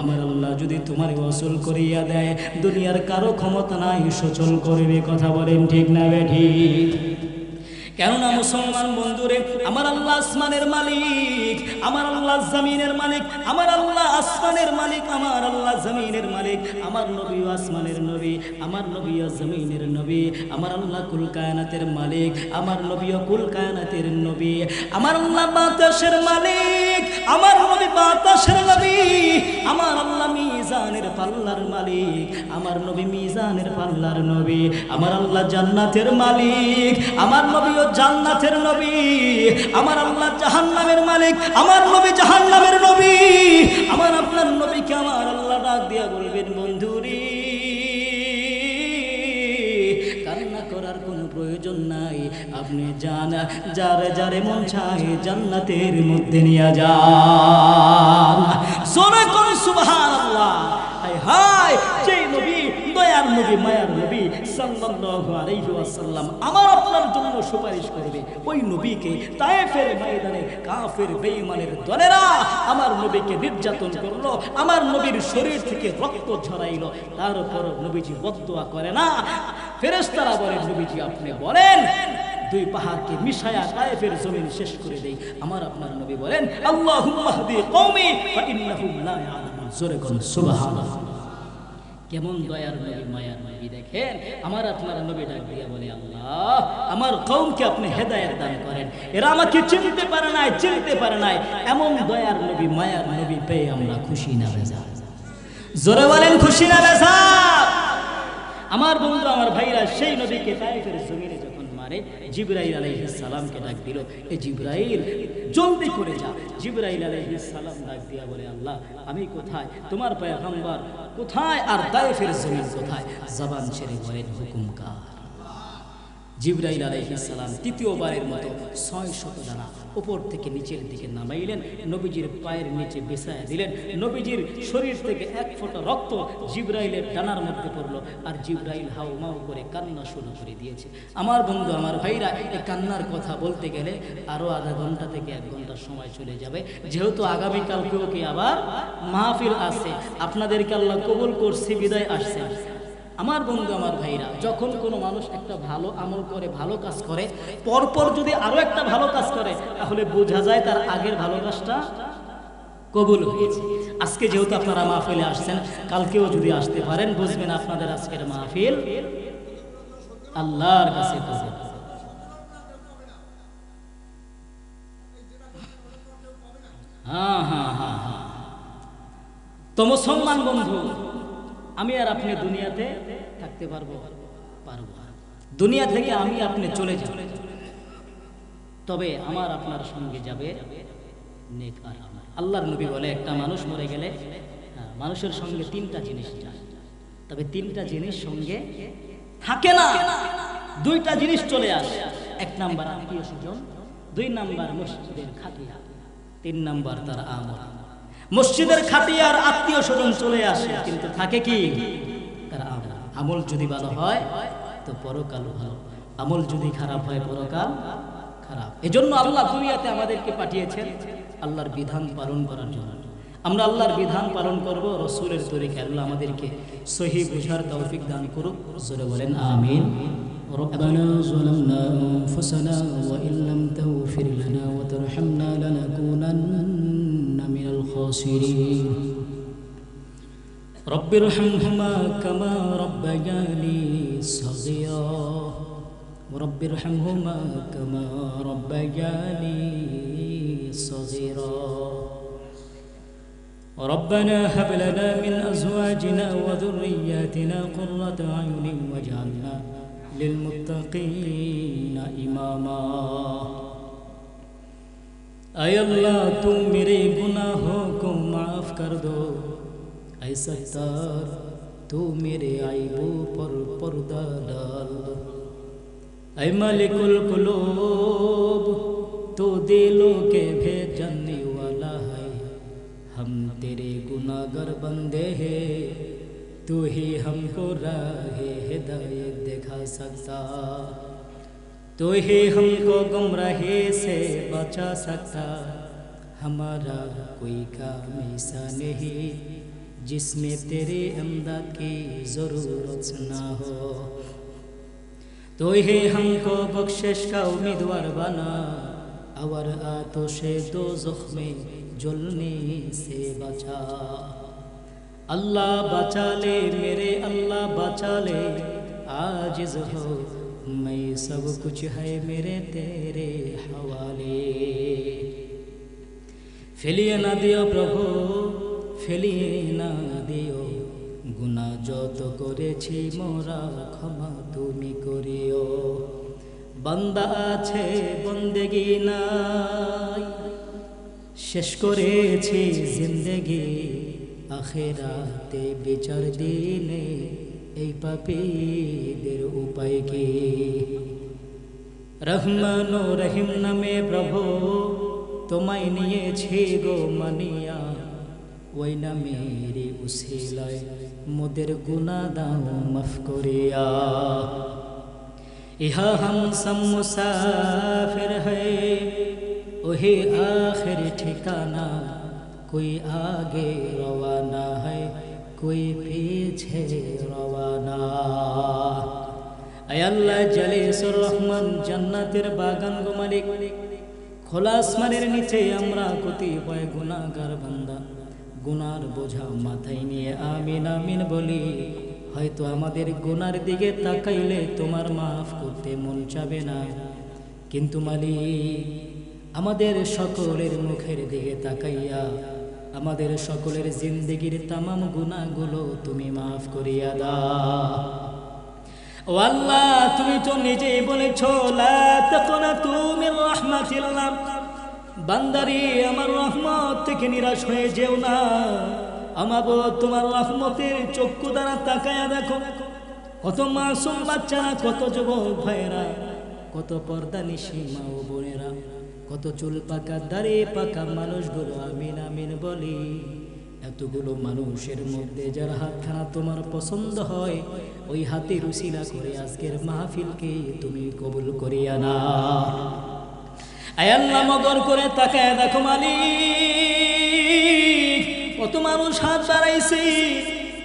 আমার আল্লাহ যদি তোমারে ওয়াসুল করিয়া দেয়, দুনিয়ার কারো ক্ষমতা নাই সচল করবে। কথা বলেন ঠিক না বেঠিক? কেননা মুসলমান বন্ধুরে আমার আল্লাহ আসমানের মালিক, আমার আল্লাহ জমিনের মালিক, আমার আল্লাহ আসমানের মালিক, আমার আল্লাহ জমিনের মালিক। আমার নবী আসমানের নবী, আমার নবী জমিনের নবী। আমার আল্লাহ কুল কায়নাতের মালিক, আমার নবী কুল কায়নাতের নবী। আমার আল্লাহ বাতাসের মালিক, আমার নবী বাতাসের নবী। আমার আল্লাহ মিজানের পাল্লার মালিক, আমার নবী মিজানের পাল্লার নবী। আমার আল্লাহ জান্নাতের মালিক, আমার নবী জান্নাতের নবী। আমার আল্লাহ জাহান্নামের মালিক, আমার নবী জাহান্নামের নবী। আমার আপনার নবীকে আমার আল্লাহ ডাক দিয়া বলবেন, বন্ধুরি কান্না করার কোনো প্রয়োজন নাই, আপনি যান, যারে যারে মন চায় জান্নাতের মধ্যে নিয়ে যান। জোরে কোন সুবহানাল্লাহ। হায় হায়, যে নবী দয়ার নবী মায়ার নবী সাল্লাল্লাহু আলাইহি ওয়াসাল্লাম আমার আপনার জন্য সুপারিশ করবে, ওই নবীকে তায়েফের ময়দানে কাফের বেঈমানের দলেরা আমার নবীকে নির্যাতন করলো, আমার নবীর শরীর থেকে রক্ত ঝরাইলো, তারপর নবীজি বদদুয়া করে না। ফেরেশতারা বলে, নবীজি আপনি বলেন দুই পাহাড়কে মিশায়া তায়েফের জমিন শেষ করে দেই। আমার আপনার নবী বলেন, আল্লাহুম্মা হদি কওমি ফা ইন্নাহুম লা ইয়ালামুন। জোরে কোন সুবহানাল্লাহ। কেমন দয়ার নবী মায়ার নবী দেখেন। আমার আপনার নবী ডাক দিয়া বলে, আল্লাহ আমার কওমকে আপনি হেদায়েত দান করেন, এরা আমাকে চিনতে পারে নাই, চিনতে পারে নাই। এমন দয়ার নবী মায়ার নবী পেয়ে আমরা খুশি না বেজার? জোরে বলেন খুশি না বেজার? আমার বন্ধু আমার ভাইরা সেই নবীকে তায়েফের জমিনে যখন পারে, জিবরাইল আলাইহিস সালামকে ডাক দিল, এ জিবরাইল জলদি করে যা। জিবরাইল আলাইহিস সালাম ডাক দিয়া বলে, আল্লাহ আমি কোথায়, তোমার পয়গম্বর কোথায়, আর তায়েফের জমিন কোথায়? জবান ছেড়ে বলেন হুকুম কার? জিবরাইল আলাইহিস সালাম তৃতীয়বারের মতো 600 দানা উপর থেকে নিচের দিকে নামাইলেন, নবীজির পায়ের নিচে বিছায়া দিলেন। নবীজির শরীর থেকে এক ফোঁটা রক্ত জিবরাইলের ডানার মধ্যে পড়লো, আর জিবরাইল হাউমাউ করে কান্না শুরু করে দিয়েছে। আমার বন্ধু, আমার ভাইরা, এই কান্নার কথা বলতে গেলে আরো আধা ঘন্টা থেকে 1 ঘন্টা সময় চলে যাবে। যেহেতু আগামীকালকেও কি আবার মাহফিল আছে, আপনাদেরকে আল্লাহ কবুল করছে বিদায় আসছে। আমার বন্ধু, আমার ভাইরা, যখন কোনো মানুষ একটা ভালো আমল করে, ভালো কাজ করে, পরপর যদি আরো একটা ভালো কাজ করে, তাহলে বোঝা যায় তার আগের ভালো কাজটা কবুল হয়েছে। আজকে যেহেতু আপনারা মাহফিলে আসছেন, কালকেও যদি আসতে পারেন, বুঝবেন আপনাদের আজকের মাহফিল আল্লাহর কাছে কবুল। হ্যাঁ হ্যাঁ হ্যাঁ হ্যাঁ। তো মুসলমান বন্ধু, আমি আর আপনি দুনিয়াতে থাকতে পারবো? দুনিয়া থেকে আমি আপনি চলে যাব, তবে আমার আপনার সঙ্গে যাবে নেক আর আমল। আল্লাহর নবী বলে, একটা মানুষ মরে গেলে মানুষের সঙ্গে 3টা জিনিস যায়, তবে 3টা জিনিস সঙ্গে থাকে না, 2টা জিনিস চলে আসে। 1 নাম্বার আত্মীয় স্বজন, 2 নাম্বার মসজিদের খাটিয়া, 3 নাম্বার তার আমল। মসজিদের খাটিয়ার আত্মীয় স্বজন চলে আসে, কিন্তু থাকে কি? তার আমল। আমল যদি ভালো হয় তো পরকাল ভালো, আমল যদি খারাপ হয় পরকাল খারাপ। এজন্য আল্লাহ দুনিয়াতে আমাদেরকে পাঠিয়েছেন আল্লাহর বিধান পালন করার জন্য। আমরা আল্লাহর বিধান পালন করব, রাসূলের তরিকায়। আল্লাহ আমাদেরকে সহিহ বুঝার তৌফিক দান করুক, জোরে বলেন আমিন। ربنا ظلمنا أنفسنا وإن لم تغفر لنا وترحمنا لنكونن من الخاسرين رب ارحمهما كما ربياني صغيرا ورب ارحمهما كما ربياني صغيرا ربنا هب لنا من أزواجنا وذرياتنا قرة أعين واجعلنا للمتقين इमामा। ऐ अल्लाह तुम मेरे गुनाहों को माफ कर दो, ऐ सत्तार तू मेरे आइबों पर पर्दा डाल, ऐ मालिकुल कुलूब तो दिलों के भेजने वाला है, हम तेरे गुनाहगार बंदे हैं, तू ही हमको राह हिदायत दिखा सकता, तू ही हमको गुमराही से बचा सकता, हमारा कोई काम ऐसा नहीं जिसमें तेरे इमदाद की ज़रूरत ना हो, तू ही हमको बख्शिश का उम्मीदवार बना और आतोशे दोज़ख में जलने से बचा। अल्लाह बचा ले मेरे अल्लाह बचा ले, आजिज़ हो मैं सब कुछ है मेरे तेरे हवाले। ফেলিয়ে না দিও প্রভু, ফেলিয়ে না দিও, গুনাহ যত করেছি মোরা ক্ষমা তুমি করিও, বান্দা আছে বন্দেগি নাই, শেষ করেছি জিন্দেগি আখিরাতে বিচার দিনে, এই পাপীদের উপায় কি? রহমান ও রহিম নামে প্রভু তোমায় নিয়েছি গো মানিয়া, ওই নামেরই উসিলায় মোদের গুনাহ দাও মাফ করিয়া। ইহা হাম সব মুসাফির হ্যায় ওহি আখির ঠিকানা, कोई आगे रवाना है कोई पीछे रवाना। আয় আল্লাহ জালিসুর রহমান জান্নাতের বাগান গো মালিক, খোলা আসমানের নিচে আমরা কতিপয় গুনাহগার বান্দা, গুনার বোঝা মাথায় নিয়ে আমিন আমিন বলি। হয়তো আমাদের গুনার দিকে তাকাইলে তোমার মাফ করতে মন চাবে না, কিন্তু মালিক আমাদের সকলের মুখের দিকে তাকাইয়া আমাদের সকলের জিন্দেগির তামাম গুনাহগুলো তুমি মাফ করিয়া দাও। ও আল্লাহ, তুমি তো নিজেই বলেছো লা তাকনাতু মির রাহমাতিল্লাহ, বান্দারি আমার রহমত থেকে নিরাশ হয়ে যেও না। আমাগো তোমার রহমতের চক্ষু দ্বারা তাকায়া দেখো, কত মাসুম বাচ্চারা, কত যুবক ভাইয়েরা, কত পর্দানিশী মা ও বোনেরা, কত চুল পাকা দাড়ি পাকা মানুষগুলো আমিন আমিন বলি। এতগুলো মানুষের মধ্যে যার হাতখানা তোমার পছন্দ হয়, ওই হাতের উসিলা করে আজকের মাহফিলকে তুমি কবুল করিয়া না। আয় আল্লাহ, মগর করে তাকায় দেখো মালিক, কত মানুষ হাত বাড়াইছে,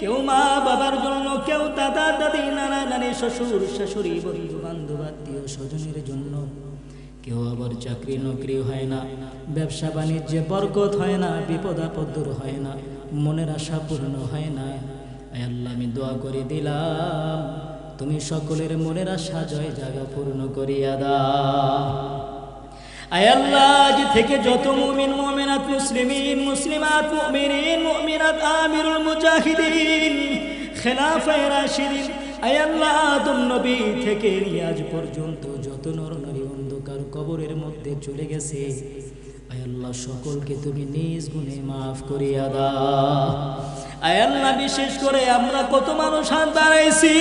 কেউ মা বাবার জন্য, কেউ দাদা দাদি নানা নানি শ্বশুর শাশুড়ি বন্ধু বান্ধব আত্মীয় স্বজনের জন্য, কেউ আবার চাকরি নকরি হয় না, ব্যবসা বাণিজ্যে বরকত হয় না, বিপদ আপদ দূর হয় না, মনের আশা পূর্ণ হয় না। আয় আল্লাহ, আমি দোয়া করে দিলাম, তুমি সকলের মনের আশা জয় জায়গা পূর্ণ করিয়া দাও। আয় আল্লাহ, আজ থেকে যত মুমিন মুমিনাত, মুসলিমিন মুসলিমাত, মুমিনিন মুমিনাত, আমিরুল মুজাহিদিন, খেলাফায়ে রাশিদিন, আয় আল্লাহ আদম নবী থেকে আজ পর্যন্ত যত নরনারী অন্ধকার কবরের মধ্যে চলে গেছে, আয় আল্লাহ সকলকে তুমি নিজ গুণে মাফ করিয়া দাও। আয় আল্লাহ, বিশেষ করে আমরা কত মানুষ হাত বাড়াইছি,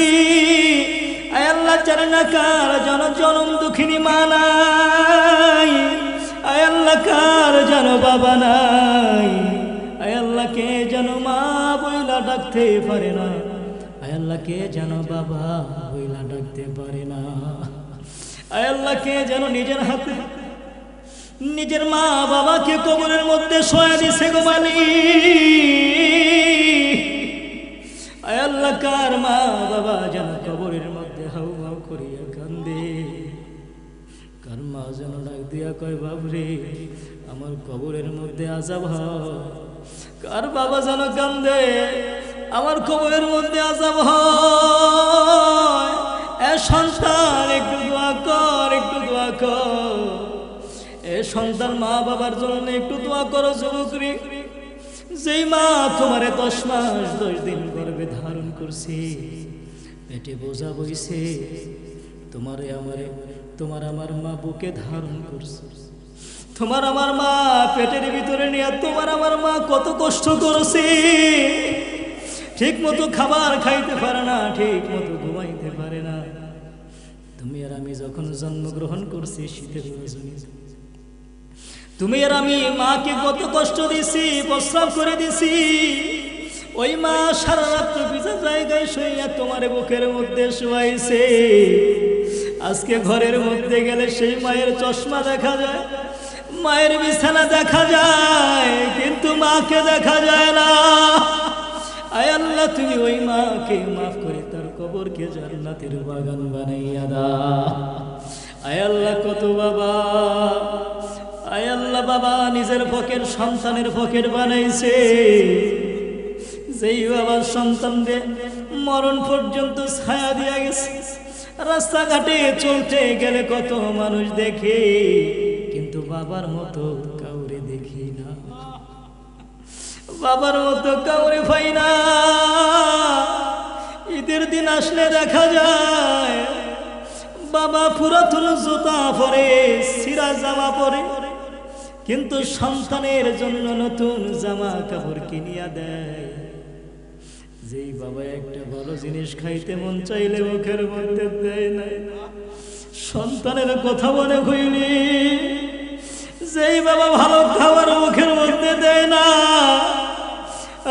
আয় আল্লাহ জানে না কার যেন জনম দুঃখিনী মা নাই, আয় আল্লাহ কার যেন বাবা নাই, আয় আল্লাহ কে যেন মা বইলা ডাকতে পারে না, আয় আল্লাহ কে যেন বাবা বইলা ডাকতে পারে না, আয় আল্লাহ কে যেন নিজের হাতে নিজের মা বাবাকে কবরের মধ্যে শোয়া দিছে গো মালিক। আয় আল্লাহ কার মা বাবা যেন কবরের মধ্যে হাউ হাউ করিয়া কান্দে, কার মা যেন ডাক দিয়া কয় বাবরে আমার কবরের মধ্যে আযাব হয়, কার বাবা যেন কান্দে আমার কবরের মধ্যে আযাব হয়। এ সন্তান একটু দোয়া কর, একটু দোয়া কর, এ সন্তান মা বাবার জন্য একটু দোয়া করো যুবকরি। যেই মা তোমারে 10 মাস 10 দিন গর্ভে ধারণ করছে, পেটে বোঝা বইছে, তোমারে আমারে তোমার আমার মা বুকে ধারণ করছে, তোমার আমার মা পেটের ভিতরে নিয়ে তোমার আমার মা কত কষ্ট করছে, ঠিক মতো খাবার খাইতে পারে না, ঠিক মতো ঘুমাইতে পারে না। তুমি আর আমি যখন জন্মগ্রহণ করছি শীতের রজনী, তুমি আর আমি মাকে কত কষ্ট দিছি, প্রস্রাব করে দিছি, ওই মা সারা রাত্র ভিজা জায়গায় শুইয়া তোমার বুকের মধ্যে শুয়াইছে। আজকে ঘরের মধ্যে গেলে সেই মায়ের চশমা দেখা যায়, মায়ের বিছানা দেখা যায়, কিন্তু মাকে দেখা যায় না। আয় আল্লাহ, তুমি ওই মাকে মাফ করে তার কবরকে জান্নাতের বাগান বানাইয়া দাও। আয় আল্লাহ, কত বাবা, আয় আল্লাহ বাবা নিজের পকেট সন্তানের পকেট বানাইছে, যেই বাবার সন্তানদের মরণ পর্যন্ত ছায়া দিয়া গেছে। রাস্তাঘাটে চলতে গেলে কত মানুষ দেখে, কিন্তু বাবার মতো কাউরে দেখি না, বাবার মতো কাউরে পাই না। ঈদের দিন আসলে দেখা যায় বাবা পুরাতন জুতা পরে, ছিঁড়া জামা পরে, কিন্তু সন্তানের জন্য নতুন জামা কাপড় কিনিয়া দেয়। যেই বাবা একটা ভালো জিনিস খাইতে মন চাইলে মুখের মধ্যে দেয় না, সন্তানের কথা মনে হইনি। যেই বাবা ভালো খাবার মুখের মধ্যে দেয় না,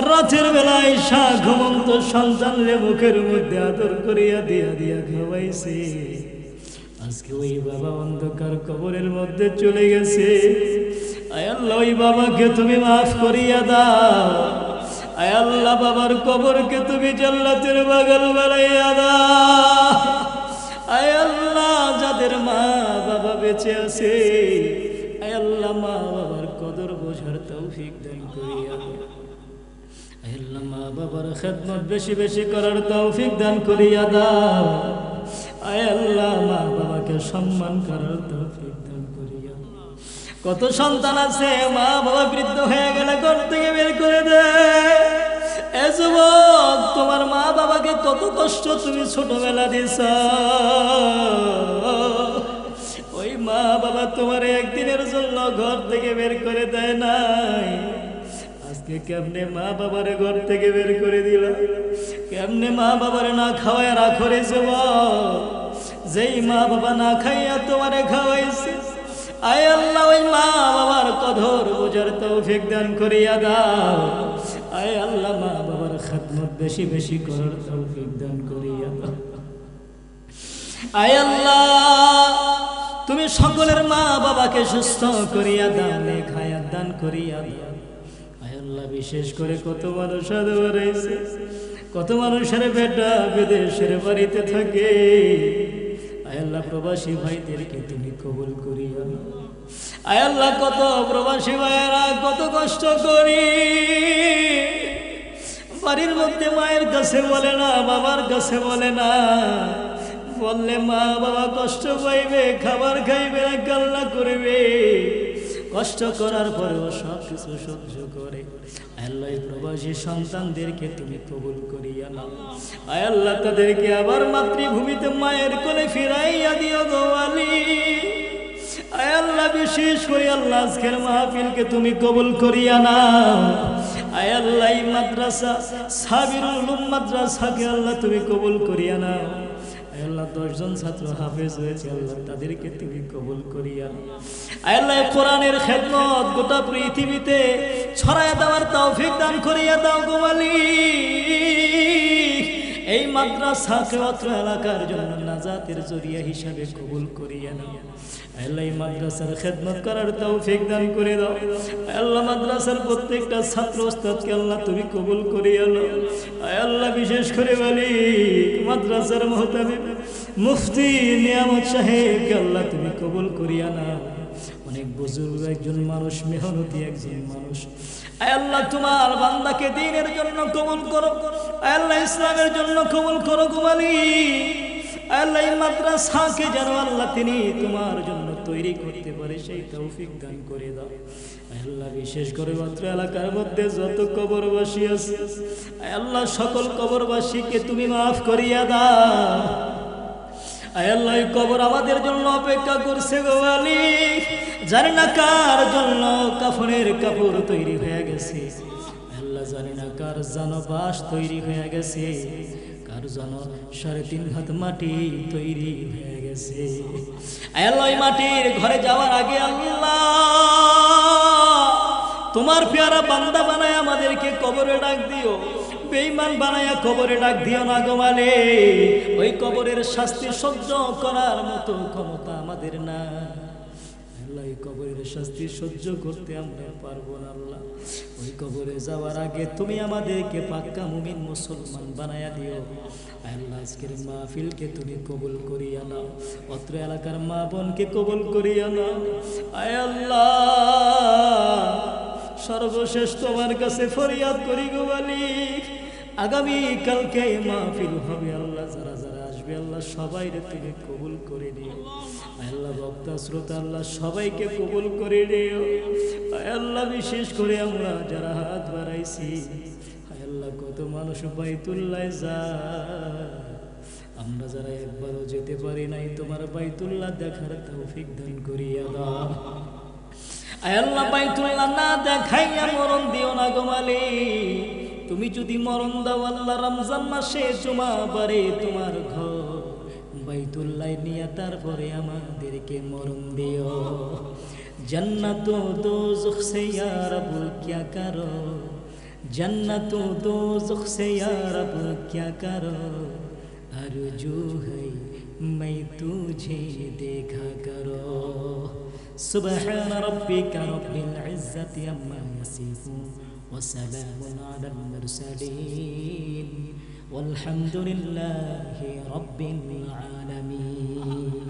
রাতের বেলায় ঘুমন্ত সন্তানরে মুখের মধ্যে আদর করিয়া দিয়া দিয়া খাওয়াইছে। আজকে ওই বাবা অন্ধকার কবরের মধ্যে চলে গেছে। আয় আল্লাহ, ওই বাবাকে তুমি মাফ করিয়া দাও। আয় আল্লাহ, বাবার কবরকে তুমি জান্নাতের বাগান বানাইয়া দাও। আয় আল্লাহ, যাদের মা বাবা বেঁচে আছে, আয় আল্লাহ মা বাবার কদর বোঝার তৌফিক দান করিয়া দাও। আয় আল্লাহ, মা বাবার খেদমত বেশি বেশি করার তৌফিক দান করিয়া দাও। আয় আল্লাহ, মা বাবাকে সম্মান করার তৌফিক দান করিয়া দাও। কত সন্তান আছে মা বাবা বৃদ্ধ হয়ে গেলে ঘর থেকে বের করে দেয়, এ যুবক, তোমার মা বাবাকে কত কষ্ট তুমি ছোটবেলা দিছ। ওই মা বাবা তোমার একদিনের জন্য ঘর থেকে বের করে দেয় নাই। আজকে কেমনে মা বাবার ঘর থেকে বের করে দিল? কেমনে মা বাবার না খাওয়ায় রাখো রে যুবক? যেই মা বাবা না খাইয়া তোমারে খাওয়াইছে, আয় আল্লাহ ওই মা বাবার কদর বোঝার তৌফিক দান করিয়া দাও। আয় আল্লাহ মা বাবার খেদমত বেশি বেশি করার তৌফিক দান করিয়া দাও। আয় আল্লাহ তুমি সকলের মা বাবাকে সুস্থ করিয়া দাও, নেক হায়াত দান করিয়া দাও। আয় আল্লাহ বিশেষ করে কত মানুষ হারাইছে, কত মানুষের বেটা বিদেশের বাড়িতে থাকে। আয় আল্লাহ প্রবাসী ভাইদেরকে তুমি কবুল করিয়া নাও। আয় আল্লাহ কত প্রবাসী ভাইয়েরা কত কষ্ট করি, বাড়ির মধ্যে মায়ের কাছে বলে না, বাবার কাছে বলে না, বললে মা বাবা কষ্ট পাইবে, খাবার খাইবে না, কান্না করবে। কষ্ট করার পরেও সব কিছু সহ্য করে। আল্লাহ প্রবাসী সন্তানদেরকে তুমি কবুল করিয়া নাও। আয় আল্লাহ তাদেরকে আবার মাতৃভূমিতে মায়ের কোলে ফিরাইয়া দিও গো আলী। আয় আল্লাহ বিশেষ করে আল্লাহ আজকের মাহফিলকে তুমি কবুল করিয়া নাও। আয় আল্লাহ এই মাদ্রাসা সাবিরুল উলুম মাদ্রাসাকে আল্লাহ তুমি কবুল করিয়া নাও। আয় আল্লাহ 10 জন ছাত্র হাফেজ হয়েছে, আল্লাহ তাদেরকে তুমি কবুল করিয়া নাও। আয় আল্লাহ কোরআনের খেদমত গোটা পৃথিবীতে ছড়াইয়া দেওয়ার তৌফিক দান করিয়া দাও গো মালিক। এই মাদ্রাসাকে অত্র এলাকার জন্য নাজাতের জরিয়া হিসাবে কবুল করিয়া নাও। আল্লাহ মাদ্রাসার খেদমত করার তৌফিক দান করে দাও। আল্লাহ মাদ্রাসার প্রত্যেকটা ছাত্র ওস্তাদকে আল্লাহ তুমি কবুল করিয়া নাও। আল্লাহ বিশেষ করে বলি মাদ্রাসার মুহতামিম মুফতি নিয়ামত সাহেবকে আল্লাহ তুমি কবুল করিয়া নাও। অনেক বুজুর্গ একজন মানুষ, মেহনতি একজন মানুষ। আল্লাহ তোমার বান্দাকে দ্বীনের জন্য কবুল করো, আল্লাহ ইসলামের জন্য কবুল করো গো মালিক। আল্লাহ এই মাদ্রাসাকে যেন আল্লাহ তিনি তোমার জন্য তৈরি করতে পারে সেই তৌফিক দান করে দাও। আল্লাহ বিশেষ করে মাত্র এলাকার মধ্যে যত কবরবাসী আছে আল্লাহ সকল কবরবাসীকে তুমি মাফ করিয়া দাও। আল্লাহ এই কবর আমাদের জন্য অপেক্ষা করছে গো মালিক। জানি না কার জন্য কাফনের কাপড় তৈরি হয়ে গেছে, আল্লাহ জানি না কার জানো বাস তৈরি হয়ে গেছে, কার জানো 3.5 হাত মাটি তৈরি হয়ে গেছে। আল্লাহ ওই মাটির ঘরে যাওয়ার আগে আল্লাহ তোমার পেয়ারা বান্দা বানায় আমাদেরকে কবরে ডাক দিও, বেঈমান বানায়া কবরে ডাক দিও না গো মালিক। ওই কবরের শাস্তি সহ্য করার মতো ক্ষমতা আমাদের না আল্লাহ। ওই কবরের শাস্তি সহ্য করতে আমরা পারবো না আল্লাহ। ওই কবরে যাওয়ার আগে তুমি আমাদেরকে পাক্কা মুমিন মুসলমান বানায়া দিও। আল্লাহ আজকের মাহফিলকে তুমি কবুল করিয়া নাও, অত্র এলাকার মা বোনকে কবুল করিয়া নাও। আয় আল্লাহ সর্বশেষ তোমার কাছে ফরিয়াদ করি গো মালিক, আগামী কালকে মাহফিল হবে আল্লাহ, যারা যারা আসবে আল্লাহ সবাইরে তুমি কবুল করে নিও। আল্লাহ বক্তা শ্রোতা আল্লাহ সবাইকে কবুল করে নিও। আল্লাহ বিশেষ করে আমরা যারা হাত বাড়াইছি আল্লাহ কত মানুষ বাইতুল্লাহ যায়, আমরা যারা একবারও যেতে পারি নাই তোমার বাইতুল্লাহ দেখার তৌফিক দান করিয়া দাও। আল্লাহ বাইতুল্লাহ না দেখাইয়া মরণ দিও না গো মালিক। তুমি যদি মরণ দাও আল্লাহ রমজান মাসে জুমা বারে তোমার ঘর বাইতুল্লাহ নিয়ে তারপরে আমাদেরকে মরণ দিও। जन्नत दोज़ख से या रब क्या करो, जन्नत दोज़ख से या रब क्या करो, अर्जू है मैं तुझे देखा करो। सुबहान रब्बिका रब्बिल इज़्ज़ति अम्मा यसिफून व सलामुन अलल मुरसलीन वल्हम्दुलिल्लाहि रब्बिल आलमीन।